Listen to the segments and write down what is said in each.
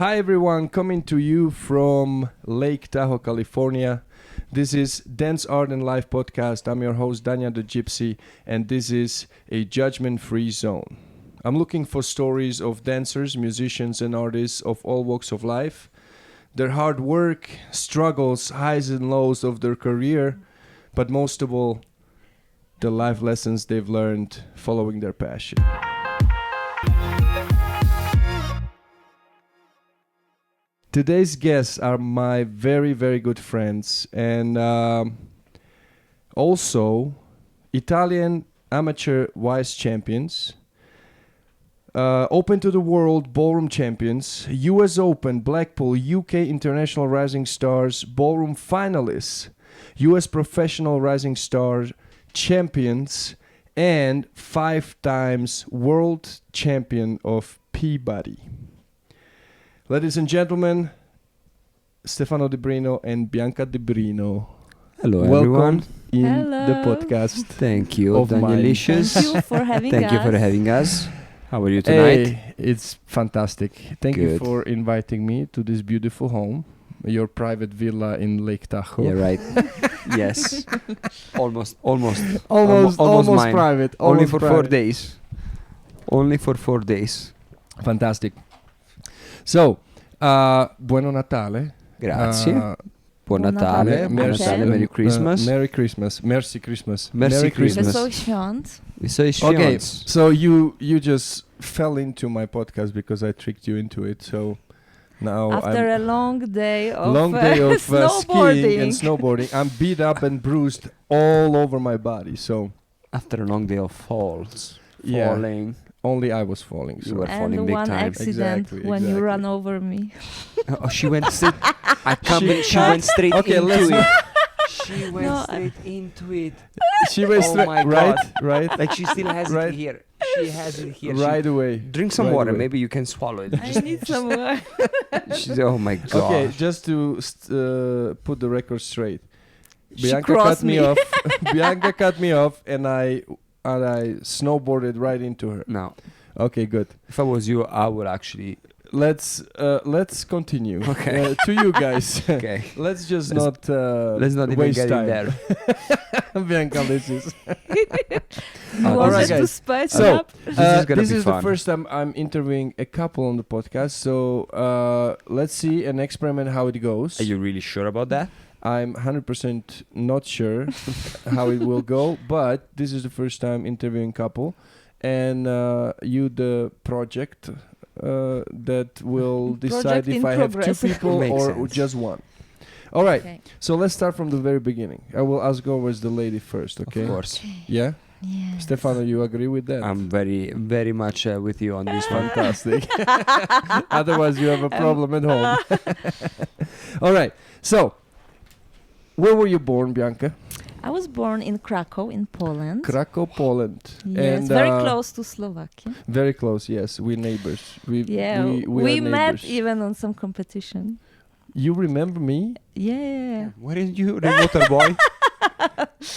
Hi everyone, coming to you from Lake Tahoe, California. This is Dance Art and Life podcast. I'm your host, Dania the Gypsy, and this is a judgment-free zone. I'm looking for stories of dancers, musicians, and artists of all walks of life, their hard work, struggles, highs and lows of their career, but most of all, the life lessons they've learned following their passion. Today's guests are my very, very good friends and also Italian amateur vice champions, Open to the World Ballroom champions, US Open, Blackpool, UK International Rising Stars Ballroom finalists, US Professional Rising Stars champions, and 5 times world champion of Peabody. Ladies and gentlemen, Stefano Dibrino and Bianka Dibrino. Hello, Welcome everyone. in Hello. the podcast. Thank you, Of mine. Danielicious. Thank you for having Thank us. you for having us. How are you tonight? Hey, it's fantastic. Thank you Good. for inviting me to this beautiful home, your private villa in Lake Tahoe. Yeah, right. Yes. Almost Almost mine. private. Only almost for 4 private. days. Only for 4 days. Fantastic. So, Buono Natale. Grazie. Buon Buon Natale. Natale. Buon Okay. Natale. Merry Christmas. Merry Christmas. Mercy Christmas. Merry Merry Christmas. Wesoły świąt. Okay, so you just fell into my podcast because I tricked you into it. So now After I'm a long day of, skiing snowboarding. and snowboarding. I'm beat up and bruised all over my body. So After a long day of falling. only I was falling. You So were falling and big one time. accident Exactly, when you exactly. ran over me. Oh, she went straight. She went straight Okay, into let's- it. She went No, straight into it. she went Oh straight my right, God. right, Like she still has Right. it here. She has it here. right away. Drink some Right water. away. Maybe you can swallow it. I need some more. Oh my God. Okay, just to put the record straight. She Bianca crossed cut me me. off. Bianca cut me off, and I snowboarded right into her. No. Okay, good. If I was you, I would actually. Let's continue. Okay. To you guys. Okay. Let's just Let's- not Let's not even waste get time. in there. Bianca, this is You Alright, wanted to guys. spice So, up. This is gonna this be is fun. the first time I'm interviewing a couple on the podcast. So let's see an experiment how it goes. Are you really sure about that? I'm 100% not sure how it will go, but this is the first time interviewing couple, and you the project that will decide Project if in I have progress. 2 people Makes or sense. just one. All right, Okay. so let's start from the very beginning. I will ask always the lady first, okay? Of course. Yeah? Yes. Stefano, you agree with that? I'm very, very much with you on this one. Fantastic. Otherwise, you have a problem at home. All right. So, where were you born, Bianca? I was born in Krakow, in Poland. Krakow, Poland. Yes, And, very close to Slovakia. Very close. Yes, we're neighbors. Yeah, we are met neighbors. even on some competition. You remember me? Yeah. Where is you, the water boy?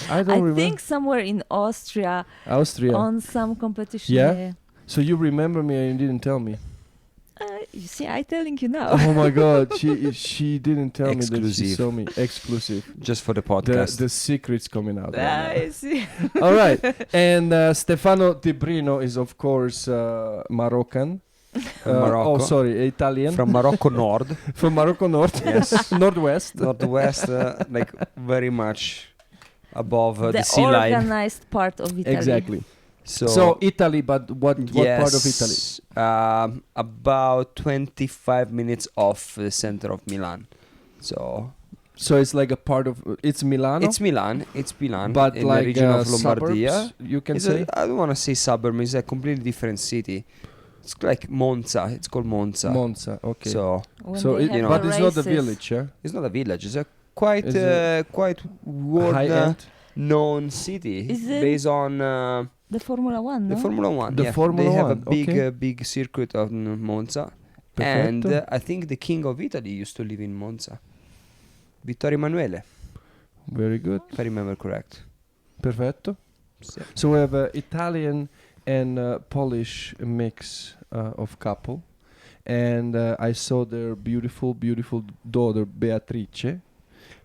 I I don't remember. think somewhere in Austria Austria. on some competition. Yeah? So you remember me and you didn't tell me. You see, I telling you now. Oh my God, she didn't tell me that she Exclusive. saw me. Exclusive. Just for the The podcast. secret's coming out. Right I see. now. All right, and Stefano Dibrino is of course Moroccan. Morocco. Oh, sorry, Italian. From Morocco Nord. From Morocco North. Yes. Northwest. Northwest, like very much above the the sea line. organized part of Italy. Exactly. So, So Italy, but what part of Italy? About 25 minutes off the center of Milan. So So it's like a part of it's Milano, it's Milan. It's Milan, but in like the region of Lombardia. suburbs, you can It's say. I don't want to say suburb. It's a completely different city. It's like Monza. It's called Monza. Monza. Okay. So When So they it, have know, but the it's not a races. village, yeah. it's not a village. It's a quite Is it quite world High end. known city Is it based on The Formula One, no? the Formula One. The yeah. Formula they have One, a big okay. big circuit of Monza, Perfetto. and I think the king of Italy used to live in Monza. Vittorio Emanuele, Very good. if I remember correct. Perfetto. So, So we have Italian and Polish mix of couple, and I saw their beautiful daughter Beatrice,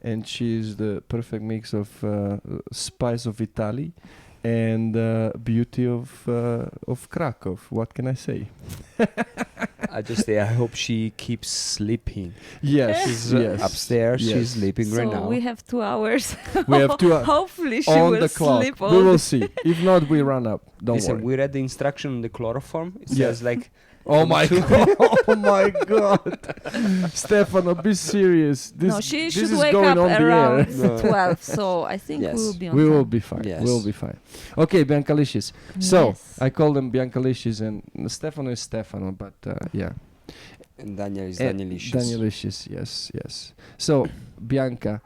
and she's the perfect mix of spice of Italy and beauty of Krakow. What can I say? I just say I hope she keeps sleeping. Yes, She's yes. upstairs. Yes. She's sleeping right So now. we have 2 hours. We have 2 hours Hopefully she on will the clock. sleep We all will the see. If not, we run up. Don't Listen, worry. we read the instruction on the chloroform. It Yeah. says like, Oh my god! Oh my god! Stefano, be serious. This, No, she this should is wake going up on the around air. No. 12. So I think Yes. we will be on We time. will be fine. Yes. We'll be fine. Okay, Biancalicious. So Yes. I call them Biancalicious, and Stefano is Stefano, but yeah. and Daniel is And Danielicious. Danielicious, yes, yes. So Bianca,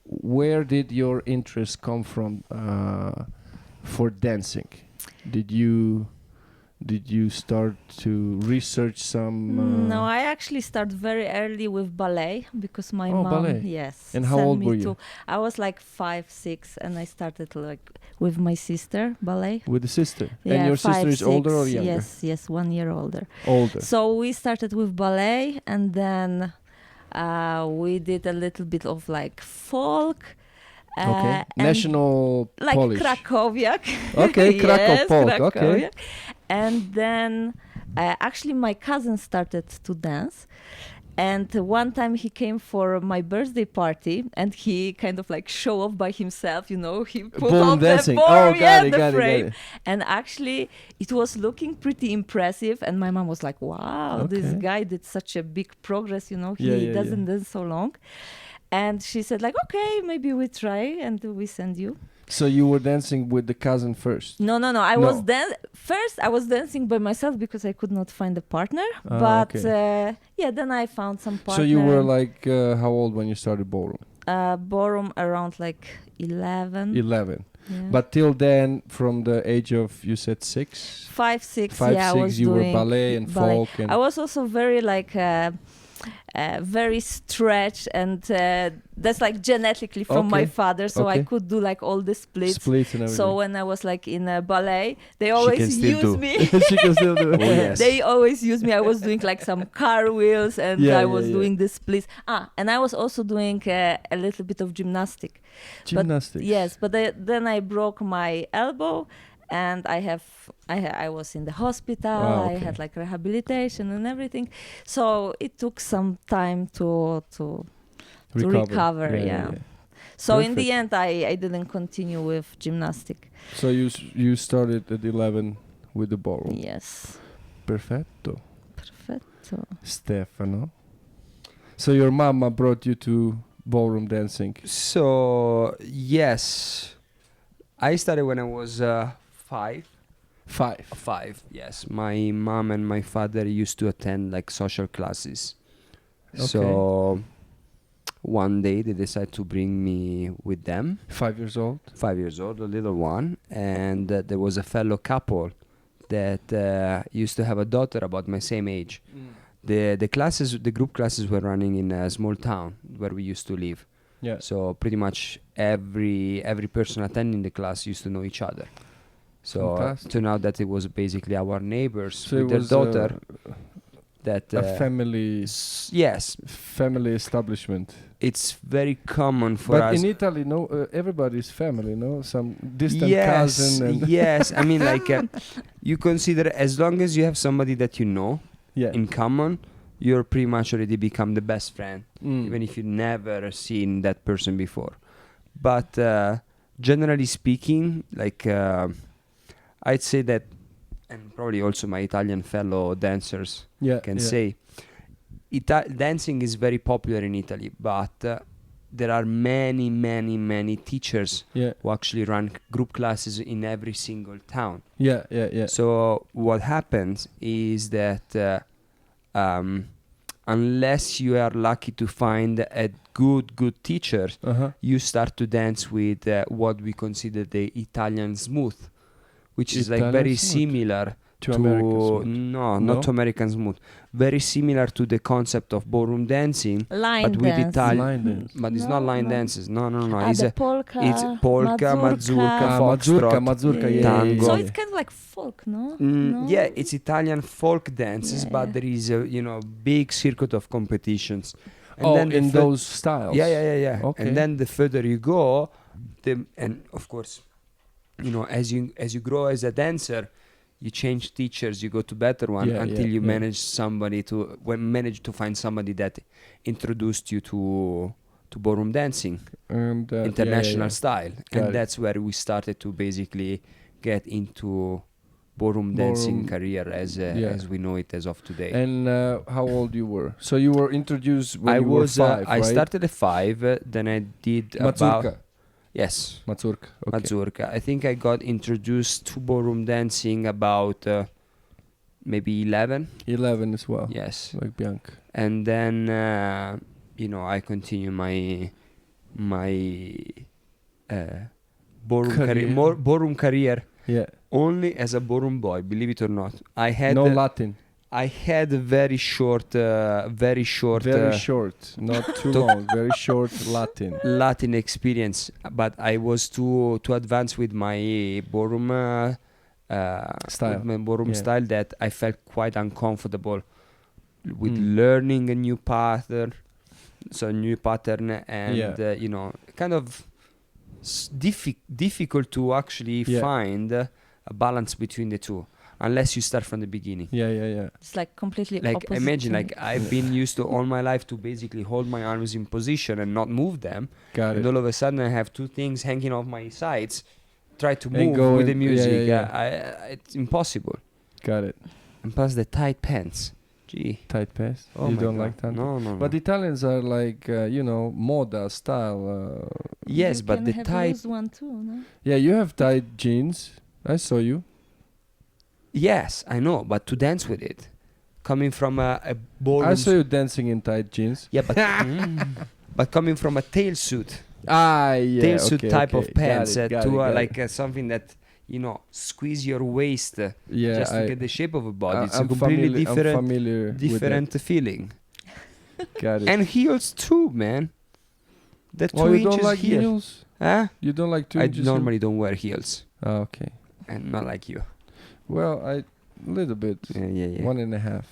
where did your interest come from for dancing? Did you start to research some? No, I actually started very early with ballet because my Oh, mom, ballet. yes. And how sent old me were you? I was like 5, 6, and I started like with my sister ballet. With the sister, Yeah, and your 5, sister is older or 6, younger? Yes, 1 year older. Older. So we started with ballet, and then we did a little bit of like folk. Okay. and National like Polish. Krakowiak. Okay, Krakow folk. Okay. Krakowiak. And then actually my cousin started to dance. And one time he came for my birthday party, and he kind of like show off by himself, you know, he put Ballroom on dancing. the ballroom, Oh, yeah, got it, the got it, frame. got it. And actually it was looking pretty impressive, and my mom was like, wow, this Okay. guy did such a big progress, you know, he Yeah, yeah, doesn't dance so long. And she said like, okay, maybe we try, and we send you. So you were dancing with the cousin first. No. I No. was first I was dancing by myself because I could not find a partner. Ah, But okay. yeah, then I found some partner. So you were like how old when you started ballroom? Ballroom around like 11. 11. Yeah. But till then, from the age of, you said 6? 5, 6. 5, yeah, I 6, was you were doing ballet and ballet. folk. And I was also very like very stretched, and that's like genetically from my Okay, father, so I okay. could do like all the splits. splits and everything. So when I was like in ballet, they always still use do. me. She can still do it. Oh, yes. They always use me. I was doing like some car wheels, and Yeah, I yeah, was yeah. doing the splits. And I was also doing a little bit of gymnastic. Gymnastics. Yes, but then I broke my elbow, and I was in the hospital. Ah, I okay. had like rehabilitation and everything. So it took some time to recover. Yeah. So in the end, I didn't continue with gymnastic. So you started at 11 with the ballroom. Yes. Perfetto. Perfetto. Stefano. So your mama brought you to ballroom dancing. So yes, I started when I was 5. 5. 5, yes. My mom and my father used to attend like social classes. So one day they decided to bring me with them. 5 years old. 5 years old, a little one, and there was a fellow couple that used to have a daughter about my same age. The group classes were running in a small town where we used to live. Yeah. So pretty much every person attending the class used to know each other. So Fantastic. turned out that it was basically our neighbors So with it their was daughter. That a family yes, family establishment. it's very common for But us. in Italy, no, everybody's family, no? Some distant yes, cousin and yes. I mean, like you consider as long as you have somebody that you know yeah. in common, you're pretty much already become the best friend, Mm. even if you never seen that person before. But generally speaking, like I'd say that, and probably also my Italian fellow dancers yeah, can yeah. say, dancing is very popular in Italy, but there are many teachers Yeah, who actually run group classes in every single town. yeah, yeah, yeah. So what happens is that unless you are lucky to find a good teacher, Uh-huh. you start to dance with what we consider the Italian smooth, which is like Italian very smooth. similar To American Smooth. No, No? not to American Smooth. Very similar to the concept of ballroom dancing, Line but with dance. Line dance. but it's No, not line no. dances. No. It's It's polka, mazurka, Mazurka, foxtrot. mazurka, Yeah. tango. So it's kind of like folk, no? No? Yeah, it's Italian folk dances, Yeah, but yeah. there is a big circuit of competitions. And Oh, then the in fur- those styles. Yeah. Okay. And then the further you go, and of course, as you grow as a dancer, you change teachers, you go to better one Yeah, until yeah, you yeah. manage to find somebody that introduced you to ballroom dancing, And international style, Got and it. that's where we started to basically get into ballroom dancing Ballroom, career as we know it as of today. And how old you were? So you were introduced when I you was were 5, I right? started at 5, then I did Mazurka. about yes. Mazurka. Okay. Mazurka. I think I got introduced to ballroom dancing about maybe 11. 11 as well. Yes. Like Bianca. And then I continue my ballroom Career. ballroom career Yeah. only as a ballroom boy, believe it or not. I had No Latin. I had a very short Very short. Not too long. Very short Latin. Latin experience, but I was too advanced with my ballroom Style. with my ballroom Yeah. style that I felt quite uncomfortable with Mm. learning a new pattern, and Yeah. kind of difficult to actually Yeah. find a balance between the two unless you start from the beginning. Yeah. It's like completely Like opposite. imagine, to like me. I've been used to all my life to basically hold my arms in position and not move them, Got and it. all of a sudden I have two things hanging off my sides. Try to And move go with the in- yeah, music. yeah. It's impossible. Got it. And plus the tight pants. Gee. Tight pants. Oh You my don't God. like that? No. But Italians are like, moda style. Yes, You but can the have tight. loose one too, no? Yeah, you have tight jeans. I saw you. Yes, I know, but to dance with it, coming from a ballroom. I saw you dancing in tight jeans. Yeah, but but coming from a tail suit, Yeah. tail-suit okay, type okay. of pants Got it, to got it. like something that squeeze your waist Yeah, just to get the shape of a body. It's a I'm completely I'm familiar with different feeling. that. Got it. And heels too, man. The 2 Oh, you inches don't like heel. heels? Huh? You don't like 2 I inches? normally don't wear heels, Oh, okay. and not like you. Well, a little bit. Yeah. 1.5.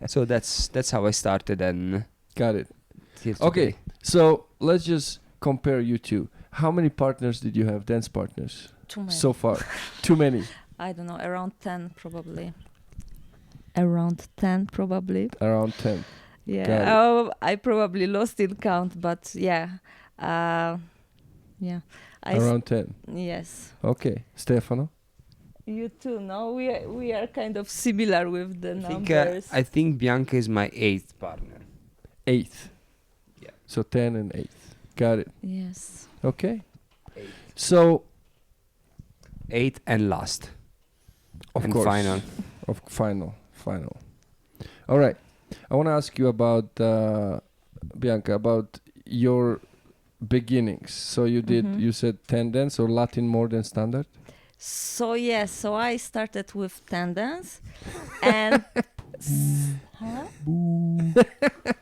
So that's how I started, and Got it. till Okay, today. so let's just compare you two. How many partners did you have, dance partners, Too many. so far? Too many. I don't know, around 10 probably. Around 10 probably. Around 10. Yeah. Got it. Oh, I probably lost in count, but yeah. Yeah. Around 10. Yes. Okay. Stefano? You too, no? We are kind of similar with the numbers. I think Bianca is my 8th partner. 8th. Yeah. So 10 and 8th. Got it. Yes. Okay. 8. So, 8th and last. of and course. final. Of final. All right. I want to ask you about, Bianca, about your beginnings. So you did, Mhm. you said tendance or Latin more than standard? So yes, so I started with tendance and huh?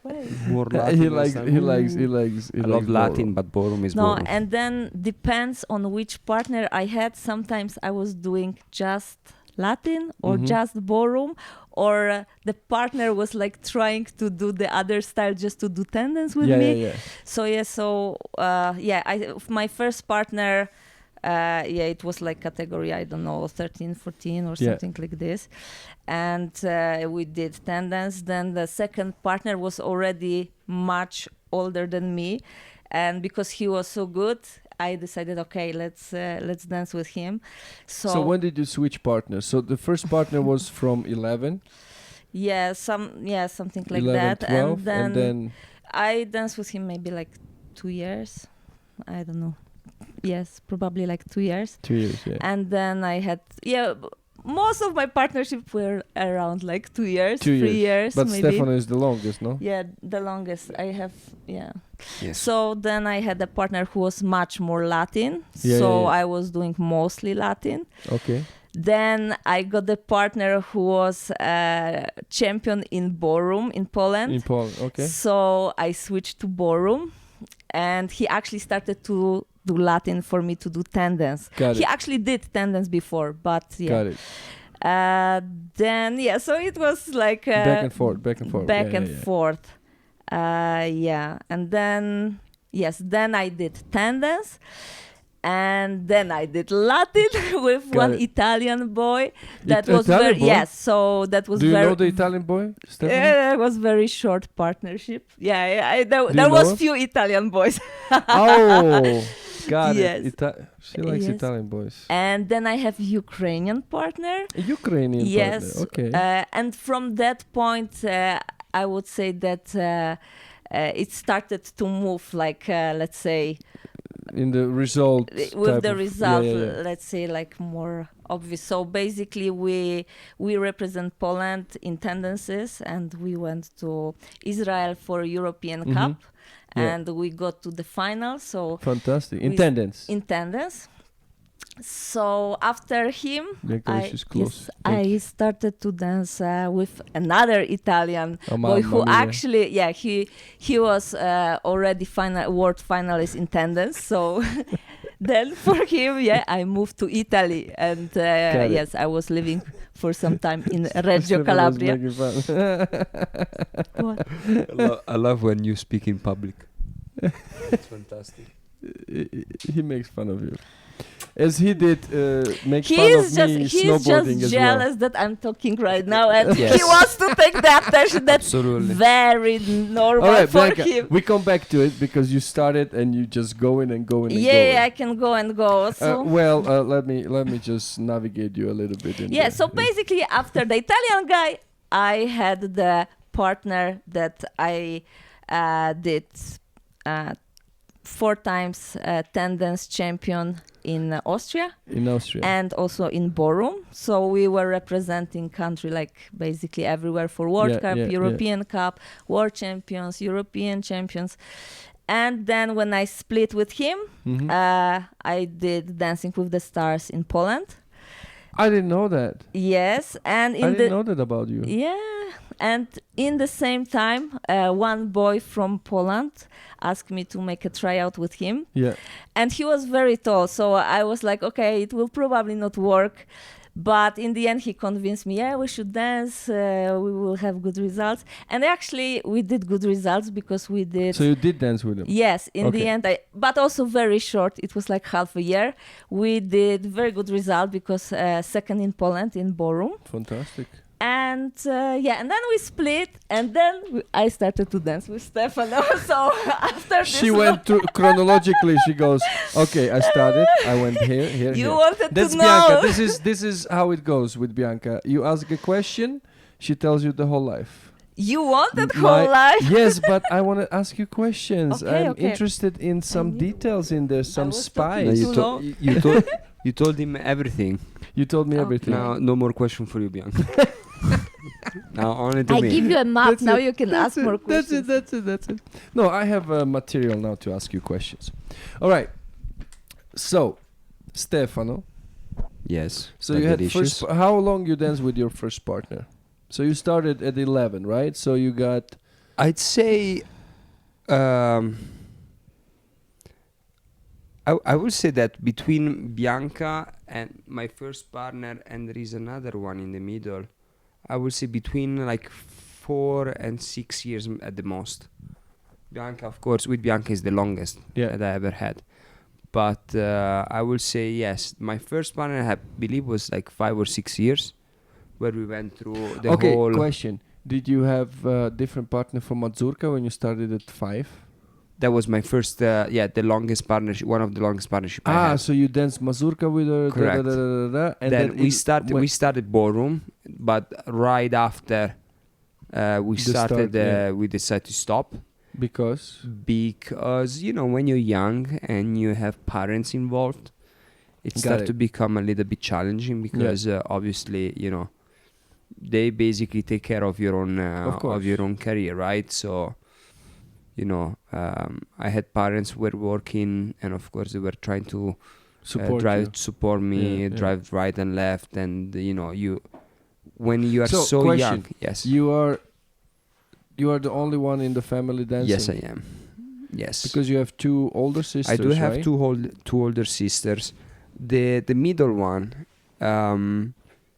Wait. More he Latin likes, than he standard. likes, I love Latin, but ballroom is No, ballroom. and then depends on which partner I had. Sometimes I was doing just Latin or Mhm. just ballroom, or the partner was like trying to do the other style just to do tendance with me. Yeah. So my first partner, it was like category, I don't know, 13, 14 or Yeah. something like this. And we did tendance. Then the second partner was already much older than me. And because he was so good, I decided, okay, let's dance with him. So when did you switch partners? So the first partner was from 11, something like 11, that. 12, and and then I danced with him maybe like 2 years. I don't know. Yes, probably like 2 years. 2 years, yeah. And then I had, most of my partnership were around like 2 years, 2 3 years But maybe. Stefano is the longest, no? Yeah, the longest I have, yeah. Yes. So then I had a partner who was much more Latin. Yeah, so yeah. I was doing mostly Latin. Okay. Then I got a partner who was champion in Ballroom in Poland. In Poland, okay. So I switched to Ballroom, and he actually started to do Latin for me to do tendons. Got He it. actually did tendons before, but yeah. Got it. Then yeah, so it was like Back and forth, back and forth. back Yeah, and yeah, yeah. forth. Yeah, and then then I did tendons, and then I did Latin with Got one it. Italian boy. That was Italian very boy? So that was Do you very. know the Italian boy, Stefano? It was very short partnership. Yeah, there you there was know him? few Italian boys. Oh, got Yes. it. She likes Yes. Italian boys. And then I have Ukrainian partner. A Ukrainian Yes. partner. Okay. And from that point, I would say that it started to move, like let's say, In the result. with the type of- result, Yeah, yeah, yeah. let's say, like more obvious. So basically, we represent Poland in tendencies, and we went to Israel for European Cup, Yeah. and we got to the final. So Fantastic. In we- tendons. in tendons. So after him, Bianca, this is close. I started to dance with another Italian Oh, boy mamma who mia. actually, he was already world finalist in tendons. So then for him, I moved to Italy, and it. yes, I was living for some time in Reggio Stefano was Calabria. making fun. What? I love when you speak in public. It's fantastic. He makes fun of you. As he did make He fun of is just me he is snowboarding just as jealous well. that I'm talking right now, and Yes. he wants to take the attention. That's Absolutely. very normal All right, for Bianca, him. we come back to it because you started and you just go in and go in and go in. I can go and go. So Let me just navigate you a little bit. so basically, after the Italian guy, I had the partner that I did 4 times tendons champion in Austria in Austria. and also in Ballroom. So we were representing country like basically everywhere for World Cup, European Cup, World Champions, European Champions. And then when I split with him, Mhm. I did Dancing with the Stars in Poland. I didn't know that. Yes, and I in didn't know that about you. and in the same time, one boy from Poland asked me to make a tryout with him, Yeah. and he was very tall. So I was like, okay, it will probably not work. But in the end, he convinced me, we should dance. We will have good results. And actually, we did good results because we did. So you did dance with him. Yes, in Okay. the end, but also very short. It was like half a year. We did very good result because second in Poland in Ballroom. Fantastic. And and then we split, and then I started to dance with Stefano. So after this, She went through chronologically. She goes, okay, I started. I went here, here, you here. wanted That's to Bianca. know. This is how it goes with Bianca. You ask a question, she tells you the whole life. You wanted whole life. Yes, but I want to ask you questions. Okay, I'm okay. interested in some knew. details in there, some was talking spice. too long. You told him everything. You told me Okay. everything. Now, no more question for you, Bianca. Now, only to I me. give you a map. That's Now it, you can ask more questions. That's it. No, I have material now to ask you questions. All right. So, Stefano. Yes. So you had delicious. how long you danced with your first partner? So you started at 11, right? So you got I'd say, I would say that between Bianca and my first partner, and there is another one in the middle, I would say between like 4 and 6 years at the most. Bianca, of course, with Bianca is the longest that I ever had. But I will say yes, my first partner I believe was like 5 or 6 years, where we went through the whole. Okay, question. Did you have a different partner from Mazurka when you started at 5? That was my first, the longest partnership, one of the longest partnership I had. So you danced Mazurka with her. Correct. And then we started Ballroom, but right after we decided to stop. Because When you're young and you have parents involved, it starts to become a little bit challenging because obviously, they basically take care of your own career, right? So, I had parents who were working, and of course they were trying to support me, drive right and left, and when you are so question, young. Yes, you are the only one in the family dancing. Yes, I am. Yes, because you have 2 older sisters. I do have right? two older sisters. The middle one,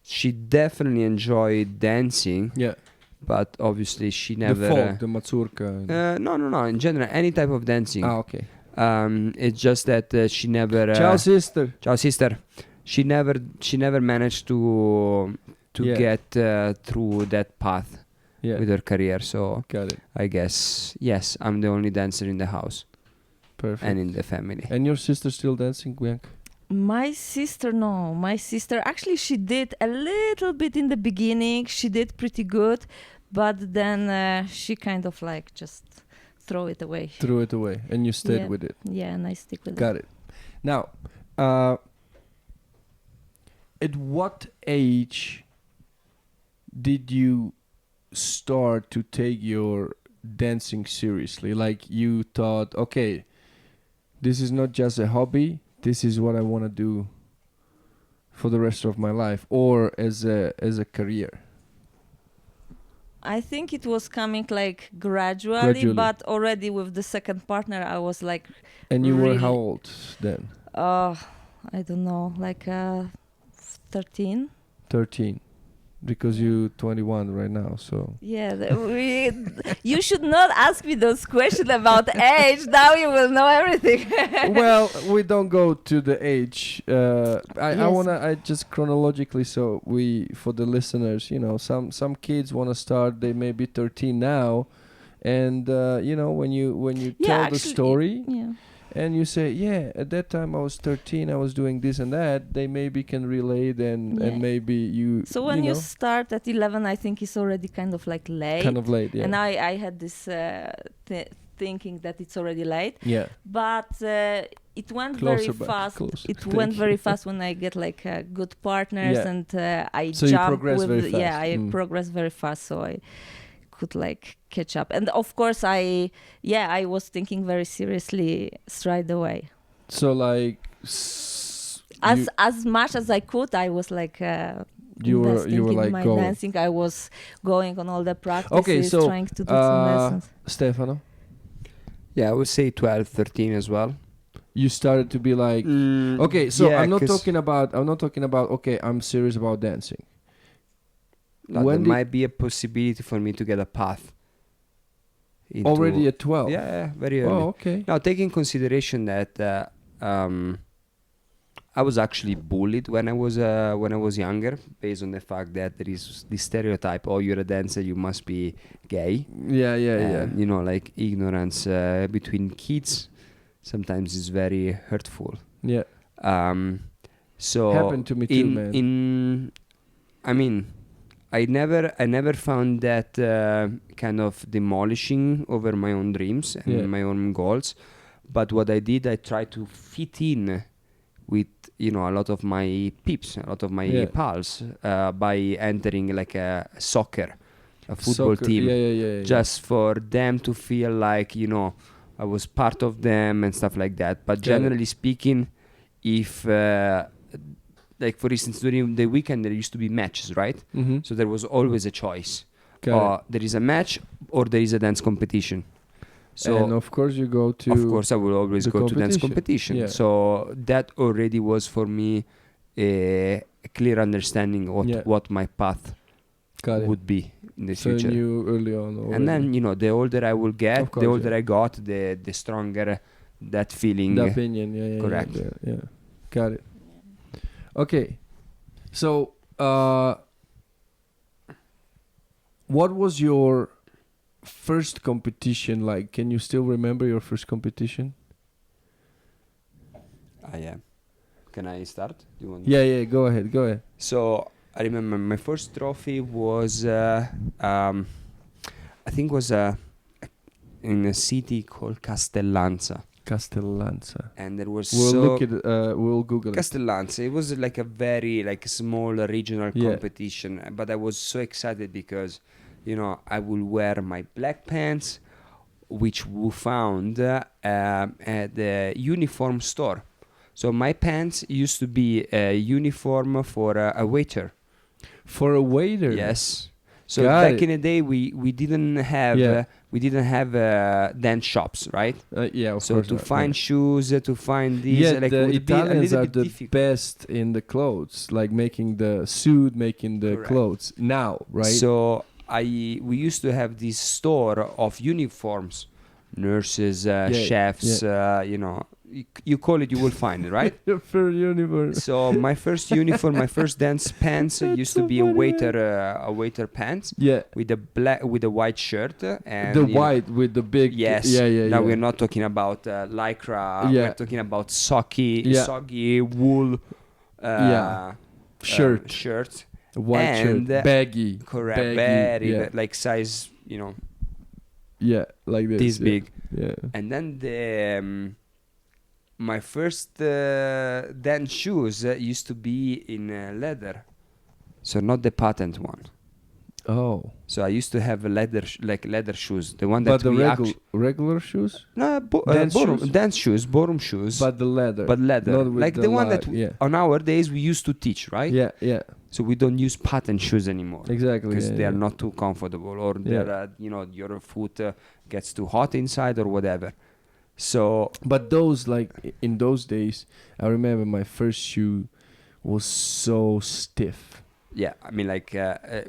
she definitely enjoyed dancing. Yeah. But obviously she never. The folk, the mazurka. No. In general, any type of dancing. Okay. It's just that she never. Ciao, sister. Ciao, sister. She never managed to get through that path with her career. So got it. I guess yes, I'm the only dancer in the house. Perfect. And in the family. And your sister still dancing, Bianca? My sister, no. My sister, actually, she did a little bit in the beginning. She did pretty good, but then she kind of like just threw it away. Threw it away, and you stayed with it. Yeah, and I stick with it. Got it. Now, at what age did you start to take your dancing seriously? Like you thought, okay, this is not just a hobby. This is what I want to do for the rest of my life, or as a career. I think it was coming like gradually, but already with the second partner, I was like. And you were how old then? I don't know, like 13. 13. Because you're 21 right now, so... Yeah, you should not ask me those questions about age. Now you will know everything. Well, we don't go to the age. I just chronologically, so for the listeners, some kids want to start, they may be 13 now, and when you tell the story... Yeah. And you say, at that time I was 13, I was doing this and that, they maybe can relate and maybe you... So when you start at 11, I think it's already kind of like late. Kind of late, yeah. And I had this thinking that it's already late. Yeah. But it went very fast. Went very fast when I get like good partners and I so jump you progress very fast. Yeah, I progress very fast, so I could like catch up. And of course I was thinking very seriously straight away. So like as much as I could, I was like you were like my going. dancing. I was going on all the practices, okay, so, trying to do some lessons. Stefano? Yeah, I would say 12, 13 as well. You started to be like okay, so I'm not talking about okay, I'm serious about dancing. There might be a possibility for me to get a path. Already at 12? Yeah, very early. Oh, okay. Now, take in consideration that I was actually bullied when I was younger, based on the fact that there is this stereotype: oh, you're a dancer, you must be gay. Yeah. Like ignorance between kids sometimes is very hurtful. Yeah. So happened to me too, man. I never found that kind of demolishing over my own dreams and my own goals. But what I did, I tried to fit in with a lot of my peeps, a lot of my pals, by entering like a football team, just for them to feel like I was part of them and stuff like that. But generally speaking, if like for instance during the weekend there used to be matches, right? Mm-hmm. So there was always a choice. There is a match or there is a dance competition. So and of course you go to... Of course I will always go to dance competition. Yeah. So that already was for me a clear understanding of what my path would be in the future. So you knew early on already. And then, the older I will get, the older I got, the stronger that feeling. The opinion, yeah. Correct. Yeah. Got it. Okay, so what was your first competition like? Can you still remember your first competition? Yeah. Can I start? Do you want? Yeah. Go ahead. So I remember my first trophy was, I think, was in a city called Castellanza. And there was we'll Google Castellanza. It was like a very small regional competition, but I was so excited because I will wear my black pants, which we found at the uniform store. So my pants used to be a uniform for a waiter. For a waiter. Yes. So Got back it. in the day, we didn't have dance shops, right? Yeah, of So course to not, find yeah. shoes, to find these, Yeah, like the would be a Italians little are bit the difficult. best in the clothes, like making the suit, making the Correct. clothes. Now, right? So we used to have this store of uniforms, nurses, chefs, you call it, you will find it, right? For universe. So my first uniform, my first dance pants used to so be funny, a waiter pants Yeah, with a white shirt and the you know, white with the big. yes. Yeah. Now we're not talking about lycra. Yeah. We're talking about Yeah. soggy wool. Yeah. Shirt. Shirt. White and, shirt, baggy. Correct. Baggy, Very yeah. like size, Yeah, like this. this yeah. big. Yeah. And then the my first dance shoes used to be in leather, so not the patent one. Oh. So I used to have a leather shoes, the one that But the we regular shoes? no Dance ballroom, shoes? dance shoes, ballroom shoes, But the leather. but leather, Not with like the one that yeah. on nowadays we used to teach, right? Yeah. So we don't use patent shoes anymore Exactly. because yeah, they are yeah. not too comfortable, or Yeah. they're your foot gets too hot inside or whatever. So But those, like, in those days, I remember my first shoe was so stiff. yeah, I mean, like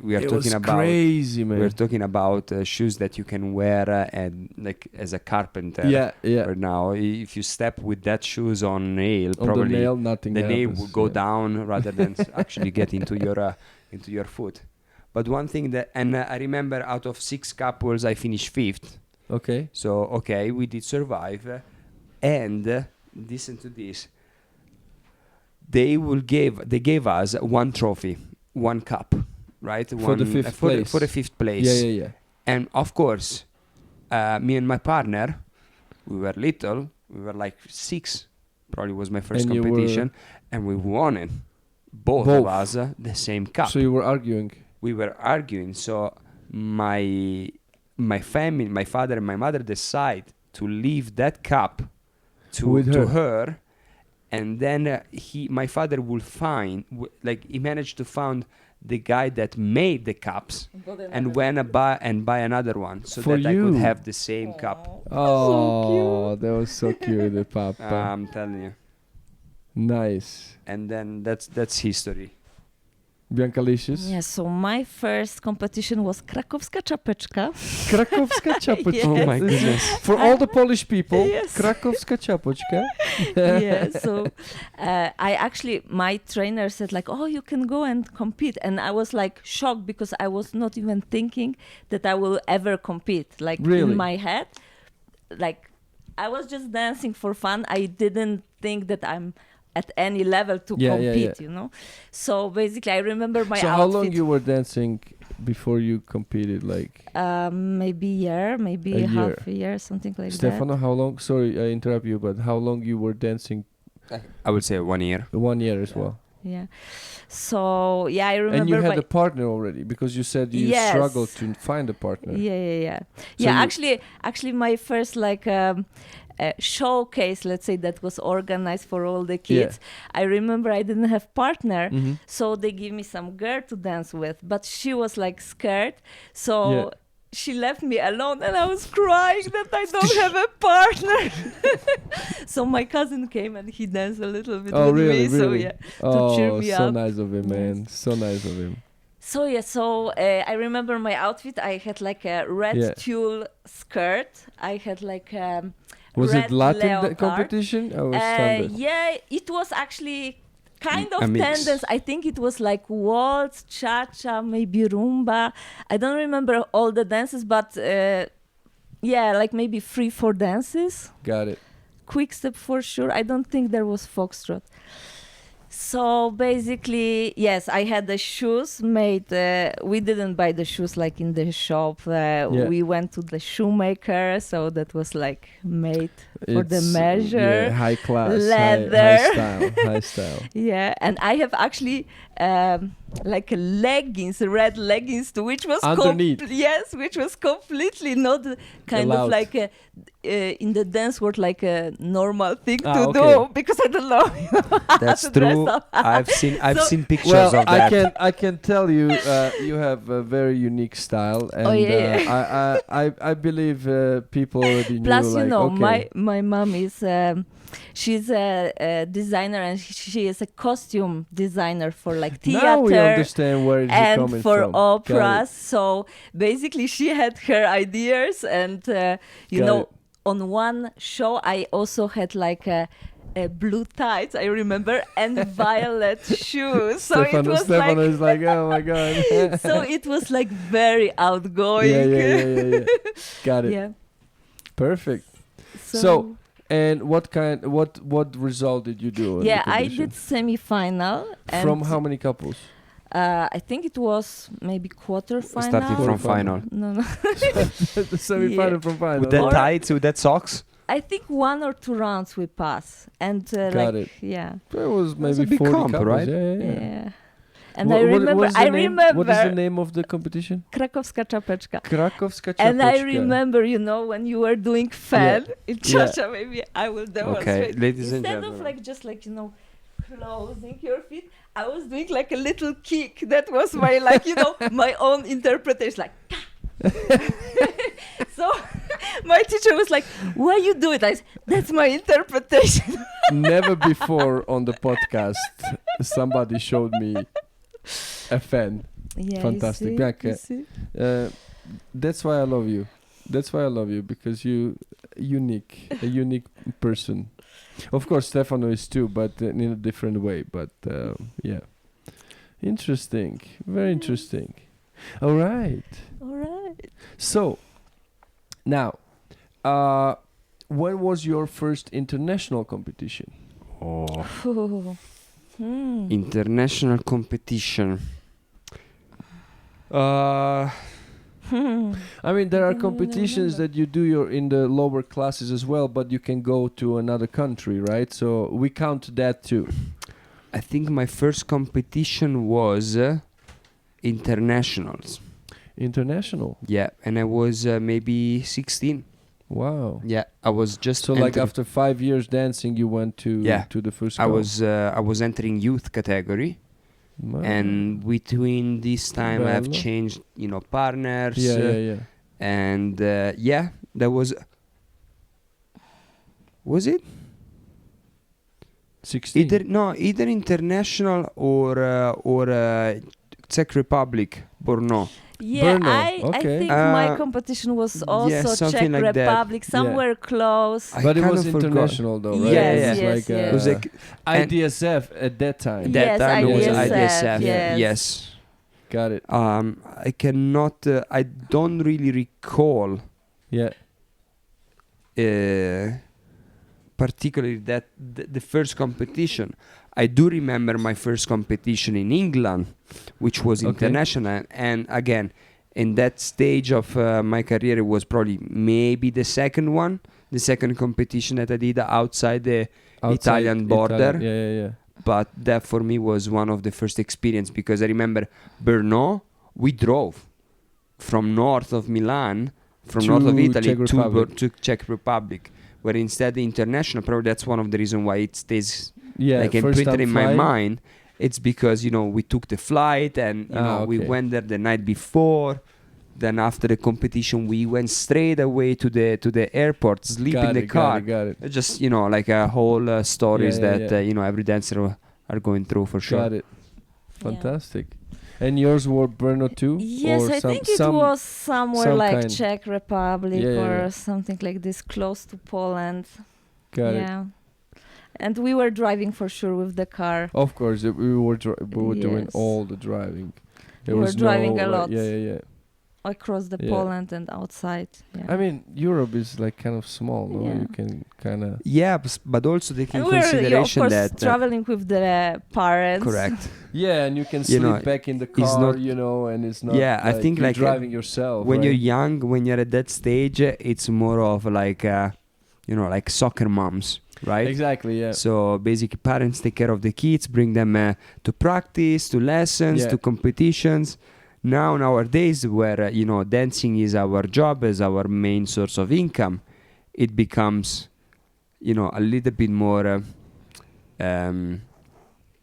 we are It talking was about crazy, man. we're talking about shoes that you can wear and like as a carpenter. Yeah. Or now, if you step with that shoes on nail, On probably the nail, nothing the nail happens, will go yeah. down rather than actually get into your foot. But one thing that, and I remember out of 6 couples, I finished 5th. Okay. So okay, we did survive, and listen to this. They gave us 1 trophy, 1 cup, right? For the 5th place. For the 5th place. Yeah. And of course, me and my partner, we were little. We were like 6. Probably was my first And you competition, and we won it. Both of us the same cup. So you were arguing. We were arguing. So my family, my father and my mother, decide to leave that cup to her, and then my father will find he managed to find the guy that made the cups and went buy another one so For that I you. could have the same cup. Oh, that was so cute, the papa. I'm telling you. Nice. And then that's history. Biankalicious? Yeah, so my first competition was Krakowska Czapeczka. Krakowska czapeczka. Yes. Oh my goodness. For all the Polish people, Yes. Krakowska czapeczka. Yeah, so my trainer said like, oh, you can go and compete. And I was like shocked because I was not even thinking that I will ever compete. Like Really? in my head, like I was just dancing for fun. I didn't think that I'm at any level to compete, you know. So basically, I remember my So outfit. how long you were dancing before you competed? Like maybe half a year, something like Stefano, how long? Sorry, I interrupt you, but how long you were dancing? I would say 1 year. 1 year as well. Yeah. So I remember. And you had a partner already because you said you struggled to find a partner. Yeah. So Yeah, actually, my first showcase, let's say, that was organized for all the kids. I remember I didn't have partner, so they give me some girl to dance with, but she was like scared, so she left me alone, and I was crying that I don't have a partner. So my cousin came and he danced a little bit with me. So to cheer me so up. nice of him, man. So nice of him. So I remember my outfit. I had like a red tulle skirt. I had like was red it Latin leotard. competition or standard? Yeah, it was actually kind of A mix. tendance. I think it was like waltz, cha-cha, maybe rumba. I don't remember all the dances, but like maybe 3-4 dances. Got it. Quick step for sure. I don't think there was foxtrot. So basically, yes, I had the shoes made. We didn't buy the shoes like in the shop. We went to the shoemaker, so that was like made for the measure. Yeah, high class, leather. high style. Yeah, and I have actually like leggings, red leggings, which was Underneath. which was completely not kind Allowed. of like in the dance world like a normal thing to okay. do, because I don't know. That's to dress true. up. I've So- seen pictures Well, of that. I can tell you, you have a very unique style, and I believe people already Plus, knew. you Like, know, okay, my mom is she's a designer, and she is a costume designer for like now we theater understand where it's and coming for from. Got it. operas. So basically, she had her ideas, and you Got know, it. on one show, I also had like a blue tights, I remember, and violet shoes. So it was Stefano like is like, oh my god. so it was like very outgoing. yeah. Got it. Yeah. Perfect. So, and what result did you do? In yeah, the I competition? did semi-final. And From how many couples? I think it was maybe quarter-final. Starting from final. No. The semi-final Yeah. from final. With that Or- tights, with that socks. I think 1 or 2 rounds we pass, and Got like it. yeah, There was That's maybe a big 40 comp, couples. right? yeah. And What- I what- remember, what's the name? What is the remember name of the competition? Krakowska czapeczka. Krakowska And I Czapeczka. remember, you know, when you were doing fan in Czasza, maybe I will demonstrate. Okay, ladies and Instead of gentlemen. like just like, you know, closing your feet, I was doing like a little kick. That was my like, you know, my own interpretation, like. So my teacher was like, "Why you do it?" I said, "That's my interpretation." Never before on the podcast somebody showed me a fan. Yeah, Fantastic. Bianca, that's why I love you. That's why I love you, because a unique person. Of course, Stefano is too, but in a different way. But yeah, interesting. Very interesting. All right. All right. So now, when was your first international competition? Oh. International competition. I mean, there are competitions that you do in the lower classes as well, but you can go to another country, right? So we count that too. I think my first competition was internationals. International. Yeah, and I was maybe 16. Wow. Yeah, I was just So like entering- after 5 years dancing, you went to the first. I was entering youth category, Wow. and between this time I've Bello. changed, partners. Yeah. And that was it 16. either international or Czech Republic, Brno. Yeah, Brno, I okay. think my competition was also something Czech like that. Republic, somewhere close. I But it kind was of forgot. international though, right? Yes, It was yes, like, yes. It was like IDSF at that time. Yes, that time it was IDSF, IDSF. yes. Yes. Got it. I cannot. I don't really recall Yeah. particularly that the first competition. I do remember my first competition in England, which was Okay. international, and again, in that stage of my career, it was probably maybe the second competition that I did outside the Italian border. Yeah. But that for me was one of the first experience, because I remember Brno, we drove from north of Milan, from To north of Italy Czech Republic. to Czech Republic, where instead the international, probably that's one of the reasons why it stays Yeah. like first imprinted time in my flying. mind. It's because we took the flight, and we okay. went there the night before. Then after the competition, we went straight away to the airport, sleep in the car. Got it. It's just like a whole stories Yeah, that every dancer are going through for sure. Got it. Fantastic. And yours were Brno too? Yes, Or I think it was somewhere some like kind. Czech Republic Yeah, or yeah. something like this, close to Poland. Got it. Yeah. And we were driving for sure with the car. Of course, we were doing Yes. all the driving. There We were was driving no, a lot. Yeah. Across the Yeah. Poland and outside. Yeah. I mean, Europe is like kind of small, no? Yeah. You can kind of... Yeah, but also take in and we're of consideration course that traveling with the parents. correct. Yeah, and you can You sleep know, back in the it's car, not- and it's not Yeah, I think you're like, driving yourself, When right? you're young, when you're at that stage, it's more of like like soccer moms. right? Exactly. Yeah. So basically, parents take care of the kids, bring them to practice, to lessons, Yeah. to competitions. Now nowadays, where dancing is our job, as our main source of income, it becomes a little bit more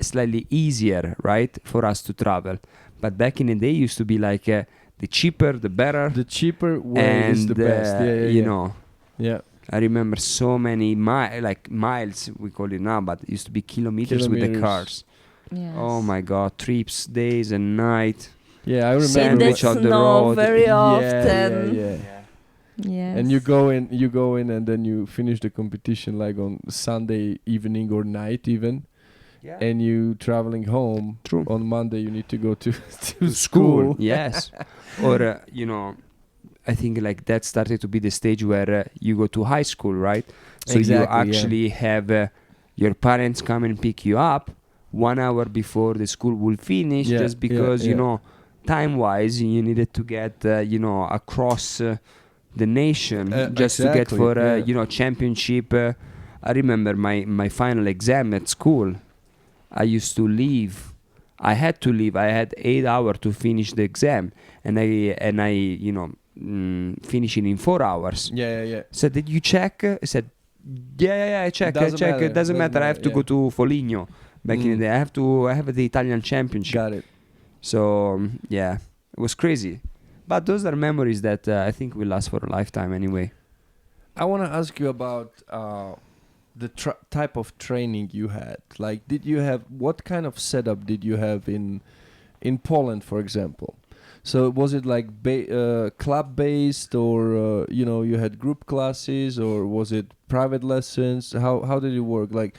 slightly easier, right, for us to travel. But back in the day, it used to be like the cheaper, the better. The cheaper way is And the best. Yeah. Yeah. I remember so many miles, we call it now, but it used to be kilometers with the cars. Yes. Oh my God, trips, days and night. Yeah, I remember. In the Sandwich on the snow road. very Yeah, often. yeah. Yes. And you go in, and then you finish the competition like on Sunday evening or night even, Yeah. and you traveling home. True. On Monday you need to go to To school. Yes. Or I think like that started to be the stage where you go to high school, right? So Exactly, you yeah. actually have your parents come and pick you up 1 hour before the school will finish, Yeah, just because yeah. time-wise you needed to get across the nation just to get Exactly, for yeah. championship. I remember my final exam at school. I used to leave. I had to leave. I had 8 hours to finish the exam, and I finish it in 4 hours. Yeah. Said, did you check? I said, yeah, I check. Doesn't I check. matter, It doesn't matter. I have to yeah. go to Foligno. Back in the day, I have the Italian championship. Got it. So yeah, it was crazy. But those are memories that I think will last for a lifetime anyway. I want to ask you about the type of training you had. Like, what kind of setup did you have in Poland, for example? So was it like club based, or you had group classes, or was it private lessons? How did it work? Like,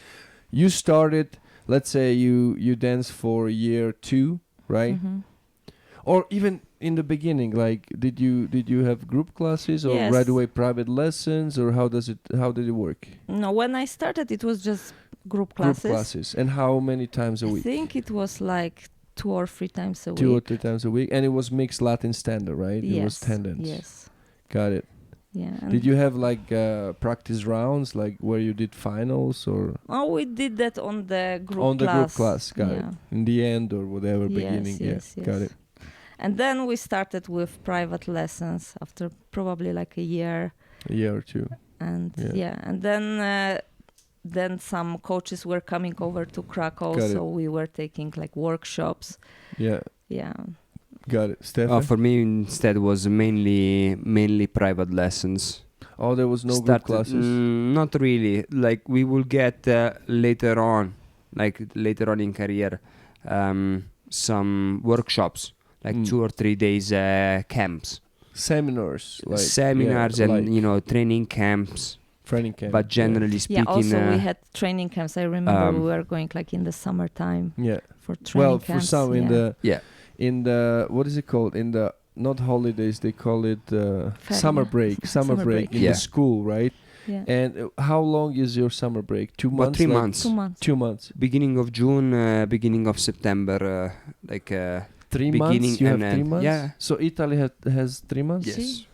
you started, let's say you danced for year 2, right? Mhm. Or even in the beginning, like, did you have group classes, or Yes. right away private lessons, or how did it work? No, when I started, it was just group classes. Group classes. And how many times a I week? think it was like 2 or 3 times a 2 or week. 3 times a week, and it was mixed Latin standard, right? It was Yes. tendance. Yes. Got it. Yeah. and- Did you have like practice rounds, like where you did finals, or Oh, we did that on the group on the class. group class? Got Yeah. it. In the end, or whatever, beginning. Yes, Yeah, got yes. it. And then we started with private lessons after probably like a year. A year or 2. And Yeah. and then some coaches were coming over to Krakow, Got so we were taking like workshops. Yeah, Yeah. got it. Stefan? For me, instead, was mainly private lessons. Oh, there was no group Started- classes. Not really. Like we will get later on in career, some workshops, like 2 or 3 days camps, Seminars, like seminars, yeah, and like training camps. training camp. But generally Yeah, speaking, also we had training camps. I remember we were going like in the summertime yeah. for training Well, camps. for some Yeah. in the what is it called, in the not holidays, they call it summer break. Summer break in Yeah. the school, right? Yeah. And how long is your summer break? 2 About months? 3 like months. 2 months. 2 months. Beginning of June, beginning of September, 3 beginning months? You have and 3 end. months? Yeah. So Italy has 3 months? Yes.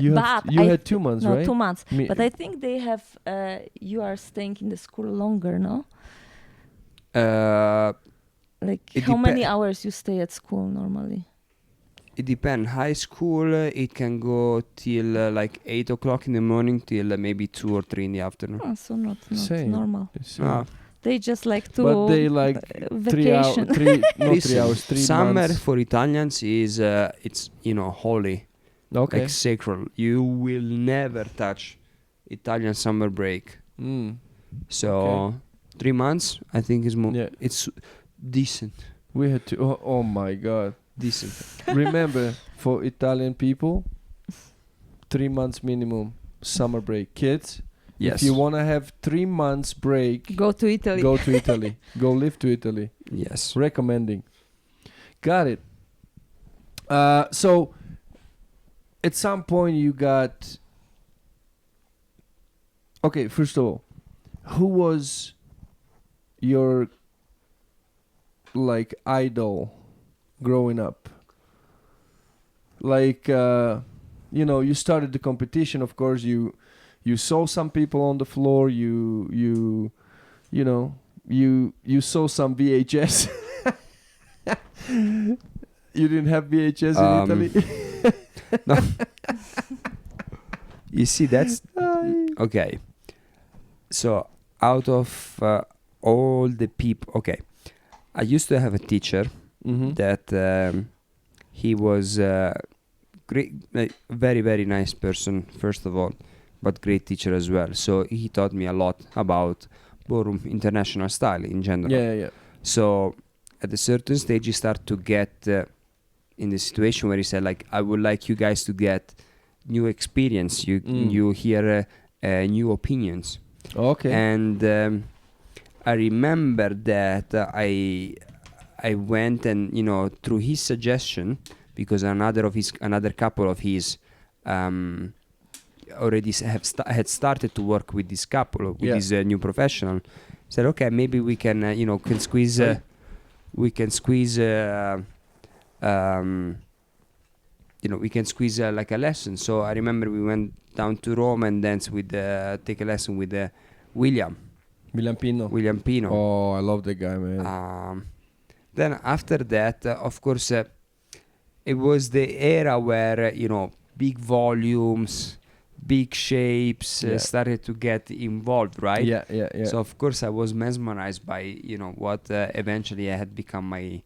You But had 2 months, no, right? 2 months. Me- But I think they have. You are staying in the school longer, no? Like It how many depe- hours you stay at school normally? It depends. High school, it can go till like 8 o'clock in the morning till maybe 2 or 3 in the afternoon. Oh, so not Same. normal. It's, Ah. They just like to. but they like 3 hours, vacation. 3 not 3 Listen, hours, 3 summer months. for Italians is it's holy, Okay. like sacred. You will never touch Italian summer break. So Okay. 3 months, I think, is more. Yeah. It's decent. We had to. Oh my God! Decent. Remember, for Italian people, 3 months minimum summer break. Kids, Yes. if you want to have 3 months break, Go to Italy. go to Italy. Go live to Italy. Yes. Recommending. Got it. So, at some point you got. Okay, first of all, who was your like idol growing up? Like you started the competition. Of course, you you saw some people on the floor. You know, you saw some VHS. You didn't have VHS in Italy. No. You see, that's okay. So out of all the people, okay, I used to have a teacher Mm-hmm. that he was great, like, very very nice person first of all, but great teacher as well. So he taught me a lot about ballroom international style in general. Yeah. So at a certain stage, you start to get in the situation where he said, like, I would like you guys to get new experience. You hear new opinions. Okay. And I remember that I went and, you know, through his suggestion, because another couple of his already had started to work with this couple, with this new professional, said, okay, maybe we can can squeeze we can squeeze like a lesson. So I remember we went down to Rome and dance with take a lesson with William Pino. Oh, I love the guy, man. Then after that, of course, it was the era where big volumes, big shapes started to get involved, right? Yeah. So of course I was mesmerized by what eventually I had become my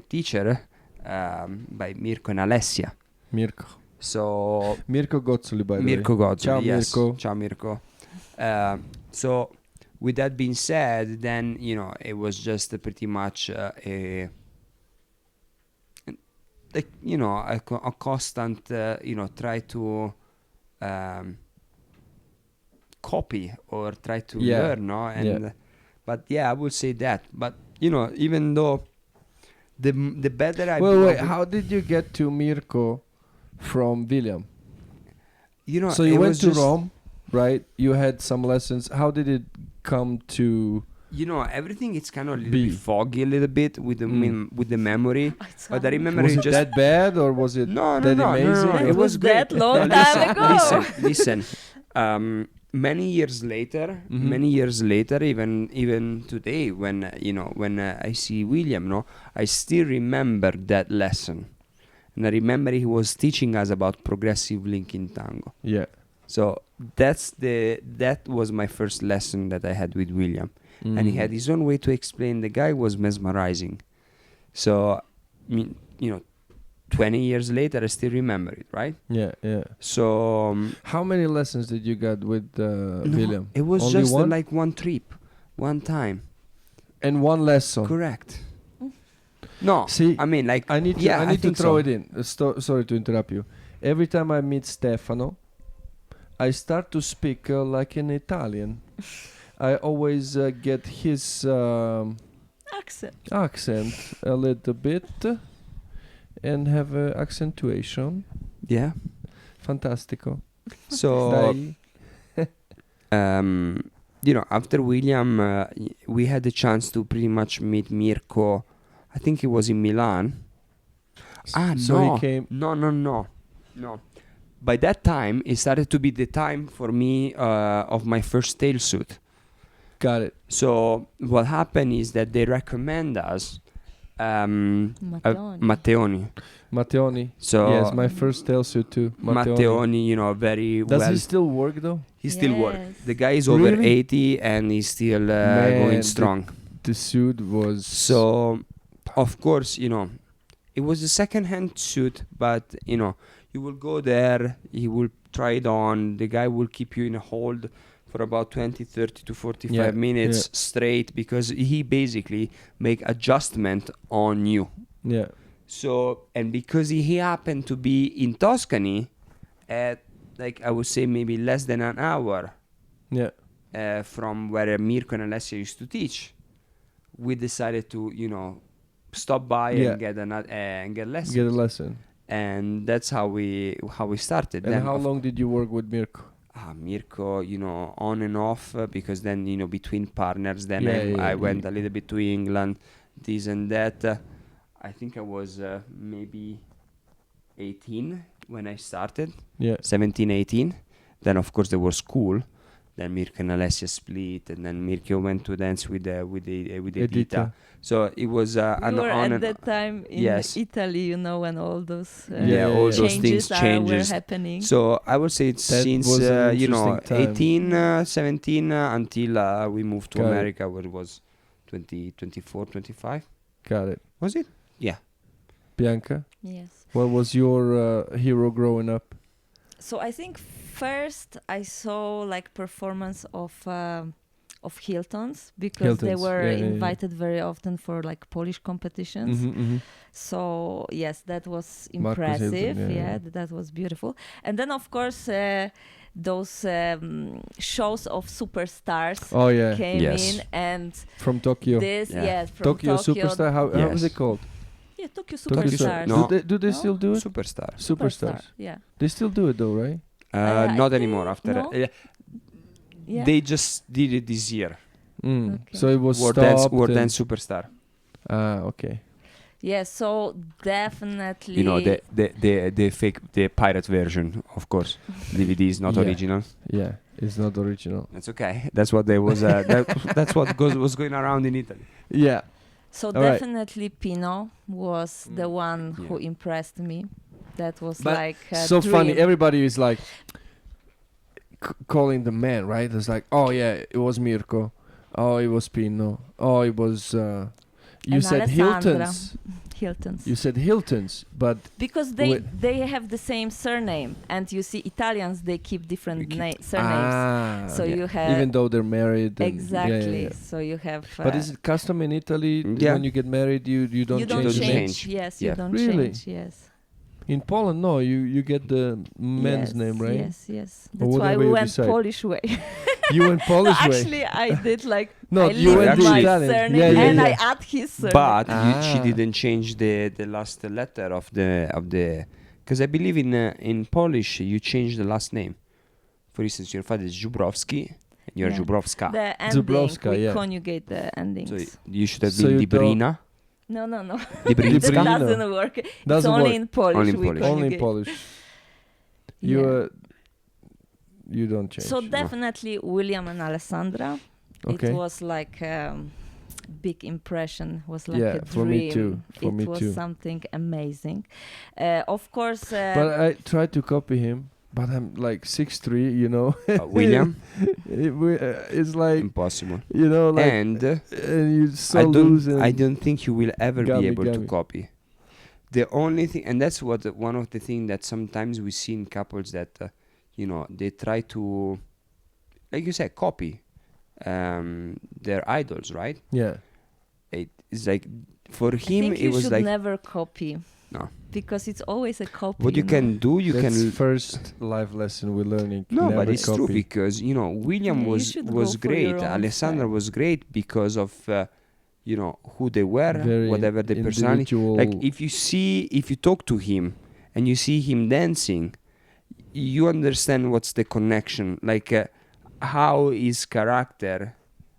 teacher, by Mirko and Alessia. Mirko. So Mirko Gozzoli, by the way. Mirko Gozzoli. Ciao, Yes. Mirko. Ciao Mirko. So with that being said, then it was just pretty much a constant try to copy or try to learn, no? And but I would say that. But even though the better I Wait, how did you get to Mirko from William? So you went to Rome, right? You had some lessons. How did it come to? Everything is kind of a little bit foggy, a little bit with the memory. But I remember Was it it just that bad, or was it no, amazing? It was great. that long time ago. Listen. Many years later, even today, when I see William, I still remember that lesson, and I remember he was teaching us about progressive linking tango. Yeah. So that was my first lesson that I had with William, and he had his own way to explain. The guy was mesmerizing. So, 20 years later, I still remember it, right? Yeah. So How many lessons did you got with William? it was Only just one? like one trip, one time. And one lesson. Correct. No, See, I mean, like, I need to throw it in. Sorry to interrupt you. Every time I meet Stefano, I start to speak like an Italian. I always get his accent a little bit and have accentuation. Yeah. Fantastico. So, Dai. after William, we had the chance to pretty much meet Mirko. I think it was in Milan. So he came. No. By that time, it started to be the time for me of my first tail suit. Got it. So what happened is that they recommend us Matteoni. So Yes, my first tail suit too. Matteoni, very Does well. he still work though? He still works. Yes. The guy is over Really? 80 and he's still Man, going strong. The suit was So, of course, it was a second-hand suit, but you will go there, he will try it on, the guy will keep you in a hold for about 20, 30 to 45 minutes straight, because he basically make adjustment on you. Yeah. So, and because he happened to be in Tuscany at, like, I would say maybe less than an hour Yeah. from where Mirko and Alessia used to teach, we decided to, stop by and get lessons. Get a lesson. And that's how we started. And then how long did you work with Mirko? Mirko, on and off, because then, between partners, then Yeah, I went a little bit to England, this and that. I think I was maybe 18 when I started. Yeah. 17, 18. Then of course there was school. Then Mirko and Alessia split, and then Mirko went to dance with Edita. So it was We an were on at and that time in yes. Italy, you know, when all those all those things were changes. happening. So I would say it's That since was an you know interesting 18, 17 until we moved to Got it. America, where it was 24, 25. Got it. Was it? Yeah. Bianca, Yes. what was your hero growing up? So I think first I saw like performance of Hiltons, because they Hiltons, were yeah, yeah, yeah. invited very often for like Polish competitions. So yes, that was Marcus impressive. Hilton, yeah, yeah. That was beautiful. And then of course those shows of superstars Oh yeah, came Yes. in, and from Tokyo. this Yeah. yes from Tokyo Superstar. How was Yes. it called? Yeah, Tokyo Tokyo Superstars. No. Do they still do it? Superstar. Superstars. Yeah. They still do it though, right? I Not think anymore. After no? Yeah. they just did it this year. Mm. Okay. So it was World stopped. Dance and- Superstar. Okay. Yeah, so definitely. You know the fake, the pirate version, of course. DVD is not Yeah. original. Yeah, it's not original. That's okay. That's what there was. That's what was going around in Italy. Yeah. So All right. definitely Pino was the one who Yeah. impressed me. That was But like a So dream. funny. Everybody is like calling the man, right? It's like, oh yeah, it was Mirko. Oh, it was Pino. Oh, it was. You And said Alessandra. Hiltons. Hiltons. You said Hiltons, but Because they have the same surname, and you see Italians, they keep different surnames. So you have even though they're married. and- exactly. yeah. So you have. But is it custom in Italy Yeah. when you get married? You don't you change don't the name? change. Yes, Yeah. you don't Really? change. Yes. In Poland, no. You get the man's Yes, name, right? Yes, yes. Or That's why whatever we you went decide. Polish way. You went Polish way. Actually, I did like No, I you leave went my Italian. surname Yeah, yeah, and yeah. I add his surname. But she Ah. didn't change the last letter of the because I believe in Polish you change the last name. For instance, your father is Żubrowski and you're Yeah. Żubrowska. The ending, Zubrowska, we yeah. conjugate the endings. So you should have So been you Dibrina. No. Dibrinska. That Dibrino. doesn't work. It's Doesn't only work. in Polish. Only in we Polish. Only in conjugate. Polish. You Yeah. you don't change. So definitely William and Alessandra. Okay. It was like big impression. Was like Yeah, a for me dream. too. For it me was too. something amazing. Of course. But I tried to copy him, but I'm like 6'3", you know. William, It's like, impossible. you know, like And you're so I loose. And don't think you will ever Gummy, be able to gummy. copy. The only thing, and that's what one of the things that sometimes we see in couples that you know, they try to, like you said, copy their idols, right? yeah. It's like for I him think it you was should like never copy. No. Because it's always a copy. what you know? can do. You That's can first life lesson we're learning. no, Never but it's copy. true because you know William Yeah, you was should was go for your great. own Alessandra style. was great because of you know who they were, Very whatever the personality. individual. Like if you talk to him and you see him dancing, you understand what's the connection, like how his character,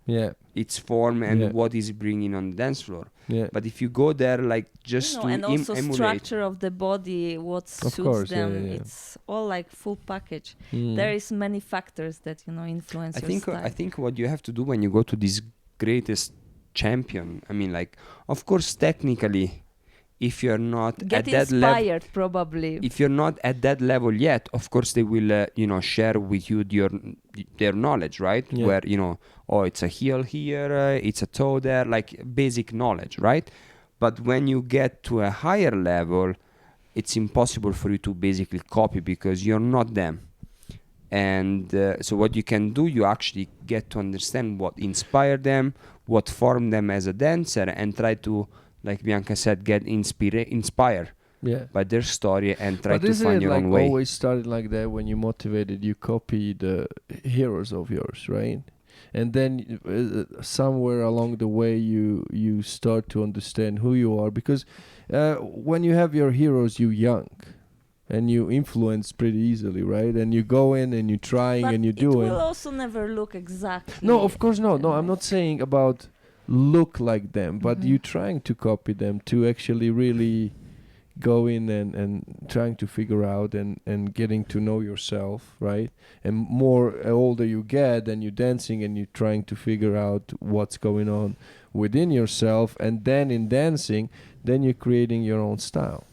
Yeah. its form, and Yeah. what he's bringing on the dance floor. Yeah. But if you go there like just You know, to and also emulate, structure of the body, what Of suits course, yeah, them. yeah, yeah. It's all like full package. Mm. There is many factors that influence I your think style. I think what you have to do when you go to this greatest champion, I mean, like, of course, technically, if you're not Get at that level, inspired, probably. if you're not at that level yet, of course they will, share with you their knowledge, right? Yeah. Where oh, it's a heel here, it's a toe there, like basic knowledge, right? But when you get to a higher level, it's impossible for you to basically copy because you're not them. And so what you can do, you actually get to understand what inspired them, what formed them as a dancer, and try to, like Bianca said, get inspired Yeah. by their story and try But to isn't find it your like own way. always started like that? When you motivated, you copy the heroes of yours, right? And then somewhere along the way, you start to understand who you are, because when you have your heroes, you're young, and you influence pretty easily, right? And you go in and you're trying But and you're it doing. will also never look exactly. No, of course not. No, I'm like- not saying about look like them, but Mhm. you trying to copy them to actually really going and trying to figure out and getting to know yourself, right? And more older you get, and you're dancing and you're trying to figure out what's going on within yourself, and then in dancing, then you're creating your own style.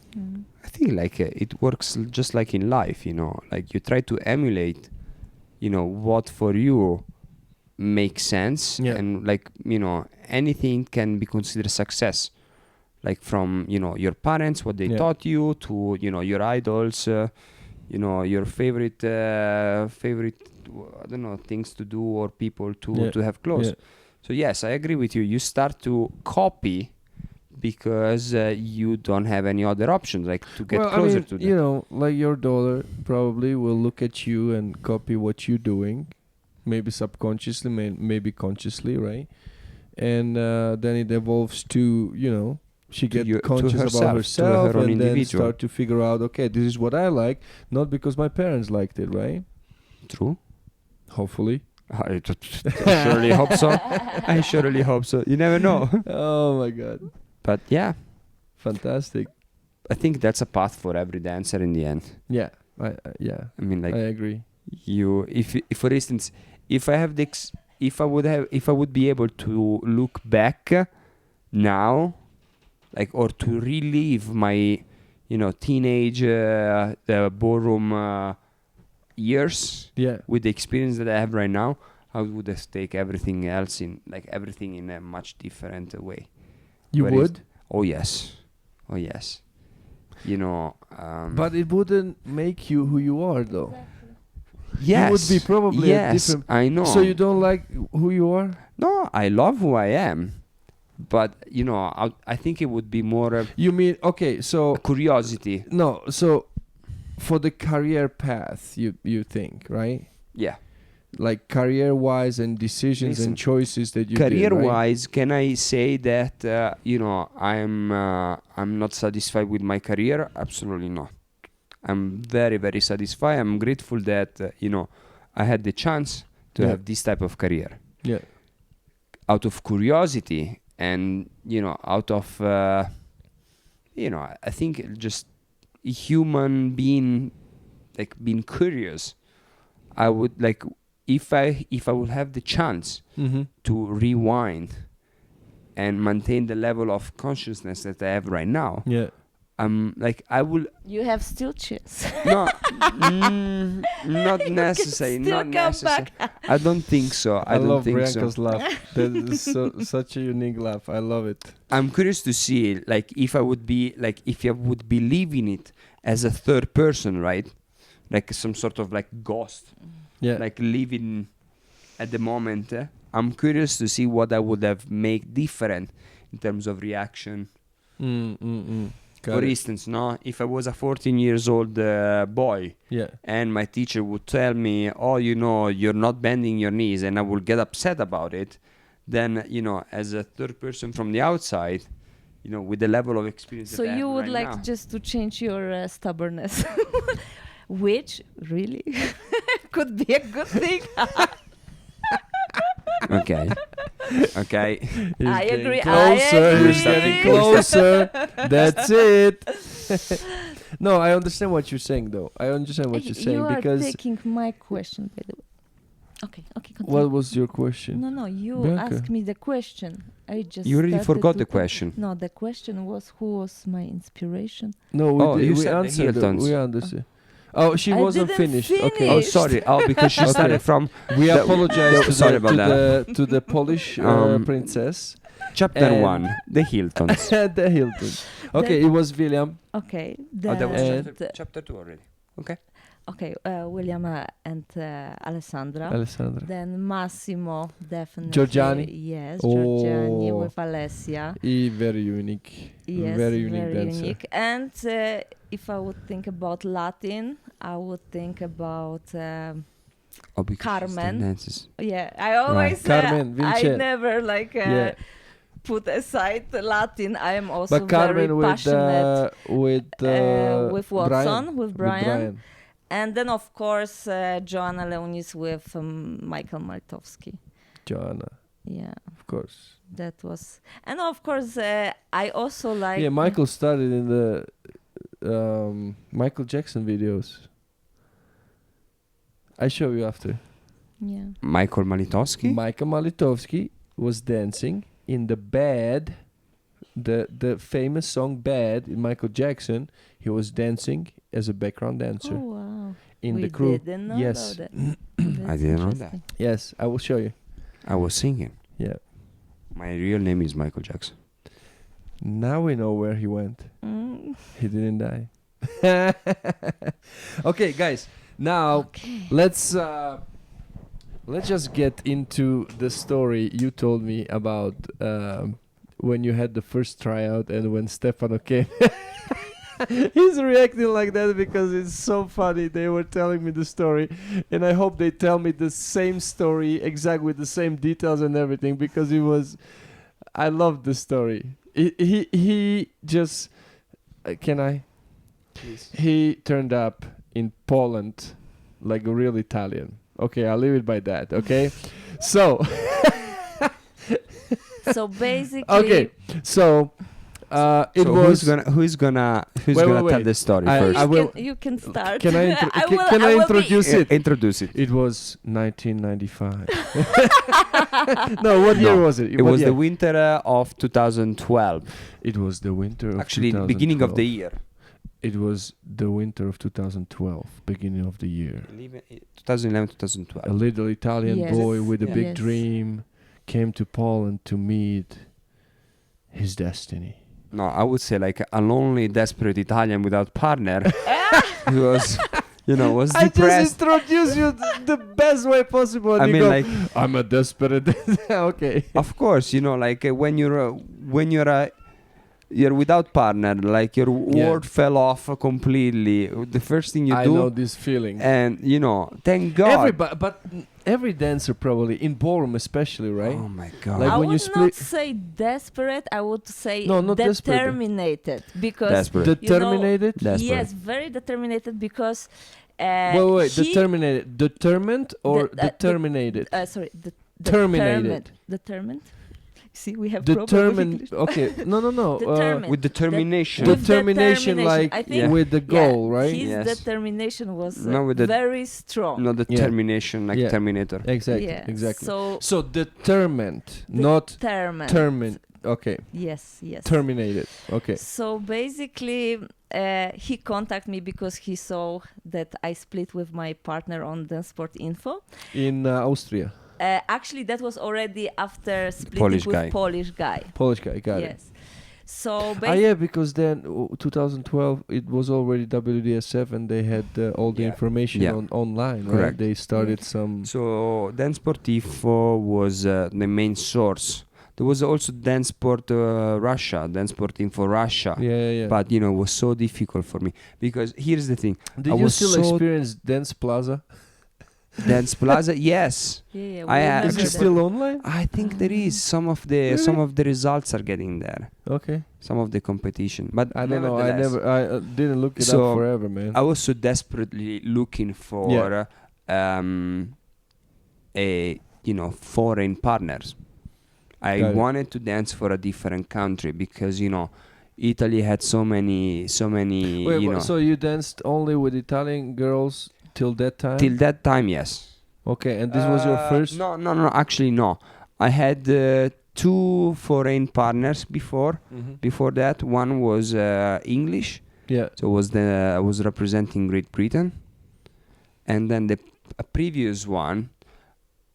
I think like it works just like in life, like you try to emulate, what for you makes sense, Yeah. and like anything can be considered success, like from your parents, what they Yeah. taught you, to your idols, your favorite I don't know, things to do or people to have close. Yeah. So yes, I agree with you. You start to copy because you don't have any other options, like to get closer to them. Like your daughter probably will look at you and copy what you're doing, maybe subconsciously, maybe consciously, right? And then it evolves to, she To gets conscious about herself her own and then individual. start to figure out, okay, this is what I like, not because my parents liked it, right? True. Hopefully. I surely hope so. I surely hope so. You never know. Oh my God. But yeah, Fantastic. I think that's a path for every dancer in the end. Yeah. Yeah. I mean, like I agree. if for instance, if I would be able to look back now, like, or to relive my, teenage ballroom years Yeah. with the experience that I have right now, I would have taken everything in a much different way. You Whereas- would? Oh yes. But it wouldn't make you who you are, though. yes, You would be probably a yes, different. I know. So you don't like who you are? No, I love who I am, but I think it would be more You mean okay? So curiosity. no. So for the career path, you think, right? Yeah. Like career-wise and decisions Listen, and choices that you did, right? Career-wise, can I say that I'm not satisfied with my career? Absolutely not. I'm very, very satisfied. I'm grateful that I had the chance to Yeah. have this type of career. Yeah. Out of curiosity and out of I think just a human being, like being curious. I would like if I would have the chance Mm-hmm. to rewind and maintain the level of consciousness that I have right now. Yeah. Like I will You have still chance. not necessary, still not come necessary. I don't think so. I don't love think Bianca's so. laugh. That is such a unique laugh. I love it. I'm curious to see, like, if I would be living it as a third person, right? Like some sort of like ghost, Yeah. like living at the moment. I'm curious to see what I would have made different in terms of reaction. For instance, if I was a 14 years old boy, Yeah. and my teacher would tell me, oh, you're not bending your knees, and I would get upset about it, then, as a third person from the outside, with the level of experience So that I have you would right like now. just to change your stubbornness, which really could be a good thing. Okay. He's I getting agree, I Closer. agree. He's getting closer. That's it. No, I understand what you're saying, though. I understand what you're saying You are because taking my question, by the way. Okay, continue. what was your question? No, you Bianca. asked me the question. I just You already started forgot to the talk. question. No, the question was who was my inspiration. No, Oh, you we said the answered. Hiltons. We understood. Oh, she I wasn't didn't finished. Okay. Oh, finish. sorry. Oh, because she Okay. started from We The- apologize to, sorry the, about to the Polish princess. princess chapter And- 1, the Hiltons. at the Hilton. Okay, it was William. Okay, Oh, that was And- chapter 2 already. Okay. okay, William and Alessandra. Alessandra. Then Massimo, definitely. Giorgiani? Yes, Giorgiani Oh. with Alessia. Very unique. Yes, Very unique dancer. unique. And if I would think about Latin, I would think about Oh, because she still Carmen. dances. yeah. I always Carmen, I Vincent. never like Yeah. put aside Latin. I am also But very Carmen passionate with Watson, with Brian. Brian. And then of course Joanna Leonis with Michael Maltowski. Joanna, Yeah, of course. that was, and of course I also like. Yeah, Michael started in the Michael Jackson videos. I show you after. Yeah. Michael Malitowski. Michael Malitowski was dancing in the Bad, the famous song Bad in Michael Jackson. He was dancing as a background dancer Oh wow. in We the crew. didn't know Yes. about that. I didn't know that. Yes, I will show you. I was singing. Yeah. My real name is Michael Jackson. Now we know where he went. Mm. He didn't die. Okay, guys. Now Okay. let's just get into the story you told me about when you had the first tryout and when Stefano came. He's reacting like that because it's so funny. They were telling me the story, and I hope they tell me the same story, exact with the same details and everything, because it was. I love the story. He just. Can I? Please. He turned up in Poland like a real Italian. Okay, I'll leave it by that. Okay, so. So basically. Okay, so. It So was. who's gonna Wait, tell wait. the story I- first? I will- You can start. Can I I will introduce be- it? Introduce it. It was 1995. No, what year was it? It What was year? the winter of 2012. It was the winter of Actually, the beginning of the 2012. year. It was the winter of 2012, beginning of the year. 2011, A 2012. little Italian Yes. boy with a Yeah. big Yes. dream came to Poland to meet his destiny. No, I would say like a lonely, desperate Italian without partner. He was, was I just depressed. introduced you the best way possible. And I you mean, go, like, I'm a desperate. Okay. of course, like when you're without partner, like your Yeah. world fell off completely. The first thing you I do, know this feeling. and thank God. But every dancer probably in ballroom especially, right? Oh my God. Like I when you would split- not say desperate. I would say No, not desperate. determinated because Desperate. Determinated. Desperate. yes, very determinated because. Wait, he- determined or The- determinated? Sorry, Terminated. Determined. See, we have problem with Determined. English. Okay, no. Determined. With determination. With Determination, like I think, Yeah. with the goal, right? His Yes. determination was No, with the- very strong. Not determination, like Yeah. Terminator. Exactly, Yeah, exactly. So So determined, not determined. termined. Okay, Yes, yes. terminated. Okay. So basically, he contacted me because he saw that I split with my partner on Dance Sport Info. In Austria, Actually, that was already after splitting Polish with guy. Polish guy. Polish guy, got it. Yes. So Ah, basically, yeah, because then 2012 it was already WDSF and they had all the Yeah. information Yeah. online, right? Correct. They started Yes. some. So Dance Sport Info was the main source. There was also Dance Sport Russia, Dance Sport Info Russia. Yeah. But it was so difficult for me because here's the thing. Did I you was still so- experience Dance Plaza? Dance Plaza, yes. yeah, I we am- Is remember it that. still online? I think there is some of the results are getting there. Okay. Some of the competition, but I don't know. I nevertheless, didn't look it So, up forever, man. I was so desperately looking for foreign partners. I Got it. wanted to dance for a different country because Italy had so many Wait, so you danced only with Italian girls till that time? till that time, yes. Okay, and this was your first? No, actually no. I had two foreign partners before. Mhm. Before that, one was English, Yeah. so I was representing Great Britain, and then the previous one,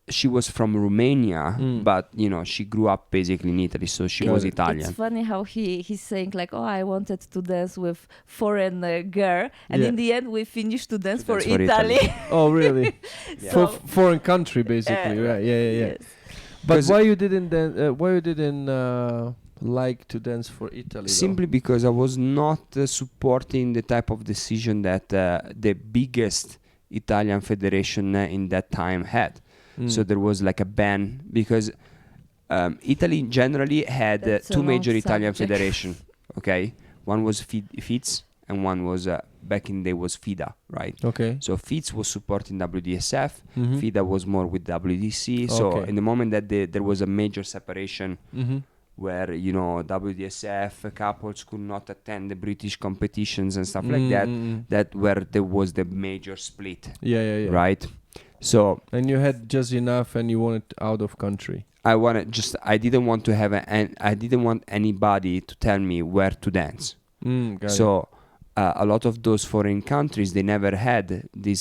she was from Romania, Mm. but she grew up basically in Italy, so she Got was it. Italian. It's funny how he's saying like, oh, I wanted to dance with foreign girl, and Yeah. in the end we finished to dance for dance for Italy. Italy. Oh, really? Yeah. For So- foreign country, basically, right? Yeah. Yes. But 'Cause- why you didn't like to dance for Italy? though? Simply because I was not supporting the type of decision that the biggest Italian federation in that time had. Mm. So there was like a ban because Italy generally had That's a two long major Italian subject. federation. Okay, one was FITS and one was back in the day was FIDA, right? Okay. So FITS was supporting WDSF, Mhm. FIDA was more with WDC. So Okay. in the moment that there was a major separation Mhm. where WDSF couples could not attend the British competitions and stuff like that. That where there was the major split, Yeah. right? So And you had just enough, and you wanted out of country. I didn't want to have I didn't want anybody to tell me where to dance. Got it. So a lot of those foreign countries, they never had this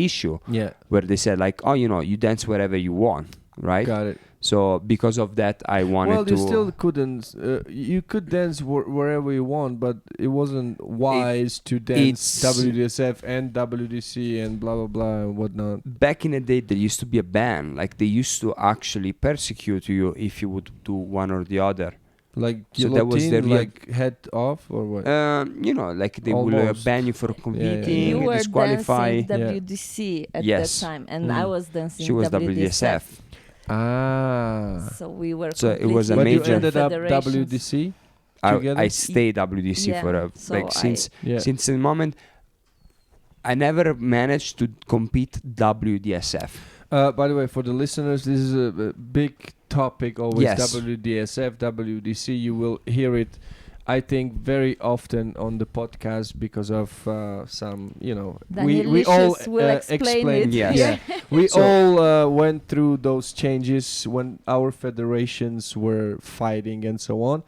issue Yeah, where they said like, oh, you dance wherever you want, right? got it. So because of that, I wanted Well, to. you still couldn't. You could dance wherever you want, but it wasn't wise to dance it's- WDSF and WDC and blah blah blah and whatnot. Back in the day, there used to be a ban. Like they used to actually persecute you if you would do one or the other. Like So that was guillotine, the real- like head off or what? Like they will Almost. ban you for competing, You were disqualify. dancing WDC at Yes. that time, and I Mm. was dancing She was WDSF. WDSF. So we were. So it was a But you major ended up federations. WDC I together. stayed WDC Yeah, for so since Yeah. since the moment. I never managed to compete WDSF. By the way, for the listeners, this is a big topic. Always Yes. WDSF, WDC. You will hear it, I think, very often on the podcast because of some, we all Danielicious will explain explained. it. Yes. Yeah, we So- all went through those changes when our federations were fighting and so on,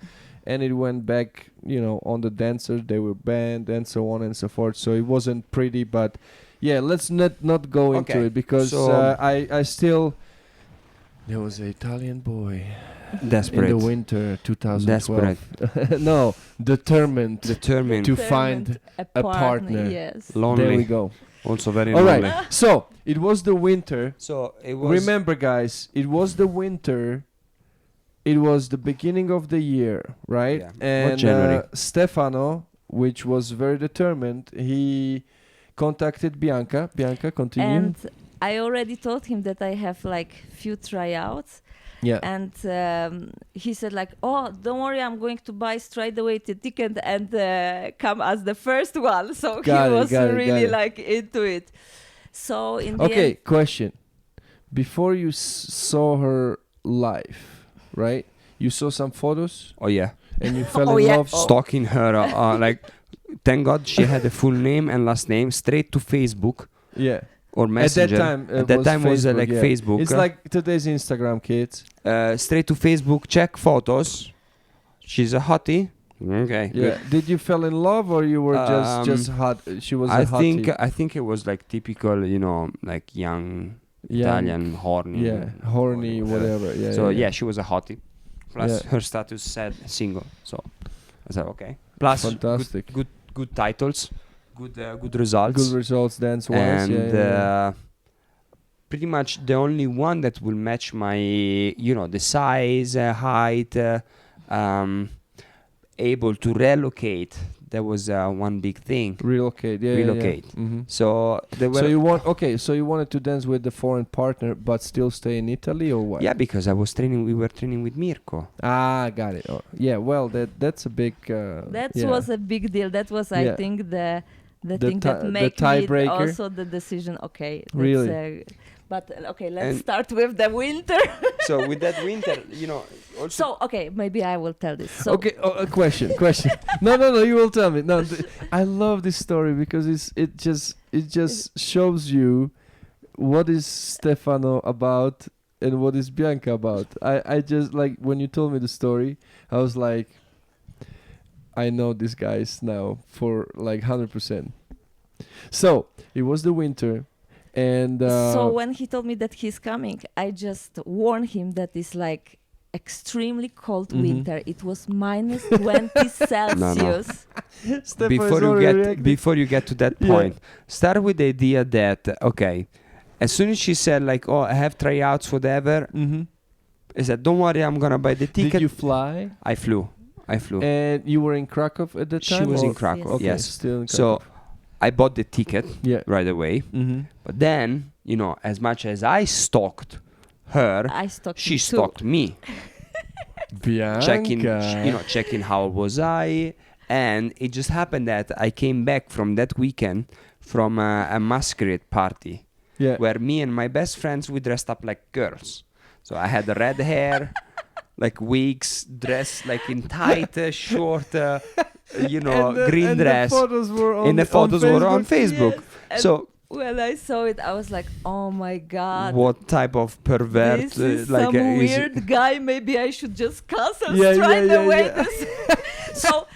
and it went back, on the dancers. They were banned and so on and so forth. So it wasn't pretty, but yeah, let's not go into Okay, it because so- I still. There was an Italian boy Desperate. in the winter 2012. Desperate. No, determined Determined. to find a partner. Yes. Lonely. There we go. Also very All lonely. right. So it was the winter. So it was. Remember, guys, it was the winter. It was the beginning of the year, right? Yeah. And January. Stefano, which was very determined, he contacted Bianca. Bianca, continue. And I already told him that I have like few tryouts, yeah. and he said like, "Oh, don't worry, I'm going to buy straight away the ticket and come as the first one." So Got he it, was got it, really got it. like into it. So in the Okay, end, question. Before you saw her live, right? You saw some photos Oh yeah. and you fell Oh, in yeah. love. Oh. Stalking her. Like, thank God she had a full name and last name straight to Facebook Yeah. or Messenger. At that time, was Facebook, like yeah. Facebook. It's like today's Instagram, kids. Straight to Facebook. Check photos. She's a hottie. Okay. Yeah. Did you fell in love or you were just Um, hot? She was I a hottie. think it was like typical, like young Young, Italian horny. Yeah, horny, whatever. Yeah. So yeah, she was a hottie. Plus Yeah. her status said single. So I said okay. Plus Fantastic. good titles, good results. Good results dance wise. And yeah. pretty much the only one that will match my the size, height, able to relocate. That was one big thing. Relocate. Yeah. Relocate. Yeah, yeah. So there were So you wanted to dance with the foreign partner, but still stay in Italy, or what? yeah, because I was training. We were training with Mirko. Ah, got it. Oh, yeah. Well, that's a big. that yeah. was a big deal. That was, I Yeah. think, the The thing that ti- the made me tiebreaker? also the decision. Okay. Really? But okay, let's And- start with the winter. So with that winter, also So okay, maybe I will tell this. So Okay. A question. No. You will tell me. No, I love this story because it just shows you what is Stefano about and what is Bianca about. I just like when you told me the story, I was like, I know these guys now for like 100%. So it was the winter, and so when he told me that he's coming, I just warned him that it's like extremely cold Mhm. winter. It was minus 20 Celsius. Stefano before is you already get reacting. before you get to that Yeah. point, start with the idea that okay, as soon as she said like, oh, I have tryouts, whatever, Mhm. I said, don't worry, I'm gonna buy the ticket. Did you fly? I flew. And you were in Krakow at the She time? was or- in Krakow. Yes. Yes. Still in So Krakow. I bought the ticket Yeah. right away. Mm-hmm. But then, as much as I stalked her, I stalked she him too. stalked me, Bianca. checking how was I. And it just happened that I came back from that weekend from a masquerade party Yeah. where me and my best friends we dressed up like girls. So I had the red hair, like wigs, dressed like in tight, short, green and dress. The photos were on, And the photos were on Facebook. Yes. And So when I saw it, I was like, "Oh my God! what type of pervert? This is like some is- weird guy. Maybe I should just cancel Yeah, straight yeah, away yeah. this." So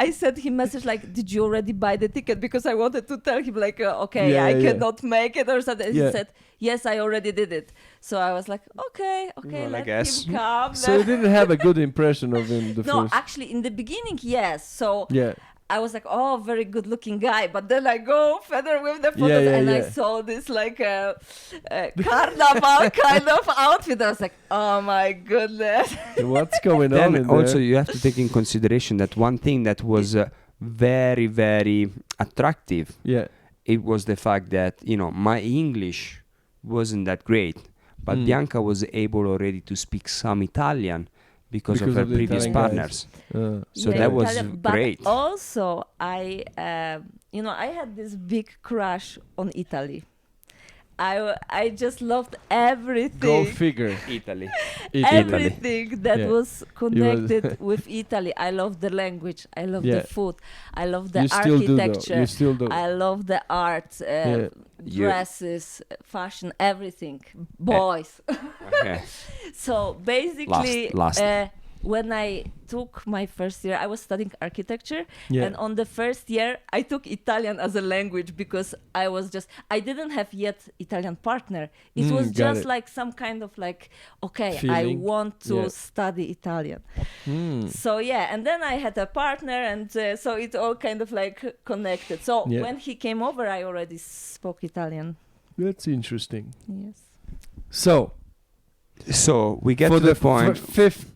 I sent him message like, "Did you already buy the ticket?" Because I wanted to tell him like, "Okay, Yeah, I yeah. cannot make it or something." Yeah. He said, "Yes, I already did it." So I was like, "Okay, Well, I let guess. him come." So you didn't have a good impression of him the No, first. actually, in the beginning, yes. So Yeah. I was like, "Oh, very good-looking guy," but then I go further with the photos, yeah, and I yeah. saw this like carnival kind of outfit. I was like, "Oh my goodness!" What's going on in Then also there? you have to take in consideration that one thing that was very, very attractive, Yeah. it was the fact that, my English wasn't that great, but Mm. Bianca was able already to speak some Italian because of Because her of the previous Italian guys. partners. So Yeah, that was Italian, but great. also, I had this big crush on Italy. I just loved everything. Go figure. Italy. Everything that Yeah. was connected with Italy. I love the language. I love Yeah. the food. I love the You still do though. architecture. You still do. I love the art, Yeah. dresses, fashion, everything. Boys. Okay. So basically, Last. when I took my first year, I was studying architecture, Yeah. and on the first year, I took Italian as a language because I didn't have yet Italian partner. It was got just it. like some kind of like, okay, I Feeling. want to Yeah. study Italian. Mm. So yeah, and then I had a partner, and so it all kind of like connected. So Yeah. when he came over, I already spoke Italian. That's interesting. Yes. So So we get for to the the point. 570th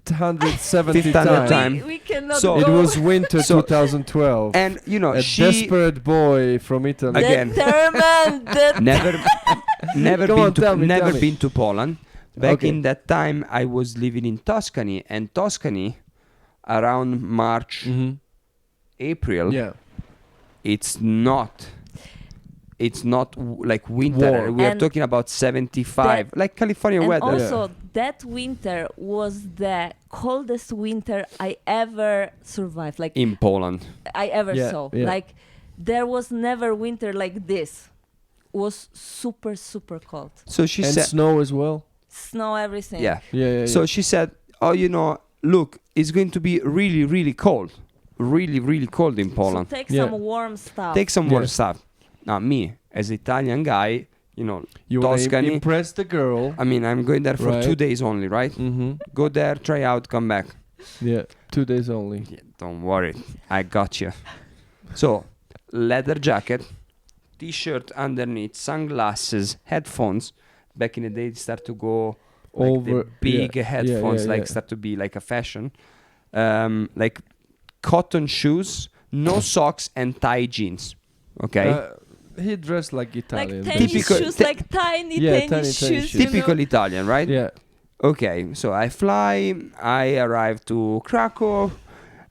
500th time, time. We cannot So- it go. was winter So- 2012. And a she desperate boy from Italy. Again. Determined. never Come been on, to tell me. been to Poland. Back Okay. in that time, I was living in Tuscany, and Tuscany, around March, Mhm. April, Yeah. it's not like winter. Warm. We are And talking about 75, like California And weather. also, that winter was the coldest winter I ever survived. Like In Poland. I ever Yeah, saw. yeah. Like there was never winter like this. It was super super cold. So she And said, snow as well. Snow, everything. yeah. Yeah. So she said, "Oh, look, it's going to be really, really cold, really, really cold in So Poland. take Yeah. some warm stuff. Take some Yeah. more stuff." Now, me as Italian guy, You want to Tuscany. impress the girl. I mean, I'm going there for Right. 2 days only, right? Mm-hmm. Go there, try out, come back. Yeah. 2 days only. Yeah, don't worry, I got you. So, leather jacket, t-shirt underneath, sunglasses, headphones. Back in the day, it start to go like Over the big yeah, headphones, yeah, like yeah. start to be like a fashion. Like cotton shoes, no socks, and tie jeans. Okay. He dressed like Italian. Like basically. tennis Typical- shoes, like tiny Yeah, tennis tiny shoes. shoes. you know? Typical Italian, right? Yeah. Okay, so I fly, I arrive to Krakow,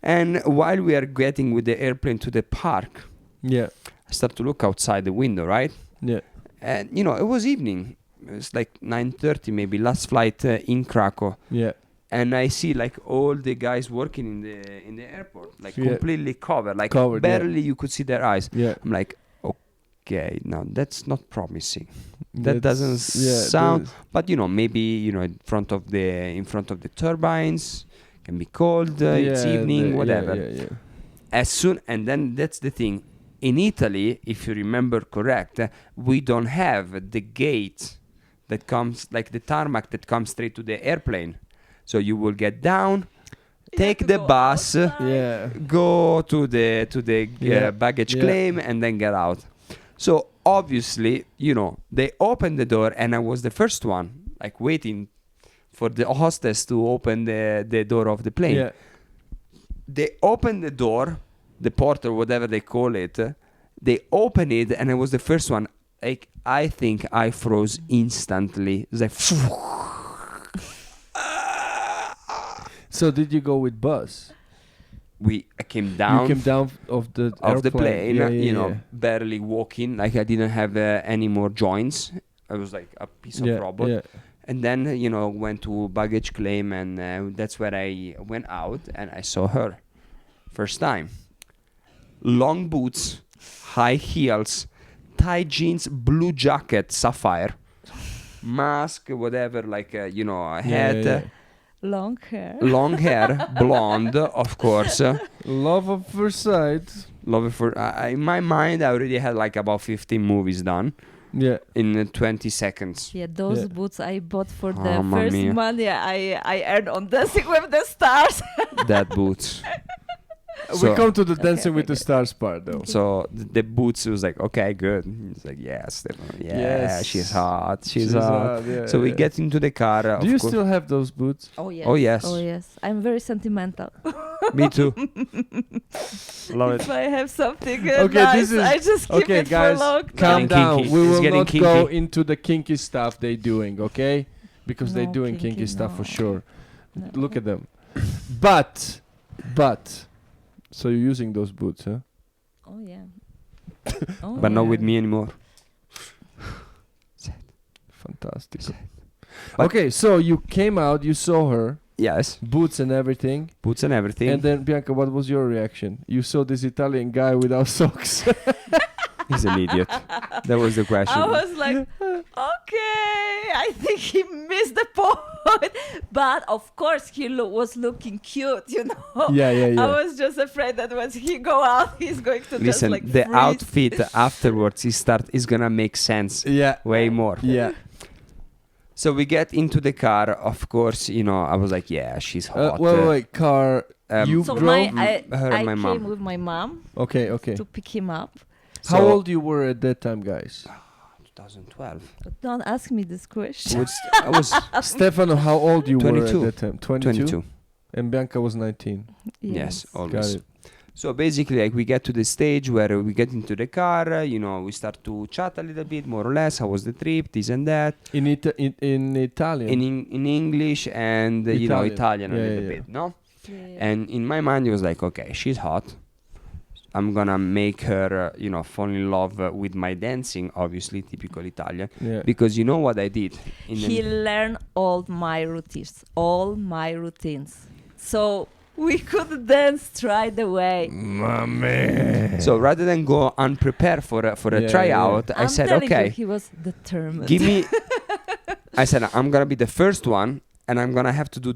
and while we are getting with the airplane to the park, Yeah. I start to look outside the window, right? Yeah. And it was evening. It was like 9:30 maybe, last flight in Krakow. Yeah. And I see like all the guys working in the airport, like Yeah. completely covered, like Covered, yeah. barely you could see their eyes. Yeah. I'm like, okay, now that's not promising. That That's- doesn't yeah, sound. that But maybe in front of the turbines can be cold. It's yeah, evening, whatever. Yeah. As soon and then that's the thing. In Italy, if you remember correct, we don't have the gate that comes like the tarmac that comes straight to the airplane. So you will get down, You take have to the go bus, outside. Yeah. go to the Yeah, baggage yeah. claim, and then get out. So obviously, they opened the door, and I was the first one, like waiting for the hostess to open the door of the plane. Yeah. They opened the door, the porter, whatever they call it. They opened it, and I was the first one. Like I think I froze instantly. It was like, So did you go with bus? I came down. You came down of the Plane, Yeah. barely walking, like I didn't have any more joints. I was like a piece of robot. Yeah. And then, went to baggage claim, and that's where I went out and I saw her. First time. Long boots, high heels, tight jeans, blue jacket, sapphire, mask, whatever, like, a hat, Long hair. long hair, blonde, of course. Love at first sight. Love it for. In my mind, I already had like about 15 movies done Yeah. in 20 seconds. Yeah, those Yeah. boots I bought for the Mamma first mia. money I earned on Dancing with the Stars. That boots. We So- come to the Dancing Okay, with the okay. Stars part though. So the boots was like, okay, good. He's like, yeah, Stefano, yeah, Yes. she's hot, she's hot. Yeah, So we yeah. get into the car. Do of you course. still have those boots? Oh yes. Oh, yes. Oh yes. I'm very sentimental. Me too. Love If it. I have something Okay, nice, this is- I just keep Okay, it guys, for long calm Getting time. down. kinky. We It's will getting not go kinky. into the kinky stuff they doing, okay? Because they're No doing kinky stuff for no. sure. No. Look at them. But, so you're using those boots, huh? Oh yeah. Oh, But not yeah. with me anymore. Fantastic. But- Okay, so you came out, you saw her, Yes, boots and everything, boots and everything. and then Bianca, what was your reaction? You saw this Italian guy without socks. He's an idiot. That was the question. I was like, okay, I think he missed the point. But of course, he was looking cute, you know. Yeah. I was just afraid that once he go out, he's going to just Listen, like the freeze. outfit afterwards is gonna make sense Yeah. way more. Yeah. So we get into the car. Of course, I was like, yeah, she's hot. Wait, car. You So drove? I her and my came mom. with my mom Okay. to pick him up. How So- old you were at that time, guys? 2012. But don't ask me this question. I was Stefano, how old you 22. were at that time? 22? 22. And Bianca was 19. Yes, Got always. it. So basically, like, we get to the stage where we get into the car. We start to chat a little bit, more or less. How was the trip? This and that. In Italian? In English and Italian a Yeah, little yeah. bit, no? Yeah. And in my mind, it was like, okay, she's hot. I'm gonna make her, fall in love with my dancing, obviously, typical Italian. Yeah. Because you know what I did? He learned all my routines. So we could dance right away. My man. So rather than go unprepared for a Yeah, tryout, I I'm said, telling you, okay, he was determined. give me. I said, I'm gonna be the first one, and I'm gonna have to do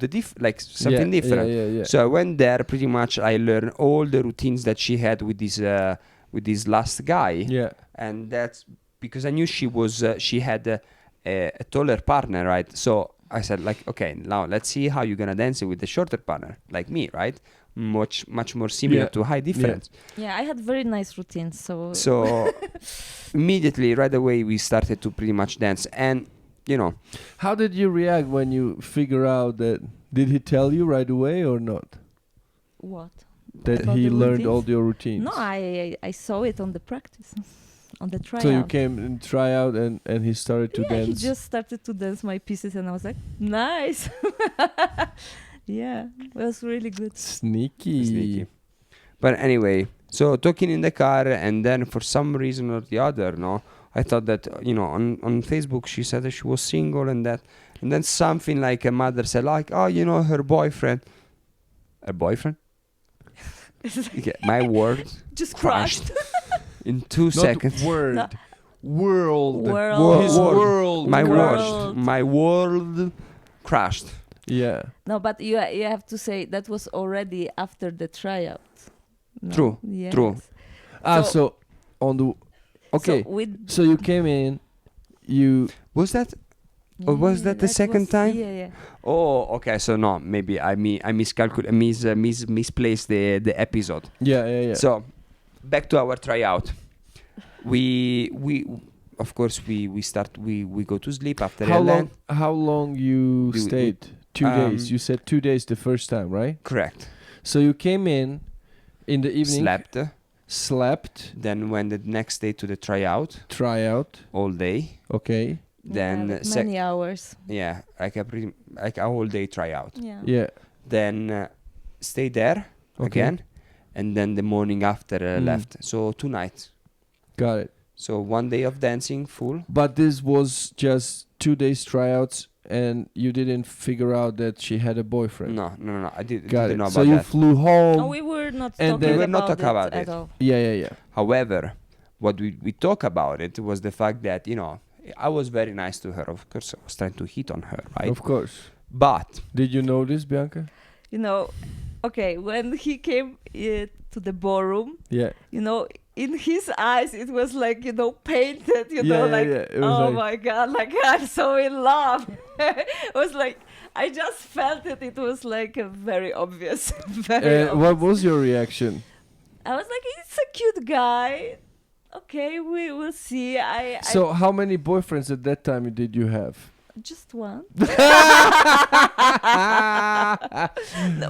something different. Yeah. So I went there. Pretty much, I learned all the routines that she had with this last guy. Yeah. And that's because I knew she had a taller partner, right? So I said, like, okay, now let's see how you're gonna dance it with the shorter partner, like me, right? Much more similar Yeah. to high difference. Yeah, I had very nice routines. So immediately, right away, we started to pretty much dance. And How did you react when you figure out that? Did he tell you right away or not? what? That About he the learned routines? all your routines? No, I saw it on the practice, on the tryout. So you came and try out and he started to yeah, dance? he just started to dance my pieces, and I was like, nice. Yeah, it was really good. Sneaky. But anyway, so talking in the car, and then for some reason or the other, I thought that on Facebook she said that she was single and that, and then something like a mother said like, oh, her boyfriend. Okay, my word Just crashed crushed. in 2 Not seconds. word. No. World. World. His world. My World. my world crashed. Yeah. No, but you have to say that was already after the tryout. No? True, Yes. true. So on the okay. So, with So you came in. You Was that? Or was that the second was- time? Yeah. Oh, okay. So no, maybe I misplaced the episode. yeah. So back to our tryout. We of course we go to sleep after how a land. long you We- stayed? 2 days. You said 2 days the first time, right? Correct. So you came in the evening, slept, Then went the next day to the tryout tryout. all day. Okay. Then like many hours. like a whole day tryout. Yeah. Yeah. Then stay there Okay. again, and then the morning after Mm. left. So 2 nights. Got it. So 1 day of dancing full. But this was just 2 days tryouts, and you didn't figure out that she had a boyfriend. No. I Got didn't it. know So about you that. flew home. No, we were not And talking then- We were about, not talking about at it. all. Yeah. However, what we talk about it was the fact that, I was very nice to her. Of course, I was trying to hit on her, right? Of course. But Did you know this, Bianca? You know, okay, when he came to the ballroom, Yeah. in his eyes it was like, painted, Yeah. It was oh like- my God, like I'm so in love. It was like, I just felt it. It was like very obvious. Very obvious. What was your reaction? I was like, it's a cute guy. Okay, we will see. So how many boyfriends at that time did you have? Just one. But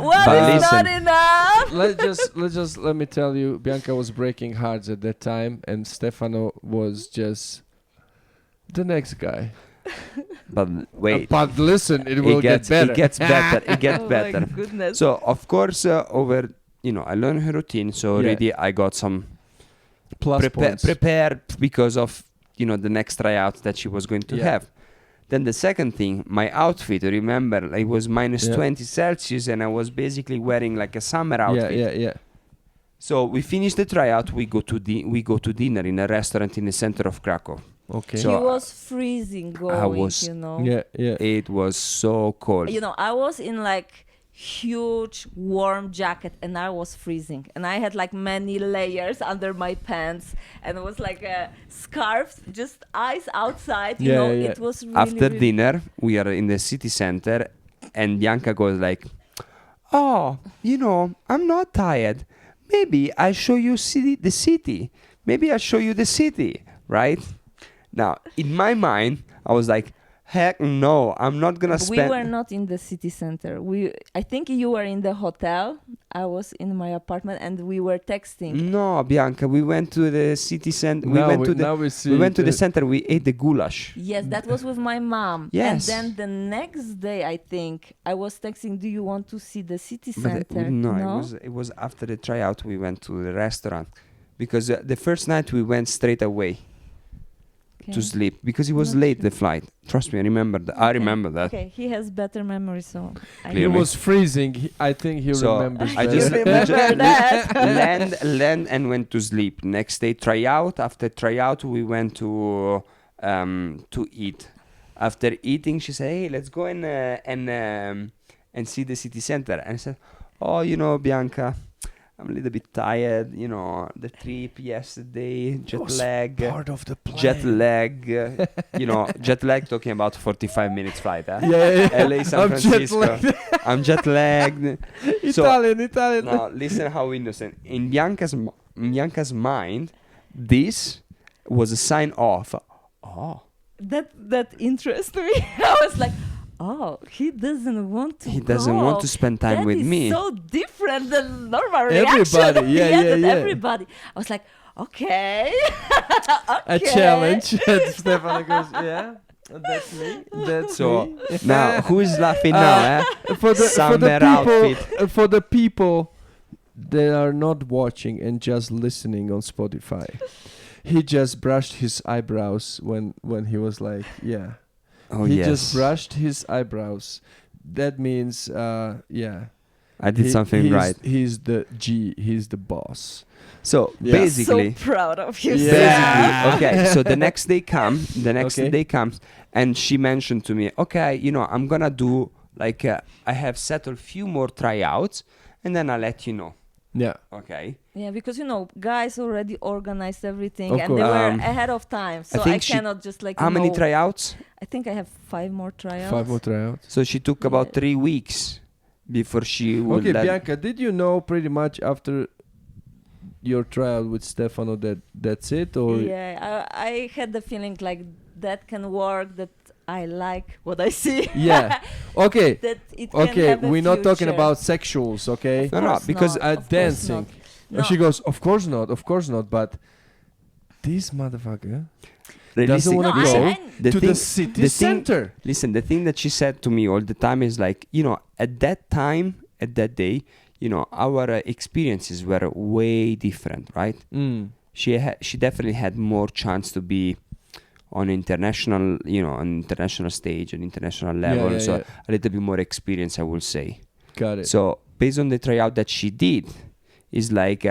Well, it's not listen. enough. Let me tell you, Bianca was breaking hearts at that time, and Stefano was just the next guy. but wait, But listen, it will get better. It gets better. It gets Oh better. my goodness. So of course, I learned her routine. So Yeah. already I got some Plus points. prepared because of the next tryout that she was going to Yeah. have. Then the second thing, my outfit. Remember, it was minus Yeah. 20 Celsius, and I was basically wearing like a summer outfit. Yeah. So we finish the tryout. We go to dinner in a restaurant in the center of Krakow. Okay. So he was freezing going, was- Yeah. It was so cold. I was in like huge warm jacket and I was freezing and I had like many layers under my pants and it was like a scarf, just eyes outside, Yeah. It was really, After really dinner, we are in the city center, and Bianca goes like, "Oh, I'm not tired. Maybe I'll show you the city. Maybe I'll show you the city, right?" Now, in my mind, I was like, "Heck no, I'm not gonna We spend." were not in the city center. I think you were in the hotel. I was in my apartment and we were texting. No, Bianca, we went to the city center. Now We went to the center. We ate the goulash. Yes, that was with my mom. Yes. And then the next day, I think, I was texting, do you want to see the city But center? no, it was after the tryout. We went to the restaurant because the first night we went straight away to sleep because it was Not late sure. the flight. Trust me, I remember that. I remember that. Okay, he has better memory, so I He Clearly. was freezing. I think he So, remembers I better. just remember that. land and went to sleep. Next day tryout. After tryout, we went to eat. After eating, she said, "Hey, let's go and see the city center." And I said, "Oh, Bianca, I'm a little bit tired. The trip yesterday, jet was lag." part of the plan. Jet lag, jet lag. Talking about 45 minutes flight, huh? Yeah. LA, San I'm Francisco. jet-lagged. I'm jet lagged. So Italian. now listen how innocent. In Bianca's mind, this was a sign of, oh, That interests me. I was like, oh, he doesn't want to he doesn't want to spend time with me. That is so different than normal Everybody, reaction. yeah. Everybody. I was like, okay. A challenge. And Stefano goes, yeah, that's me. That's So me. now who is laughing now? Summer outfit. For the people that are not watching and just listening on Spotify, he just brushed his eyebrows when he was like, yeah. Oh He yes, just brushed his eyebrows. That means, yeah. I did something right. He's the boss. So Yeah. basically, So proud of you. Yeah. basically, okay. So the next day Okay. day comes, and she mentioned to me, okay, I'm gonna do like I have settled few more tryouts, and then I'll let you know. Yeah. Okay. Yeah, because guys already organized everything Of and course. they were Um, ahead of time. So I think she- cannot just like How many tryouts? I think I have 5 more tryouts. 5 more tryouts. So she took about Yeah. 3 weeks before she would Okay, let. Bianca, did you know pretty much after your trial with Stefano that that's it, or Yeah, I had the feeling like that can work, that I like what I see. Yeah. Okay. That it can Okay, have a we're not talking future. about sexuals, okay? No, Course because not, at of course dancing. not. And No. she goes, of course not, but this motherfucker They doesn't listen- wanna No, go I- the to thing- the city the thing- center. Listen, the thing that she said to me all the time is like, at that time, at that day, our experiences were way different, right? Mm. She definitely had more chance to be on international, on international stage, on international level. yeah, So yeah. a little bit more experience, I will say. Got it. So based on the tryout that she did, is like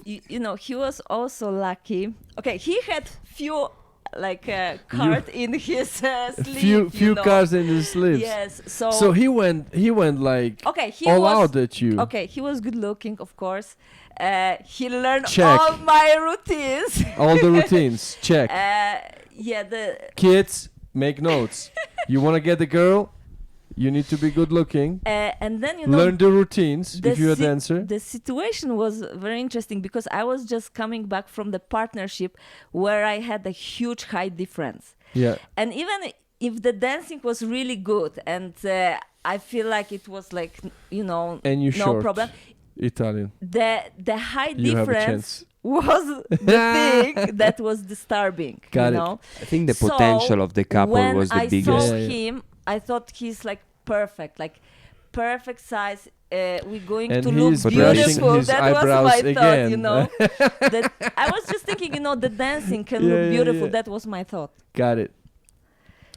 He was also lucky. Okay, he had few card in his sleeve. few cars in his sleeves. Yes. So he went like Okay, he all was out at you. okay. He was good looking, of course. He learned Check. all my routines. All the routines. Check. The Kids, make notes. You want to get the girl? You need to be good looking. and then Learn the routines the if you're a si- dancer. The situation was very interesting because I was just coming back from the partnership where I had a huge height difference. Yeah. And even if the dancing was really good and I feel like it was like, And you no short. problem. Italian. The height You have a difference was the thing that was disturbing. Got it. I think the So, potential of the couple when was the I biggest. saw Yeah, yeah. him, I thought he's like perfect size. We're going And to look he's brushing beautiful. his That was eyebrows my again. thought, that I was just thinking, the dancing can Yeah, look yeah, beautiful. yeah. That was my thought. Got it.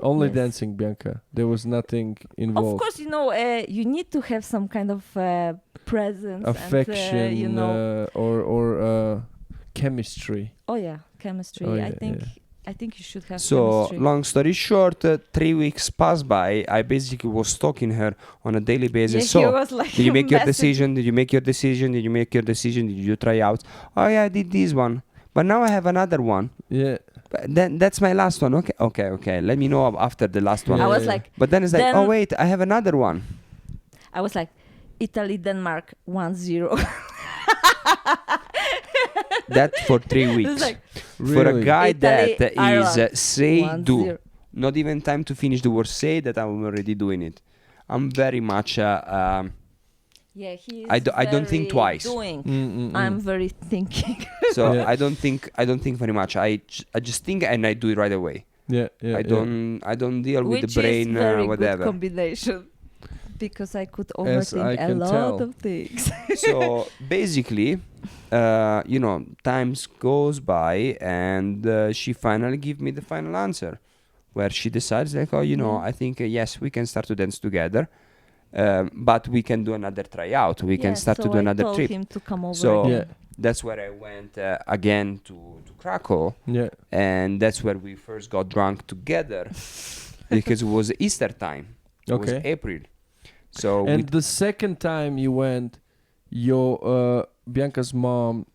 Only Yes. dancing, Bianca. There was nothing involved. Of course, you need to have some kind of presence, Affection and or chemistry. oh yeah, chemistry. Oh, yeah, I think you should have So chemistry. long story short, 3 weeks passed by. I basically was stalking her on a daily basis. He So was like did you make your messaging- decision? Did you make your decision? Did you make your decision? Did you try out? Oh yeah, I did this one, but now I have another one. Yeah. But then that's my last one. Okay. Let me know after the last one. I was Yeah. like, But then it's like, Then- oh wait, I have another one. I was like, Italy, Denmark, 1-0. That for 3 It weeks. was like, For a Really? guy Italy, that is Ireland, say 1-0. do, not even time to finish the word say that I'm already doing it. I'm very much Yeah, he's I don't think very twice. Doing. Mm. I'm very thinking. so Yeah. I don't think very much. I just think and I do it right away. Yeah. Yeah. I don't deal with Which the brain is very good whatever. combination. Because I could As I overthink a can lot tell. of things. So basically, times goes by and she finally give me the final answer, where she decides like, I think yes, we can start to dance together, but we can do another tryout. We can start to do another I told trip. him to come over So- again. Yeah. That's where I went again to Krakow, Yeah. and that's where we first got drunk together because it was Easter time. It was Okay. April. So And the second time you went, your Bianca's mom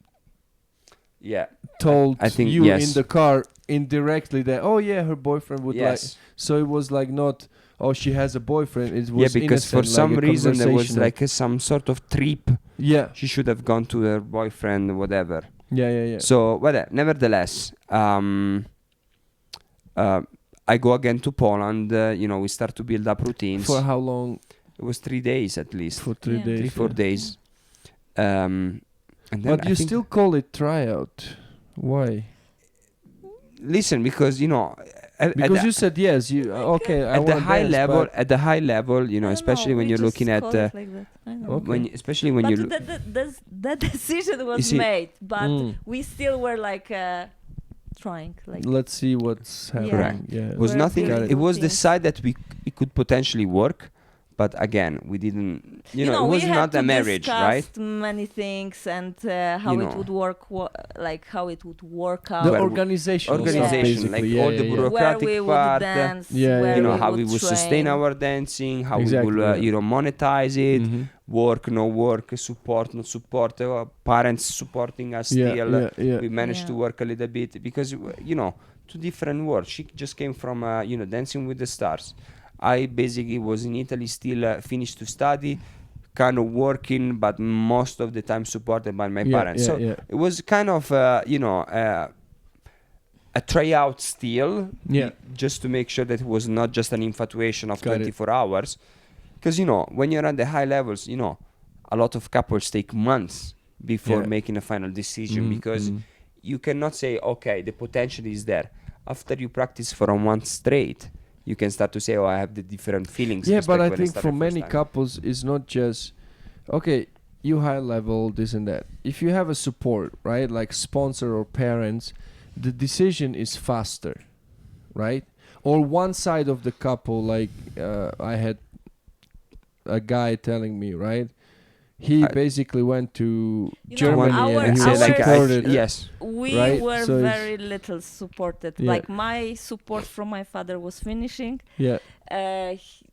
yeah, told I think you yes. in the car indirectly that her boyfriend would like. yes. So it was like not she has a boyfriend. It was Yeah, because for innocent, some like a reason there was conversational. like some sort of trip. Yeah. She should have gone to her boyfriend, whatever. Yeah. So, nevertheless, I go again to Poland. We start to build up routines. For how long? It was 3 days at least, For 3 Yeah. days. 3-4 yeah. days. And then But I you think- still call it tryout. Why? listen because Because you said yes. You okay? I at the wanna high dance, level, but- at the high level, especially when you're looking at Okay. especially when but you that decision was see- made, but Mm. we still were like trying. Like Let's see what's happening. Correct. Yeah. it was We're nothing. building It was the routines. side that it could potentially work, but again, we didn't. It was we had not to a marriage, right? discuss many things and how You it know. would work, like how it would work out. The Where- organizational Organization, stuff, like basically. all the yeah. where bureaucratic we would part, dance, yeah, where yeah. How we would would sustain train. our dancing, how Exactly, we will, yeah. monetize it, Mhm. work, no work, support, not support, parents supporting us Yeah, still. yeah. We managed to Yeah. work a little bit because, two different worlds. She just came from, Dancing with the Stars. I basically was in Italy still, finished to study, kind of working, but most of the time supported by my parents. So it was kind of, a tryout still, Yeah. just to make sure that it was not just an infatuation of Got it. 24 hours. Because, when you're at the high levels, a lot of couples take months before Yeah. making a final decision because you cannot say, okay, the potential is there. After you practice for a month straight, you can start to say, I have the different feelings. Yeah, respect but I when think started for first many time. couples, it's not just okay. You high level this and that. If you have a support, right, like sponsor or parents, the decision is faster, right? Or one side of the couple, like I had a guy telling me, right? He basically went to Germany and he was supported. yes. We right? were So it's- very little supported. Yeah. Like my support from my father was finishing. Yeah.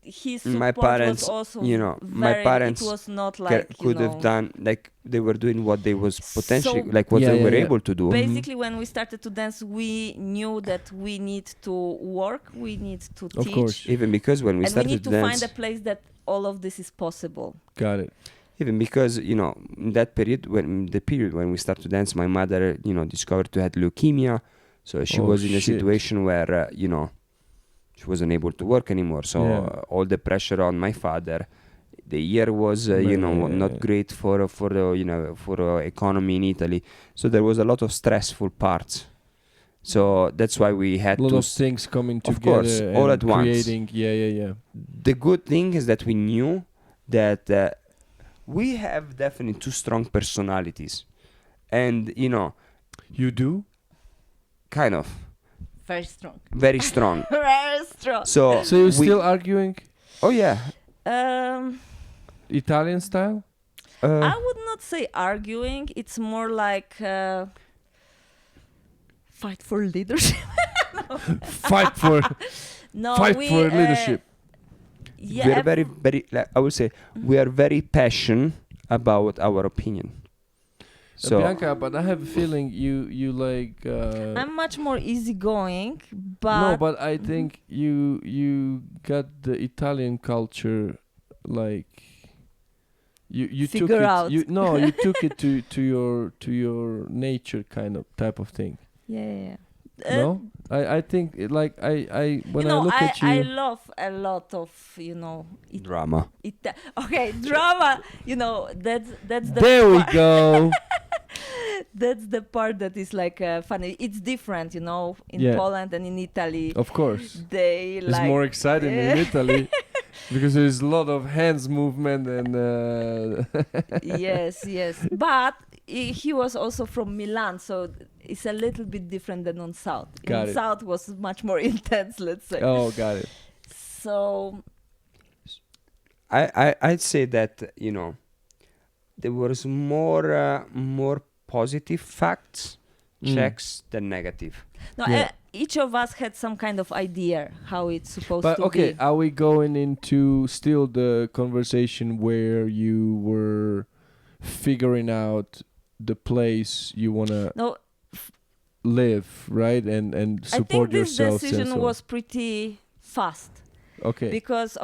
His My support parents, was also you know, my very, parents it was not like could have done, like they were doing what they was potentially, So like what Yeah, they yeah, were yeah. able to do. basically when we started to dance, we knew that we need to work, we need to Of teach, course. Even because when we and we started need to to dance, find a place that all of this is possible. Got it. even because, you know, in that period, when we started to dance, my mother, you know, discovered to had leukemia, so she Oh, was in a shit. situation where, you know, she wasn't able to work anymore. So Yeah. all the pressure on my father. The year was, you know, Man. not great for the you know, for economy in Italy. So there was a lot of stressful parts. So that's why we had A lot to. of things coming Of together course, and all at once. creating. Yeah. The good thing is that we knew that we have definitely two strong personalities, and you know, You do? kind of Very strong. very strong. Very strong. So So you're we- still arguing Oh yeah. Italian style? I would not say arguing. It's more like fight for leadership. Fight for No, fight we, for leadership. Yeah, we are very, very. Like, I would say we are very passionate about our opinion. So Bianca, but I have a feeling you like. I'm much more easygoing, but No, but I think you got the Italian culture like you took Figure it. out. You took it to your nature kind of type of thing. yeah. No, I think when You I know, look at you, I love a lot of drama. okay, drama. You know, that's the there we part- go. That's the part that is like funny. It's different, you know, in Yeah. Poland and in Italy. Of course, They it's like more exciting in Italy because there's a lot of hands movement and. yes. But he was also from Milan, so it's a little bit different than on South. Got In it. South was much more intense, let's say. Oh, got it. So I'd say that, you know, there was more positive facts checks than negative. no, Yeah. each of us had some kind of idea how it's supposed But to okay, be. are we going into still the conversation where you were figuring out the place you wanna No, live, right, and I support think this yourself? decision was pretty fast. okay. Because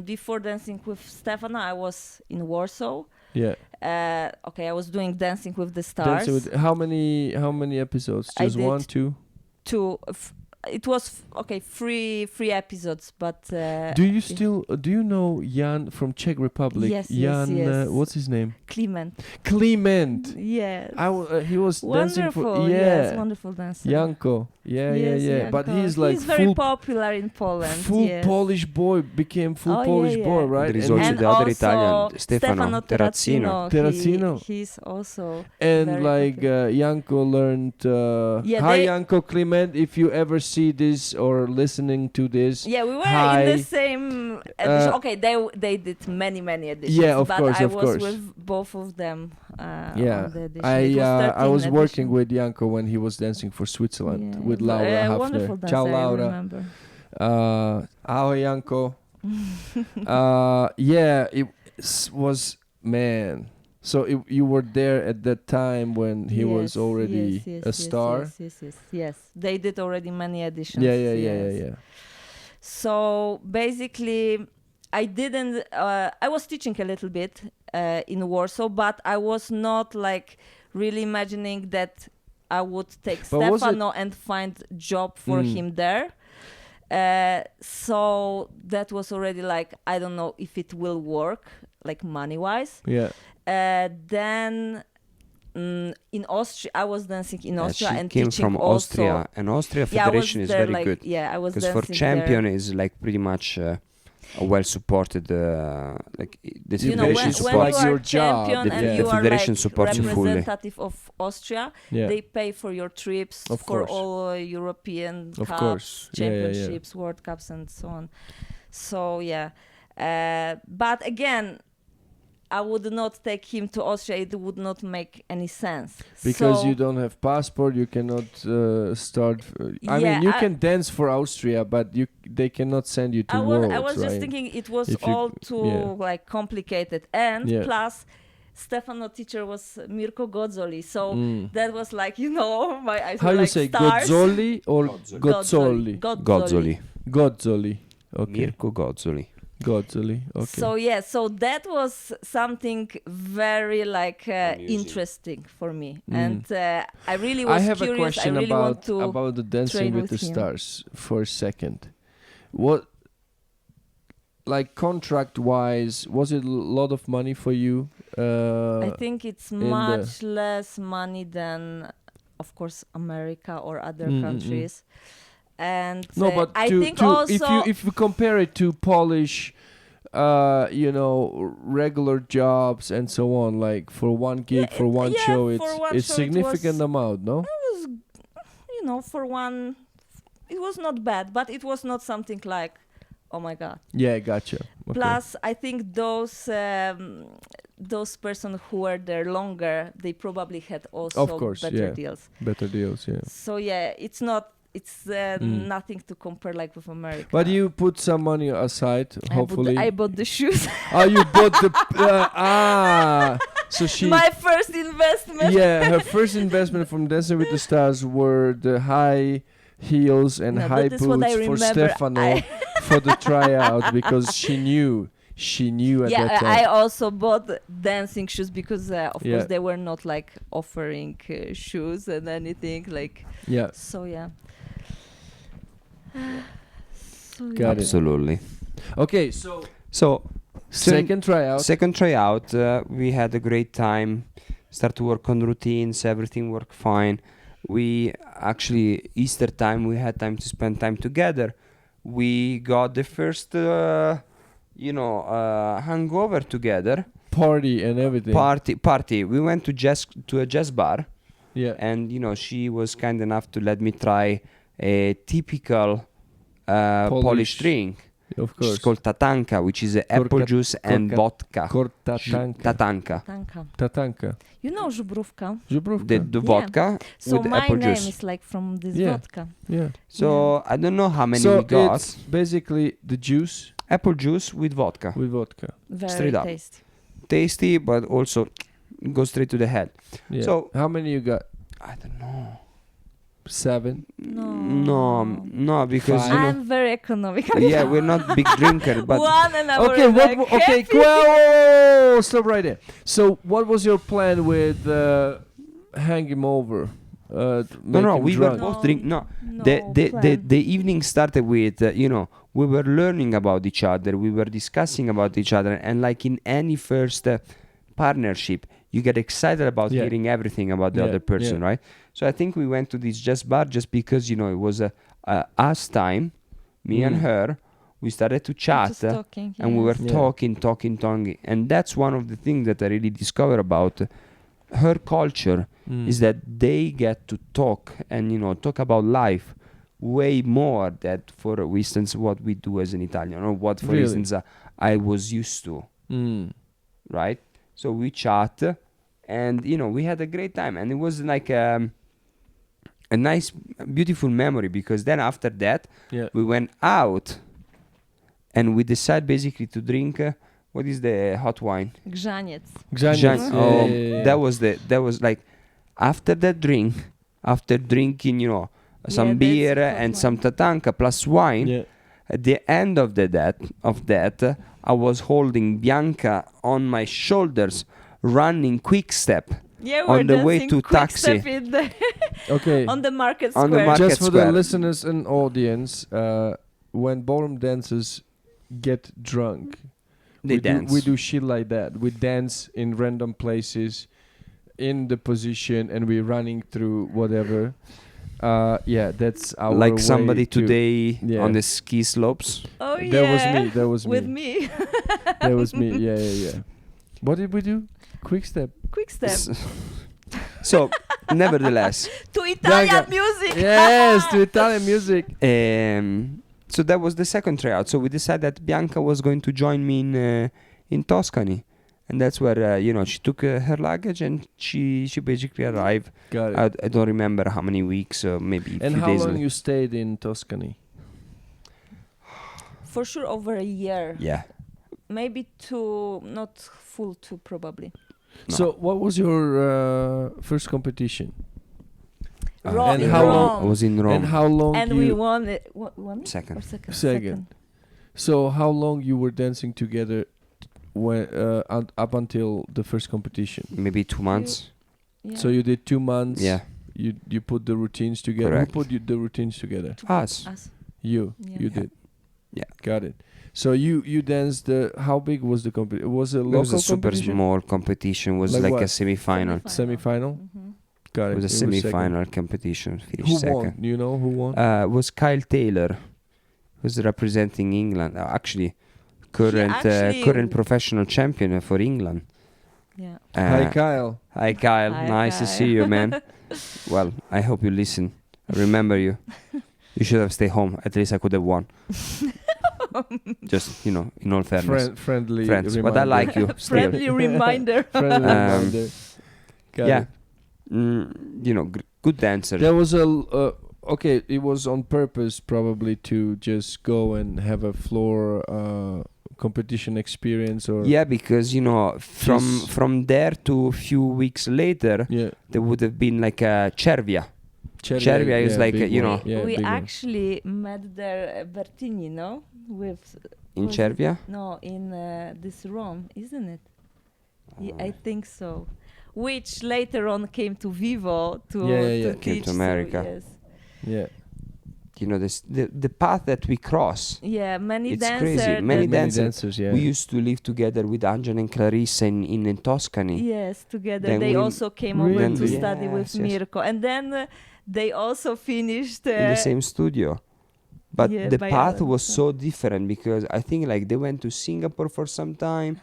before dancing with Stefano, I was in Warsaw. Yeah. I was doing Dancing with the Stars. Dancing with how many episodes? I Just did 1, 2? It was three episodes, but Do you know Jan from Czech Republic? Yes, Jan, yes. what's his name? Clement. Clement. Yes. He was dancing for Wonderful. Yes, wonderful dancer. Janko. Yeah. Yes, But Janko. he's like very full popular in Poland. full yes. Polish boy, became full Oh, Polish yeah, boy, yeah. right? There is And also And the other also Italian, Stefano Terrazzino. Terrazzino. He's also and very like popular. Janko learned Yeah, hi they- Janko Clement, if you ever see this or listening to this. Yeah, we were Hi. in the same edition. Uh, They did many editions. Yeah, of but course, I of was course. with both of them. Yeah, on the edition. I It was 13 was working edition. with Janko when he was dancing for Switzerland with Yeah, Laura Hafner. wonderful dancer, Ciao I Laura. remember. Ahoy Janko. It was man. So you were there at that time when he was already a star. Yes. They did already many editions. Yeah. So basically, I didn't. I was teaching a little bit in Warsaw, but I was not like really imagining that I would take But was Stefano and find job for him there. So that was already like, I don't know if it will work, like money wise. Yeah. Then in Austria, I was dancing in Austria she and came teaching from also. Austria, and Austria Yeah, I was Federation is there, very like, good. Yeah, I was Because for dancing champion there. is like pretty much a well supported like the You know, federation when supports you are your job. champion The- and the you are federation like supports you fully. representative of Austria, Yeah. they pay for your trips, Of for course. all European Of cups, course. Yeah, yeah, yeah. championships, World Cups, and so on. So yeah, but again, I would not take him to Austria. It would not make any sense. Because so, you don't have passport, you cannot start. I Yeah, mean, you I- can dance for Austria, but they cannot send you to I Worlds, was just right? thinking it was If you- all too yeah. like complicated, and Yeah. plus, Stefano teacher was Mirko Gozzoli, so Mm. that was like my eyes How were you like say stars. Gozzoli or Gozzoli? Gozzoli. Gozzoli. Okay. Mirko Gozzoli. Gozzoli. Okay. So yeah, so that was something very like Amusing. interesting for me, Mm. and I really was I have curious. a question I really want to. about the Dancing train with the with him. Stars for a second. What, like contract wise, was it a lot of money for you? I think it's the- much less money than, of course, America or other countries. And No, but I to, think to also if you compare it to Polish, regular jobs and so on, like for one gig, Yeah, for one yeah, show, for it's one it's show it significant was- amount, no? it was, for one, it was not bad, but it was not something like, oh my god. Yeah, gotcha. Okay. Plus, I think those persons who were there longer, they probably had also Of course, better yeah. deals. Better deals, yeah. So yeah, it's nothing to compare like with America. But you put some money aside, hopefully. I bought the shoes. You bought the so she My first investment. yeah, her first investment from Dancing with the Stars were the high heels and No, high that is what I boots for remember. Stefano for the tryout, because she knew at that Yeah, time. I also bought dancing shoes because, of Yeah. course, they were not like offering shoes and anything like. Yeah, So yeah. So, Got it. Absolutely. okay, so So second tryout. second tryout, we had a great time. Start to work on routines. Everything worked fine. We actually Easter time. We had time to spend time together. We got the first, hangover together. Party and everything. Party. We went to a jazz bar, Yeah. and she was kind enough to let me try a typical Polish drink. Of Which is course. called tatanka, which is apple juice and vodka. Tatanka. Tatanka. Tanka. Tatanka. You know żubrówka. Żubrówka. The Yeah. vodka So with my apple name juice. is like from this Yeah. vodka. Yeah. So I don't know how many So we got. it's basically the juice Apple juice with vodka. with vodka. Very Straight up. tasty. Tasty, but also goes straight to the head. Yeah. So- how many you got? I don't know. 7. No, because I'm very economical. yeah, we're not big drinker, but one and I Okay, was like okay, happy. whoa, stop right there. So, what was your plan with hang him over? no, we were drunk? both No. drink. No, No the plan. evening started with we were learning about each other, we were discussing about each other, and like in any first partnership, you get excited about Yeah. hearing everything about the Yeah, other person, yeah. right? So I think we went to this jazz bar just because it was a us time, me and Mm. her. We started to chat, Just talking, and we were Yeah. talking, and that's one of the things that I really discovered about her culture. Mm. Is that they get to talk and talk about life way more than, for instance, what we do as an Italian, or what, for Really? instance, I was used to, right? So we chat, and we had a great time, and it was like a nice, beautiful memory, because then after that Yeah. we went out, and we decided basically to drink. What is the hot wine? Grzaniec. Grzaniec, Jan- yeah, oh, yeah, yeah. that was like after that drink, after drinking some that's beer hot and wine. some tatanka plus wine. Yeah. At the end of that, I was holding Bianca on my shoulders, running quick step Yeah, on we're the way dancing to quick taxi. step in the Okay. on the market On the square. market Just for square. the listeners and audience, when ballroom dancers get drunk, They dance. We do shit like that. We dance in random places, in the position, and we're running through whatever. Yeah, that's our Like way somebody to- today Yeah. on the ski slopes. Oh That yeah. was me, that was With me. me. That was me. Yeah. What did we do? Quick step. Quick step So, nevertheless, to Italian Bianca. music. Yes, to Italian music. so that was the second tryout. So we decided that Bianca was going to join me in Tuscany, and that's where she took her luggage and she basically arrived. Got it. I don't remember how many weeks, maybe a And few how days. long you stayed in Tuscany? For sure, over a year. Yeah. Maybe two, not full two, probably. No. So, what was your first competition? Rome. and in how Rome. long- I was in Rome. And how long And you we won it. Won it? Second. Or second? Second. So, how long you were dancing together when up until the first competition? Maybe 2 months. Yeah. So you did 2 months. Yeah. You put the routines together. Correct. Who put the routines together? Us. Us. You. Yeah. You Yeah. did. Yeah. Got it. So you danced the. How big was the competition? Was it a It local was a super competition? small competition. It was Like like what? a semi-final. Semi-final. Mhm. Got It it. was a You were second. semi-final competition. Finished Who second. won? Do you know who won? It was Kyle Taylor, who's representing England. Actually, current professional champion for England. Yeah. Hi, Kyle. Hi, Kyle. Hi, Nice to Kyle. see you, man. Well, I hope you listen. I remember you. You should have stayed home. At least I could have won. Just, in all fairness. Friendly. Friends. But I reminder. like you still. Friendly reminder. Friendly Um, reminder. Got Yeah. it. Good dancer. There was okay. It was on purpose, probably to just go and have a floor competition experience, or Yeah, because, Just- from there to a few weeks later, yeah. there would have been like a Cervia. Cherry Cervia is like, big one. we Yeah, we big one. actually met there Bertini, no? With In was it- Cervia? No, in this Rome, isn't it? I think so. Which later on came to Vivo to Yeah. to Came teach. to America. So yes. Yeah. The path that we cross. Yeah, many It's dancers. crazy. Many that- dancers. Yeah. We used to live together with Angela and Clarissa in Tuscany. Yes, together. Then They we- also came over to Really? study with Yes, yes. Mirko. And then they also finished In the same studio. But yeah, the by path Alan, was so- so different because I think like they went to Singapore for some time.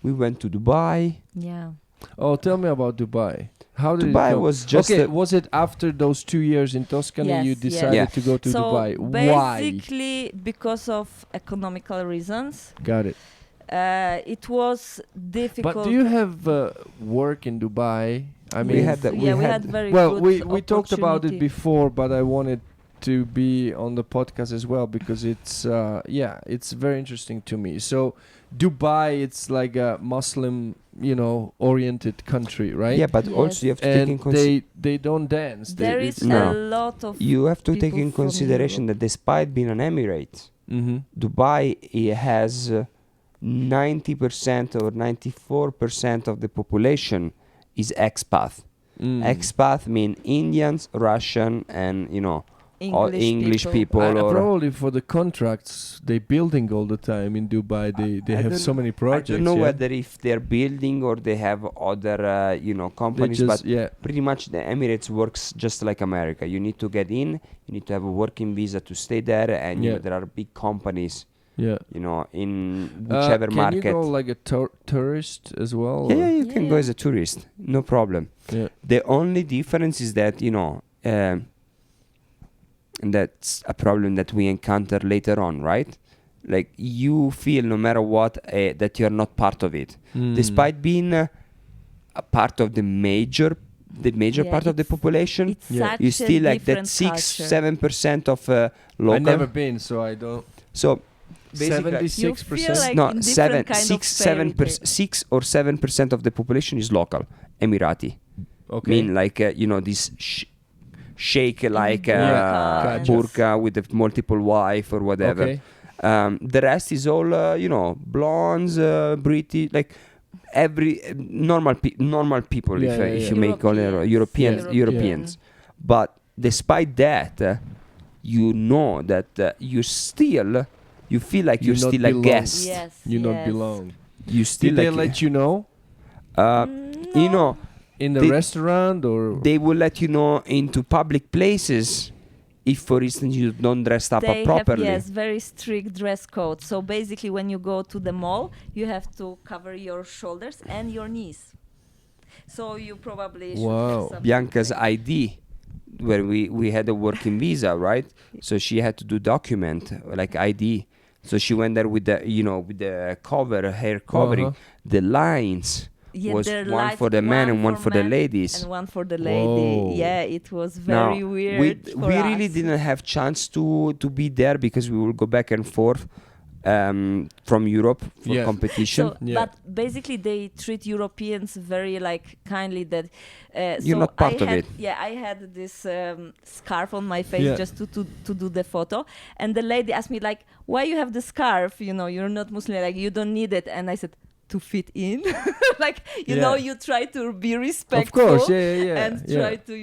We went to Dubai. Yeah. Oh, tell me about Dubai. How did Dubai it go? was just okay. a- Was it after those 2 years in Tuscany you Yes, yes. decided Yeah. to go to So Dubai? Why? basically, because of economical reasons, Got it. it was difficult. But do you have work in Dubai? I We mean, had that- yeah, we had- had very well, good we talked about it opportunity. before, but I wanted to be on the podcast as well because it's very interesting to me. So Dubai, it's like a Muslim, oriented country, right? Yeah, but Yes. also you have to take in And consideration. they don't dance. There is No. a lot of You have to take people in from consideration Europe. that despite being an emirate, Mm-hmm. Dubai has 90% or 94% of the population is expat. Mm. Expat mean Indians, Russian, and all English people. or Probably for the contracts they building all the time in Dubai. They I have don't so many projects. I don't know yeah? whether if they're building or they have other They companies, just, but yeah. pretty much the Emirates works just like America. You need to get in, you need to have a working visa to stay there, and Yeah. there are big companies, Yeah. in whichever can market. you go like a tourist as well? Yeah, or- you can go Yeah. as a tourist, no problem. Yeah. The only difference is that and that's a problem that we encounter later on, right? Like you feel no matter what that you're not part of it, Mm. despite being a part of the major Yeah, part of the it's- population. It's Yeah. such You a still like that different 6-7% of local. I've never been, so I don't. So basically, 76%. like no, in different 7, kind of 6, fairy 7%, 6 or 7% of the population is local, Emirati. Okay. Mean like this sheikh like burqa and- burqa with the multiple wife or whatever. Okay. The rest is all blondes, British, like every normal people, Yeah, if yeah, you may call it Europeans. Europeans. But despite that, you know that you feel like You you're not still a belong. guest. Yes. You not yes. belong. You still Did they like let you know? you know, in the They- restaurant or They will let you know into public places if, for instance, you don't dress up They properly. have, yes, very strict dress code. So basically, when you go to the mall, you have to cover your shoulders and your knees. So you probably should Wow. have something Bianca's like- ID, where we had a working visa, right? So she had to do document like ID. So she went there with the with the hair covering, Uh-huh. the lines. Yeah, Was they're one light, for the man and one for the men ladies. and one for the lady. Whoa. Yeah, it was Now, very weird. for we really us. didn't have chance to be there because we will go back and forth from Europe for Yeah. competition. So, Yeah. but basically, they treat Europeans very like kindly. That You're so not part I of had, it. Yeah, I had this scarf on my face Yeah. just to do the photo, and the lady asked me like, "Why you have the scarf? You know, you're not Muslim. Like, you don't need it." And I said, "To fit in." Like, you know, Yeah. you try to be respectful. Of course, yeah. And yeah. try to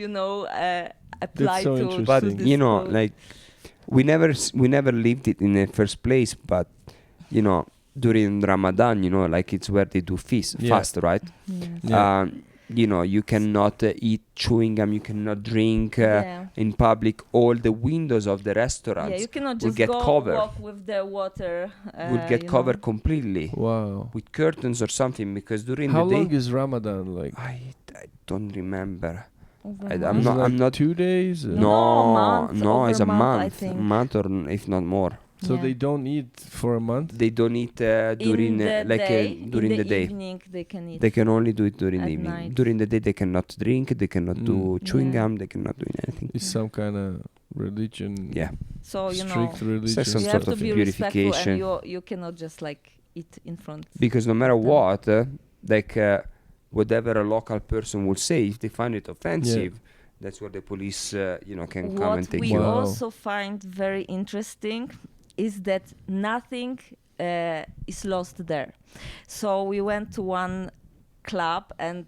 apply so to interesting. But to this you know, code. like we never lived it in the first place. But during Ramadan, like it's where they do Yeah. fast, right? Yes. Yeah. You cannot eat chewing gum. You cannot drink Yeah. in public. All the windows of the restaurants Yeah, you cannot will just get go covered. walk with the water. Would get you covered know. completely Wow. with curtains or something because during How the long day is Ramadan? Like I don't remember. Over I- a I'm month. is it not- like not- 2 days. No, month, no, over it's a month, I month, think. month or if not more. So Yeah. they don't eat for a month. They don't eat during in the day, during in the day. evening they can eat. They can only do it during At the evening. night. During the day, they cannot drink. They cannot do chewing Yeah. gum. They cannot do anything. It's some kind of religion. Yeah, So you know, Strict religion. some you sort have to of be respectful, purification. and you cannot just like eat in front. Because no matter them. what, whatever a local person will say, if they find it offensive, that's where the police, can come and What take we you. Wow. also find very interesting is that nothing is lost there. So we went to one club and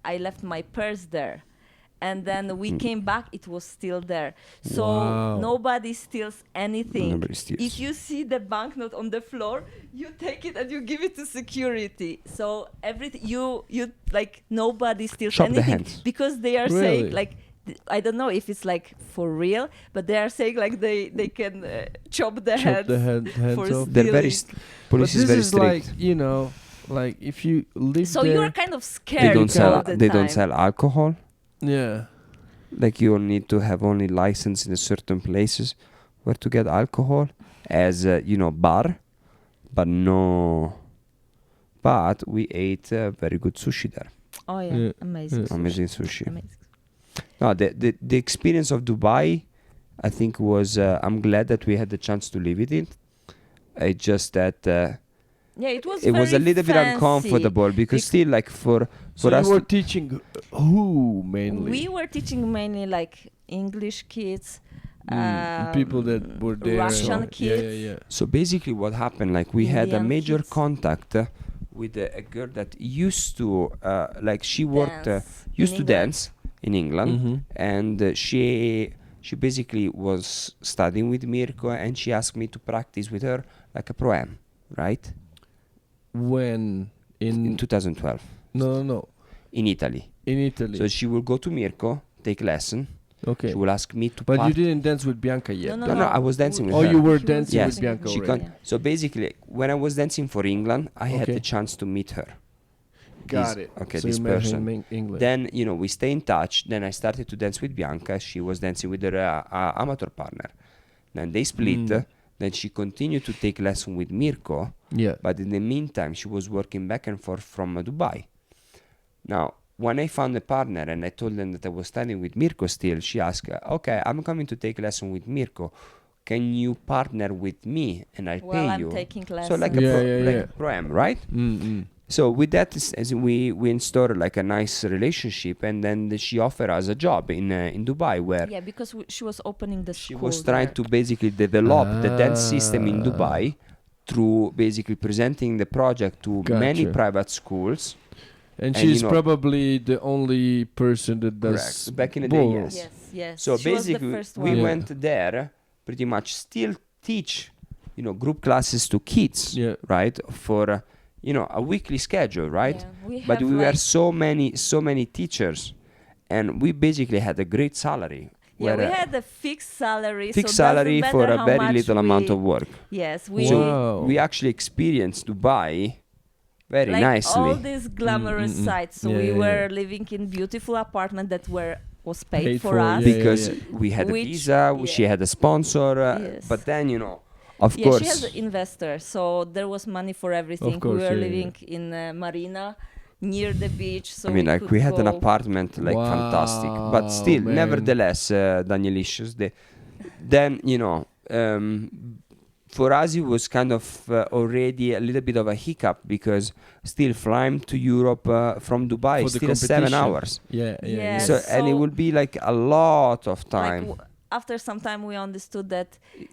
I left my purse there. And then we came back, it was still there. So Wow. nobody steals anything. Nobody steals. If you see the banknote on the floor, you take it and you give it to security. So everything you like nobody steals Chop the anything hands. because they are Really? saying like I don't know if it's like for real, but they are saying like they can chop the Chop heads. the hands for off. They're very stealing. But police this is very is strict. like like if you live So there. you're kind of They scared don't sell. all the They time. don't sell alcohol. Yeah. Like you need to have only license in a certain places where to get alcohol as bar, but no. But we ate very good sushi there. Oh yeah, Yeah, amazing. yeah. sushi. Amazing sushi. Amazing. No, the experience of Dubai, I think was. I'm glad that we had the chance to live with it. It's just that Yeah, it was. it was a very little bit fancy. uncomfortable because Bec- still like for So us. you were teaching who mainly? We were teaching mainly like English kids, People that were there. Russian and- kids. Yeah. So basically, what happened? Like we had a Indian major kids. contact with a girl that used to like she worked Dance used in to England. dance in England, Mhm. and she basically was studying with Mirko, and she asked me to practice with her like a pro-am, right? When In 2012 no in Italy. in Italy. So she will go to Mirko, take lesson. okay. She will ask me to. But you part- didn't dance with Bianca yet. No, No, I was dancing with Oh, her. you were She was dancing Yes. with Bianca dancing She with already. con- Yeah. So basically, when I was dancing for England, I had Okay. the chance to meet her. Got This- it. okay, so this you met her person. in England. Then we stay in touch. Then I started to dance with Bianca. She was dancing with her amateur partner. Then they split. Mm. Then she continued to take lesson with Mirko. yeah. But in the meantime, she was working back and forth from Dubai. Now, when I found a partner and I told them that I was studying with Mirko still, she asked, "Okay, I'm coming to take lesson with Mirko. Can you partner with me and I'll Well, pay I'm you?" taking So lessons. like a Yeah, pro, yeah, like yeah. a pro-am, right? Mm-mm. So with that, as we installed like a nice relationship, and then she offered us a job in Dubai, where Yeah, because she was opening the she school. was trying there. to basically develop the dance system in Ah. Dubai through basically presenting the project to many Gotcha. private schools. And And she's you know- probably the only person that does Correct. Back in the day, ballroom. yes. Yes. So she was the basically, first we one. Yeah. went there pretty much still teach, group classes to kids, Yeah. right? For a weekly schedule, right? Yeah, But have we were like- so many teachers, and we basically had a great salary. Yeah, we where, had a fixed salary. fixed so salary doesn't for matter a how very much little amount of work. Yes, we Wow. We actually experienced Dubai very like nicely. all these glamorous sites. So Yeah, we yeah, were yeah. living in beautiful apartment that was paid, Paid for for, us. yeah, because yeah. we had a Which- visa, yeah. she had a sponsor, Yes. but then of Yeah, course, she has an investor, so there was money for everything. course, we were yeah, living in Marina, near the beach. So I mean, like could we had an go- apartment, like fantastic, but Wow, still, man. nevertheless, Danielicious, then for us it was kind of already a little bit of a hiccup because still flying to Europe from Dubai For is the still 7 competition. hours. Yeah, yeah, yeah. Yeah, So and it so- will be like a lot of like, time. after some time, we understood that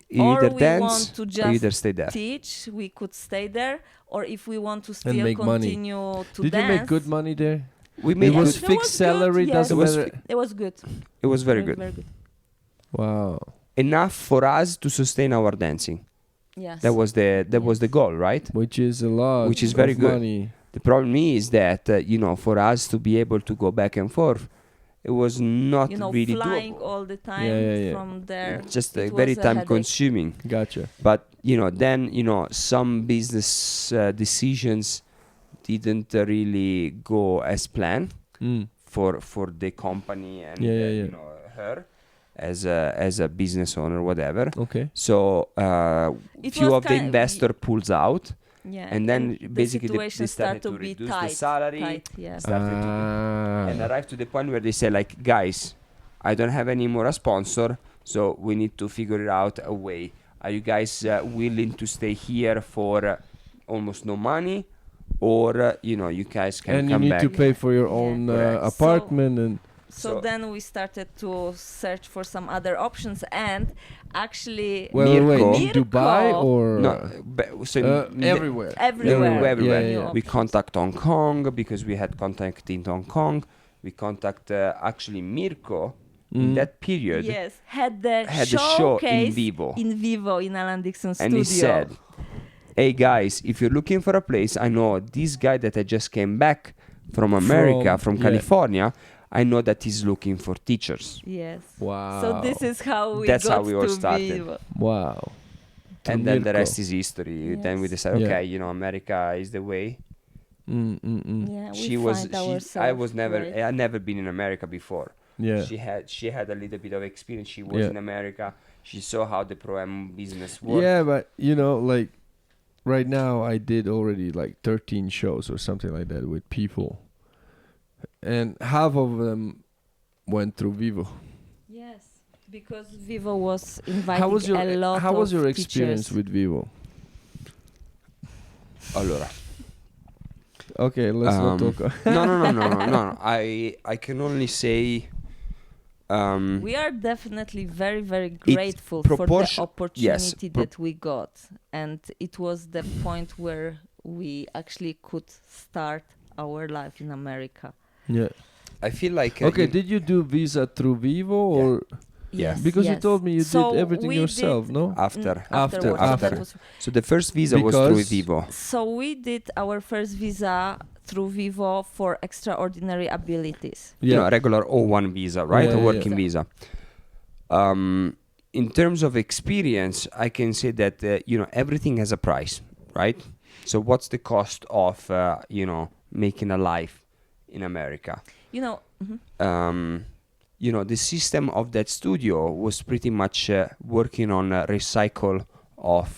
You or either we dance want to or you just either stay there. teach, we could stay there, or if we want to And still make money. continue to Did dance. you make good money there? We It made was It good. fixed was good, salary, yes. doesn't It was matter. It was good. It was very It was good. Very good. Wow. Enough for us to sustain our dancing. Yes. That was the goal, right? Which is a lot. Which is very of good. Money. The problem is that for us to be able to go back and forth, it was not really flying doable. all the time yeah. from there. Just it very was a time headache. consuming. Gotcha. But then some business decisions didn't really go as planned Mm. for the company and Yeah. her as a business owner, whatever. Okay. So It few was of the kind- investor pulls out, Yeah. and then the basically situation they started started to to be reduce tight. the salary. Tight, yeah. Started to Ah. and arrived to the point where they say like, guys, I don't have any more a sponsor, so we need to figure out a way. Are you guys willing to stay here for almost no money, or you guys can And you come need back? to pay for your Yeah. own Correct. apartment and So then we started to search for some other options, and actually wait, in Mirko. Dubai or No, so everywhere. Everywhere. everywhere. Yeah. We contact Hong Kong because we had contact in Hong Kong. We contact actually Mirko in Mm. that period. Yes, had the Had the show in showcase Vivo. in Alan Dixon And studio. he said, hey guys, if you're looking for a place, I know this guy that I just came back from America, from yeah. California, I know that he's looking for teachers. Yes. Wow. So this is how we That's got how we all to started. Vivo. Wow. To And then the Mirko. rest is history. Then we Yes. decided, Yeah. okay, America is the way. Yeah, She we was, find I ourselves was never, great. I had never been in America before. Yeah. She had a little bit of experience. She was Yeah. in America. She saw how the pro-am business works. Yeah, but like right now I did already like 13 shows or something like that with people. And half of them went through Vivo. Yes, because Vivo was inviting How was your a lot how was of your experience teachers. with Vivo? Allora. Okay, let's not talk. No. I can only say We are definitely very, very grateful for the proportion- opportunity yes, that we got. And it was the point where we actually could start our life in America. Yeah. I feel like Okay, did you do visa through Vivo or Yeah. because you yes. told me you So did everything we yourself, did- no? after. Afterwards, After. that was- So the first visa was through Because- Vivo. So we did our first visa through Vivo for extraordinary abilities. Regular O1 visa, right? Yeah, A yeah, working visa. In terms of experience, I can say that everything has a price, right? So what's the cost of making a life in America? Mhm. The system of that studio was pretty much working on a recycle of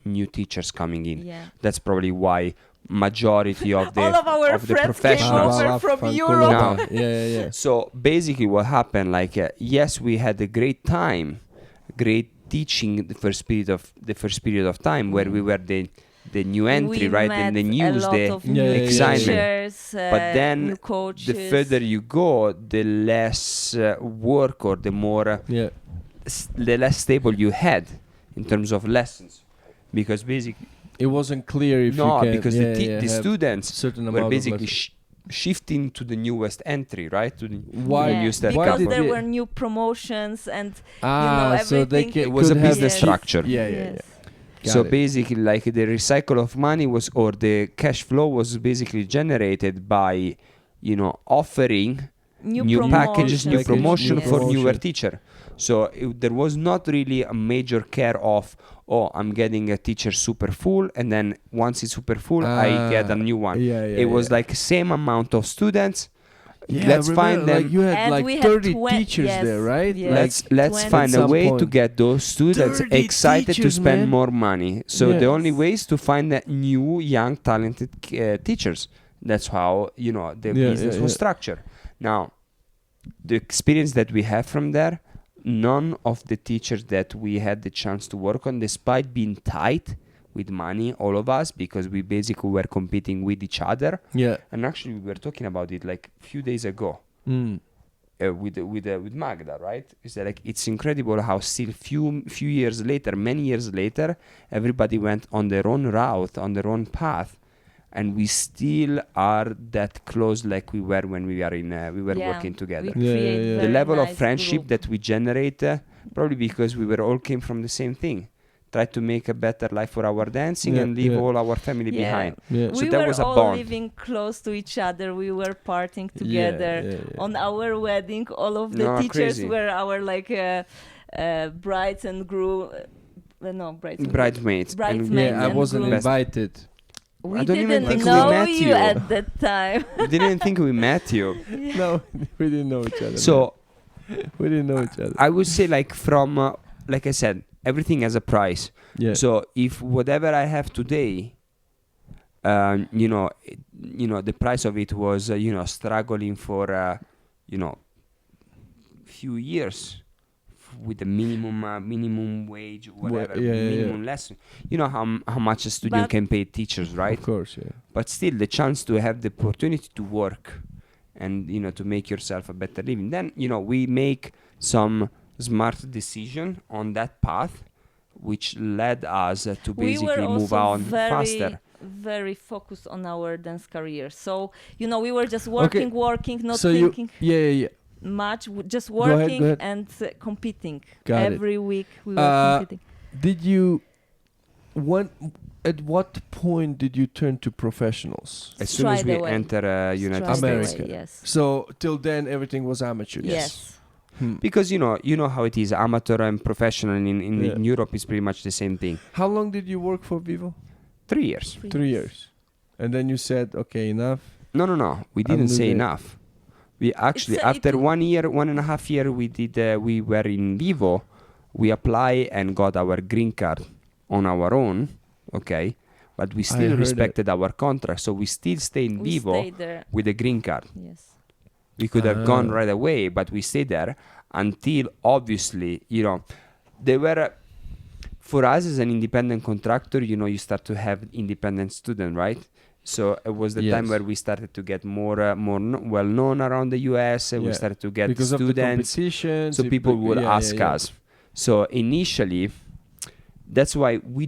new teachers coming in. Yeah. That's probably why majority of the All of our of the friends came professionals. over from Fanculo. Europe. Now. Yeah. So basically, what happened? Like, yes, we had a great time, great teaching the first period of time where we were the new entry, We right? met And the a news, lot the of Yeah, new yeah, yeah, excitement. teachers, But then new coaches. the further you go, the less work or the more Yeah. the less stable you had in terms of lessons, because basically It wasn't clear if you can because the have students certain were amount basically of lessons. shifting to the newest entry, right? To the Why- Yeah, newest step. why because did there you- were new promotions and so they everything. It was a could have business keep- structure. Yeah. Yes. So Got it. basically, like the recycle of money was, or the cash flow was basically generated by, offering new packages, new Package, promotion new for newer promotion. teacher. So there was not really a major care of, oh, I'm getting a teacher super full, and then once it's super full, I get a new one. Yeah, It was like same amount of students. yeah, Let's I find remember, them. like you had And like we had 30 twen- teachers yes, there, right? yes. Let's 20. find At a some way to point. get those students 30 excited to teachers, spend man. more money. So Yeah. the only way is to find new, young, talented teachers. That's how the Yeah, business yeah, was yeah. structured. Now, the experience that we have from there, none of the teachers that we had the chance to work on, despite being tight with money, all of us, because we basically were competing with each other. Yeah. And actually, we were talking about it like a few days ago Mm. with Magda, right? Is that like it's incredible how still few years later, many years later, everybody went on their own route, on their own path, and we still are that close like we were when we were Yeah, working together. we Yeah, create yeah, yeah. The very level of nice friendship group. that we generate, probably because we were all came from the same thing. Try to make a better life for our dancing Yeah, and leave yeah. all our family Yeah. behind. Yeah. So We that were was a all bond. living close to each other. We were partying Yeah, together. yeah, yeah. On our wedding, all of the No, teachers crazy. were our brides and groom. No, brides. and Bridesmaids. And Bridesmaids. Yeah, I and wasn't grooms. invited. We I don't even didn't think we know met you you. at that time. we didn't think we met you. No, we didn't know each other. So man. We didn't know each other. I would say like from like I said, everything has a price. Yeah. So if whatever I have today, the price of it was struggling for few years with the minimum wage, whatever, yeah, yeah, minimum lesson. You know how much a studio But- can pay teachers, right? Of course, yeah. But still, the chance to have the opportunity to work and to make yourself a better living. Then we make some smart decision on that path, which led us to We were basically move also on faster. very focused on our dance career. So we were just working, not So thinking yeah. much, just Go ahead, working go ahead. and competing. Got it. Every week we were competing. Did you at what point did you turn to professionals? As soon as Straight we away. enter United Straight States. America. away, yes. So till then everything was amateur. Yes. Because you know how it is, amateur and professional in Yeah. Europe is pretty much the same thing. How long did you work for Vivo? 3 years. 3 years. And then you said, okay, enough. No. We didn't say moving. enough. We actually, It's a- after it- 1 year, 1.5 year, we were in Vivo. We apply and got our green card on our own, okay? But we still heard respected our contract, so we still stay in We Vivo stayed there. with a green card. Yes. We could have gone Ah. right away, but we stayed there until, obviously, they were... for us as an independent contractor, you start to have independent student, right? So it was the time Yes. where we started to get more well known around the US. And we Yeah. started to get Because of the students. competition. So people would ask us. So initially, that's why we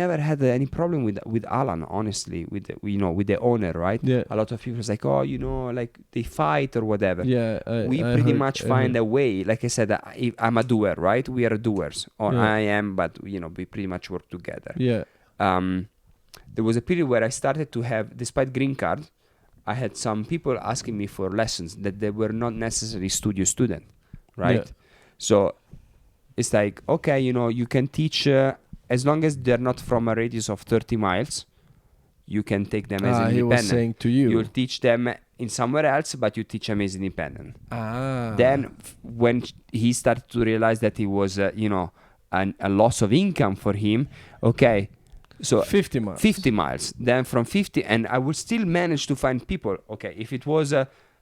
never had any problem with Alan, honestly, with the owner, right? Yeah. A lot of people was like, oh, like they fight or whatever. Yeah. We pretty much find a way. Like I said, I'm a doer, right? We are doers, or Yeah. I am, but we pretty much work together. Yeah. There was a period where I started to have, despite green card, I had some people asking me for lessons that they were not necessarily studio student, right? Yeah. So it's like, okay, you can teach as long as they're not from a radius of 30 miles, you can take them as He was independent. saying to you. You'll teach them in somewhere else, but you teach them as independent. Then when he started to realize that it was, a loss of income for him, okay, so 50 miles. 50 miles. Then from 50, and I would still manage to find people. Okay, if it was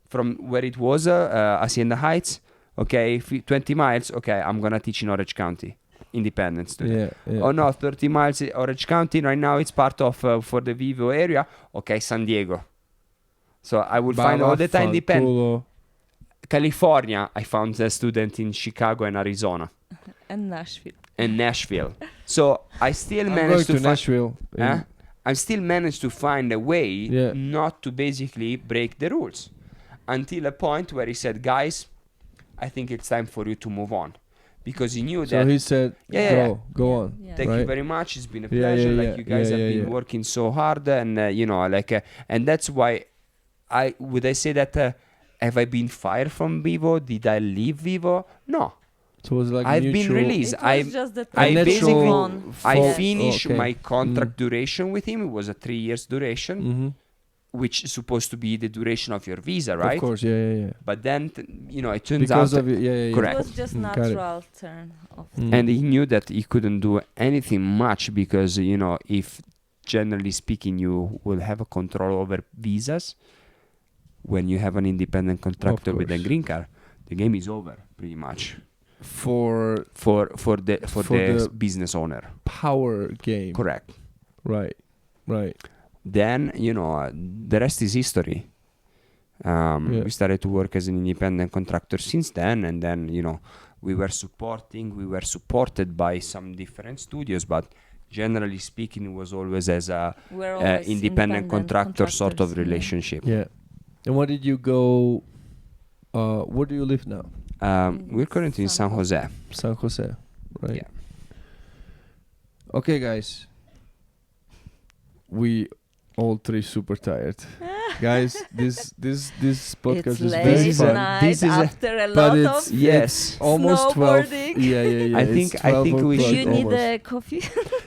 from where it was, Hacienda Heights, okay, 20 miles, okay, I'm going to teach in Orange County, independent student. Yeah. Oh no, 30 miles, Orange County, right now it's part of, for the Vivo area, okay, San Diego. So I would find all the time independent. California, I found a student in Chicago and Arizona. And Nashville. And Nashville. So I still I'm managed going to to Nashville. I still managed to find a way Yeah. not to basically break the rules. Until a point where he said, guys, I think it's time for you to move on. because he knew So that. he said, go on. Yeah. Thank you Right. very much. It's been a Yeah, pleasure. yeah, like yeah. you guys Yeah, have yeah, been yeah. working so hard, and and that's why I say that. Have I been fired from Vivo? Did I leave Vivo? No, So it was like I've been mutual. released. It was just the I time to basically- move on. I Yes. finished okay. my contract duration with him. It was a 3 years duration, Mm-hmm. which is supposed to be the duration of your visa, right? Of course, yeah. But then, it turns Because out, of it, yeah. Correct. It was just Got it. natural turn of and he knew that he couldn't do anything much because if generally speaking you will have a control over visas when you have an independent contractor with a course. green card, the game is over pretty much for for For the the- business owner. power game. Correct. Right. Then the rest is history. Yeah. We started to work as an independent contractor since then, and then we were supported by some different studios, but generally speaking it was always as a We're always independent contractor sort of contractors, yeah. relationship. Yeah. And what did you go? Where do you live now? We're currently in San Jose. San Jose, right? Yeah. Okay, guys. We all three super tired. Guys, this podcast It's is late very fun. night This is a- after a But lot it's of Yes. almost 12. snowboarding. Yeah. I it's think 12 we o'clock should- You need almost. a coffee?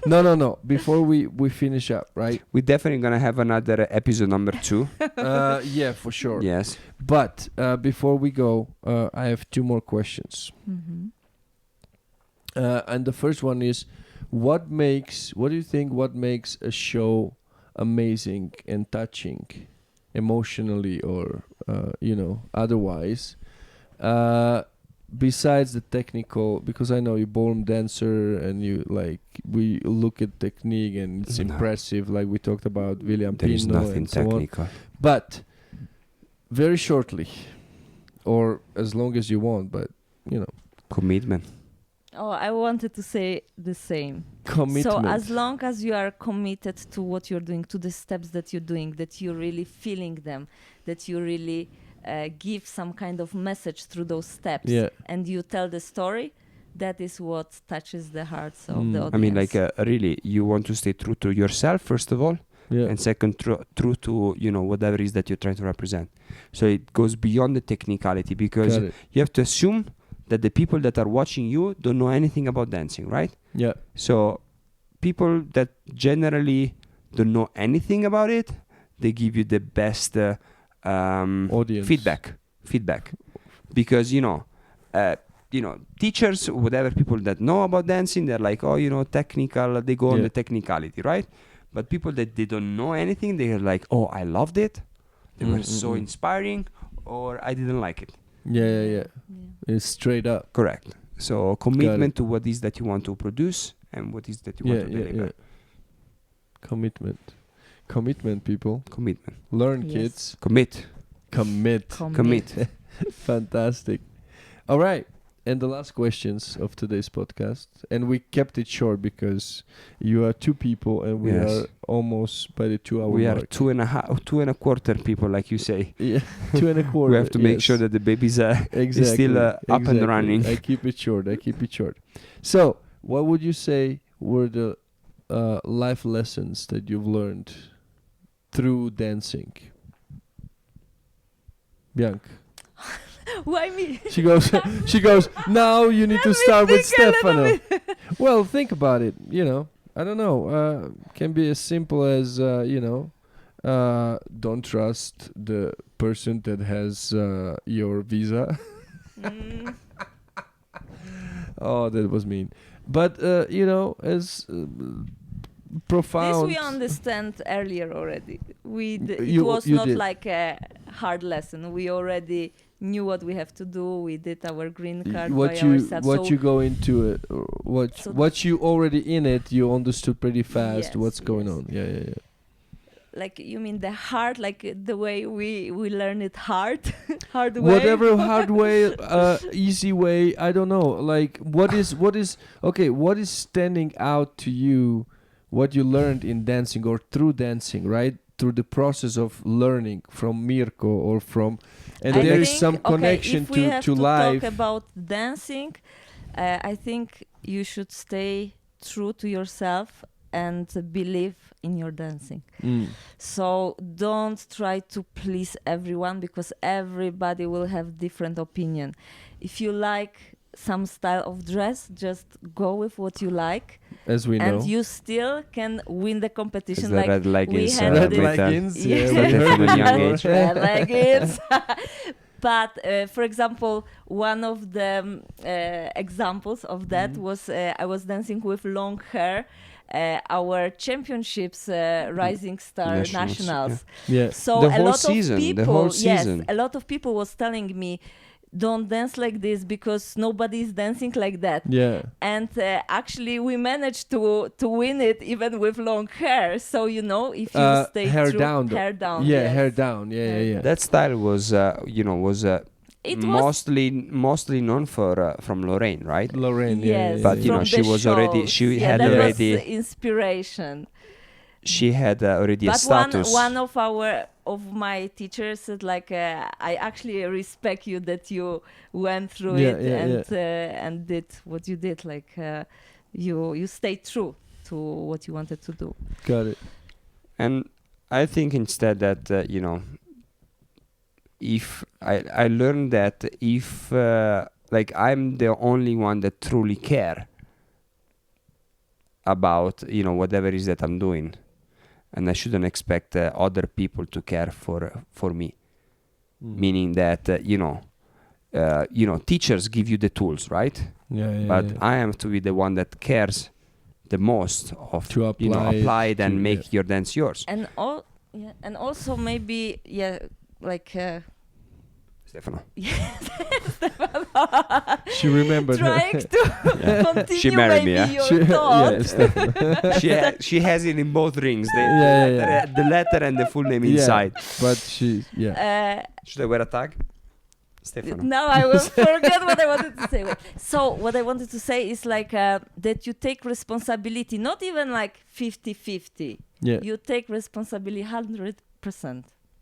No. Before we finish up, right? We're definitely gonna have another episode number 2. Yeah, for sure. Yes. But before we go, I have 2 more questions. Mm-hmm. And the first one is, what do you think makes a show amazing and touching, emotionally or otherwise, besides the technical? Because I know you're ballroom dancer and we look at technique and it's No. impressive, like we talked about William There is Pino nothing and so on. technical. But very shortly, or as long as you want, but Commitment. Oh, I wanted to say the same. commitment. So as long as you are committed to what you're doing, to the steps that you're doing, that you're really feeling them, that you really give some kind of message through those steps, Yeah. and you tell the story, that is what touches the hearts of the audience. I mean, really, you want to stay true to yourself, first of all, Yeah. and second, true to, whatever it is that you're trying to represent. So it goes beyond the technicality, because Got it. you have to assume that the people that are watching you don't know anything about dancing, right? Yeah. So people that generally don't know anything about it, they give you the best Audience. feedback, because teachers, whatever, people that know about dancing, they're like, technical, they go on Yeah. the technicality, right? But people that they don't know anything, they're like, I loved it, they were so inspiring, or I didn't like it. Yeah. It's straight up. Correct. So commitment to what is that you want to produce and what is that you want to deliver. Commitment, people. Commitment. Learn, Yes. kids. Commit. Commit. Fantastic. All right. And the last questions of today's podcast. And we kept it short because you are 2 people and we Yes. are almost by the 2-hour We are mark. 2.25 people, like you say. Yeah, 2.25. We have to make yes. sure that the baby's Exactly. is still up and exactly. running. I keep it short. So, what would you say were the life lessons that you've learned through dancing? Bianca. Why me? She goes, now you need to start with Stefano. Well, think about it, I don't know. Can be as simple as, don't trust the person that has your visa. Mm, Oh, that was mean. But, as profound. This we understand earlier already. It You- was you not did. like a hard lesson. We already knew what we have to do. We did our green card by ourselves. What so you go into it, So what you already in it, you understood pretty fast Yes, what's going yes. on. Yeah. like you mean the hard, like the way we learn it hard, hard way. Whatever hard way, easy way, I don't know. Like what is standing out to you? What you learned in dancing or through dancing, right? Through the process of learning from Mirko or from, and I there is think, some connection if we have to life. talk about dancing, I think you should stay true to yourself and believe in your dancing. So don't try to please everyone, because everybody will have different opinion. If you like some style of dress, just go with what you like, As we and know. you still can win the competition. Is the Like red leggings, had Red this- leggings, Yeah. we Started heard from a it young before. age. Red leggings. But for example, one of the examples of that was I was dancing with long hair. Our championships, Rising Star Nationals, Nationals. Yeah. So The a whole lot season, of the people, whole yes, season. a lot of people was telling me, don't dance like this because nobody is dancing like that. Yeah. And actually, we managed to win it even with long hair. So if you stay hair true, down. Though. hair down, Yeah, yes. hair down. Yeah, yeah, yeah. That style was, It was mostly known for from Lorraine, right? Lorraine. yes, But, from she the was already- shows. she Yeah, had that already- was inspiration. She had already a But status. one of my teachers said, like, I actually respect you that you went through Yeah, it yeah, and did what you did. Like you stayed true to what you wanted to do. Got it. And I think instead that, if I learned that if like I'm the only one that truly care about whatever it is that I'm doing, and I shouldn't expect other people to care for me. Meaning that teachers give you the tools, right? Yeah, yeah. But yeah. I am to be the one that cares the most of To apply it apply it and to- make your dance yours. And and also maybe like Stefano. She remembered her. trying to continue She married me, maybe yeah? your thought. yeah, Stefano. she has it in both rings, the, Yeah, the, yeah, letter, yeah. the letter and the full name Yeah. inside. But she, yeah. Should I wear a tag? Stefano. Now I will forget what I wanted to say. Wait. So what I wanted to say is like that you take responsibility, not even like 50-50. Yeah. You take responsibility 100%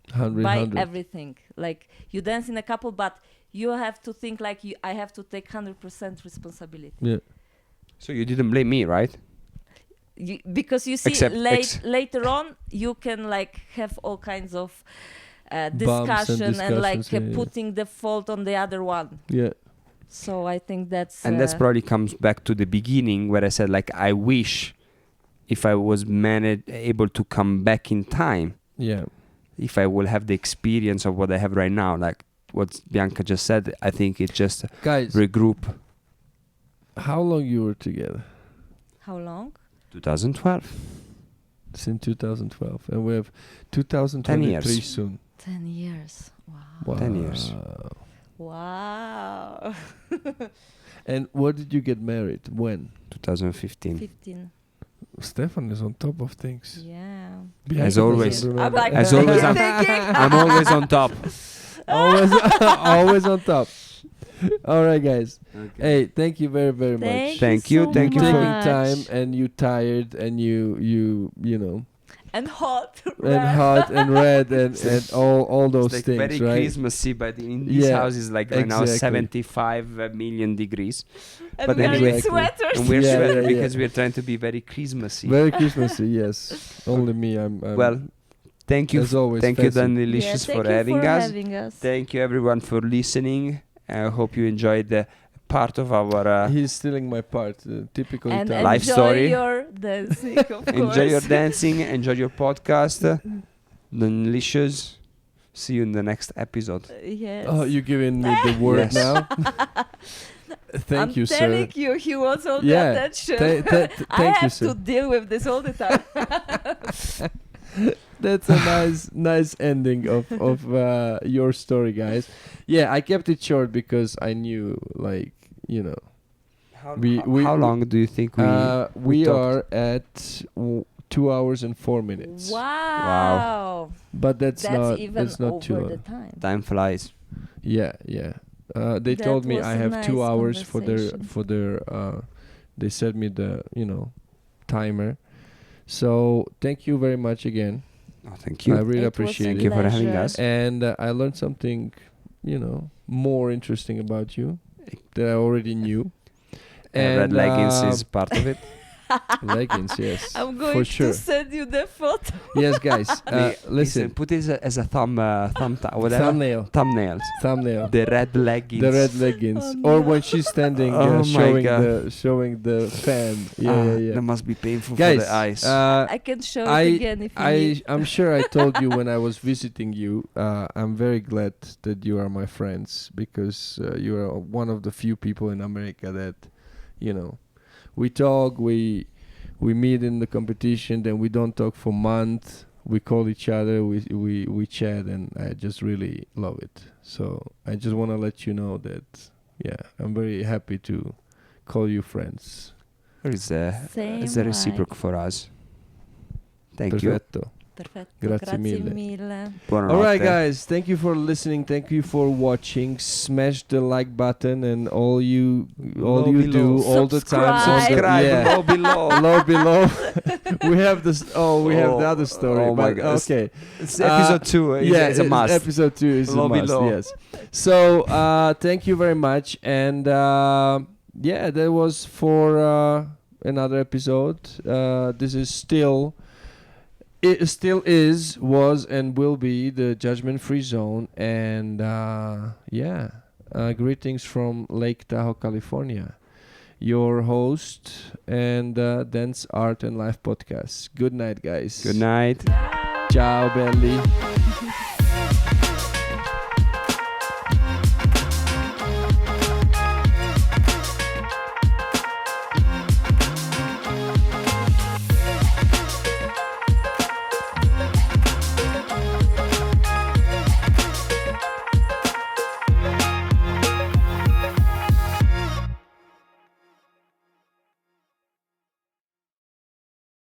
100, by 100. everything. Like you dance in a couple, but you have to think like I have to take 100% responsibility. Yeah. So you didn't blame me, right? Because you see Except- later on you can like have all kinds of and discussion and like discussions, yeah, yeah. putting the fault on the other one. Yeah. So I think that's And that's probably comes back to the beginning where I said, like, I wish if I was able to come back in time, Yeah. if I will have the experience of what I have right now, like what Bianca just said, I think it just Guys, regroup. how long you were together? how long? 2012. Since 2012. And we have 2023 years. soon. 10 years. Wow. Wow. 10 years. Wow. And what did you get married? When? 2015. 15. Stefan is on top of things. Yeah. Bianca As doesn't always. I'm remember. like As always, thinking. I'm always on top. always, always on top. All right, guys. Hey, thank you very, very much. Thank you, so thank you for- Taking much. time, and you tired, and you know, And hot. and right? hot and red and all those It's like things, very right? Christmassy, but in this Yeah, house is like right now exactly. 75 million degrees. And but we are in anyway- sweaters. And we're Yeah, sweating yeah, yeah. because we're trying to be very Christmassy. Very Christmassy, yes. Only me. I'm Well, thank you. as always. Thank you, fancy. Danilicious, thank for you having for us. having us. Thank you, everyone, for listening. I hope you enjoyed the part of our. He's stealing my part. Typical And Italian. Life enjoy story. your dancing, of course. Enjoy your dancing. Enjoy your podcast. Danilicious. See you in the next episode. Yes. Oh, you giving me the word Yes. now? Thank you, I'm sir. telling you, he wants all Yeah, the attention. I I have sir. to deal with this all the time. That's a nice ending of your story, guys. Yeah, I kept it short because I knew, like, you know, How long do you think we talked? are at 2 hours and 4 minutes. Wow. But that's not even that's not too over the long. time. Time flies. Yeah, yeah. They That told me was I a have nice 2 hours for conversation. their they set me the, timer. So thank you very much again. Oh, thank you. I really It was appreciate Thank it. you for having pleasure. us. And I learned something, more interesting about you that I already knew. Red leggings is part of it. leggings, yes, I'm for going sure. to send you the photo. Yes, guys, listen. Put it as a whatever. Thumbnail. Thumbnail. The red leggings. The red leggings, Oh, or no. when she's standing, Oh my showing the fan. Yeah. That must be painful Guys, for the eyes. I can show it again if you need. I'm sure I told you when I was visiting you. I'm very glad that you are my friends, because you are one of the few people in America that, we talk, we meet in the competition, then we don't talk for months. We call each other, we chat, and I just really love it. So I just want to let you know that, I'm very happy to call you friends. It's a Same reciprocal for us. Thank you. Perfetto. Perfetto. Grazie mille. mille. All right, guys. Thank you for listening. Thank you for watching. Smash the like button, and all you do all the time. Subscribe. Yeah. Low below. Low below. We have this. We have the other story. Oh my but God. Okay. It's episode 2. It's a must. Episode 2 is Low a must. below. Yes. So thank you very much, and that was for another episode. This is still. It still is, was, and will be the judgment-free zone. And greetings from Lake Tahoe, California. Your host and Dance, Art, and Life podcast. Good night, guys. Good night. Ciao, belli.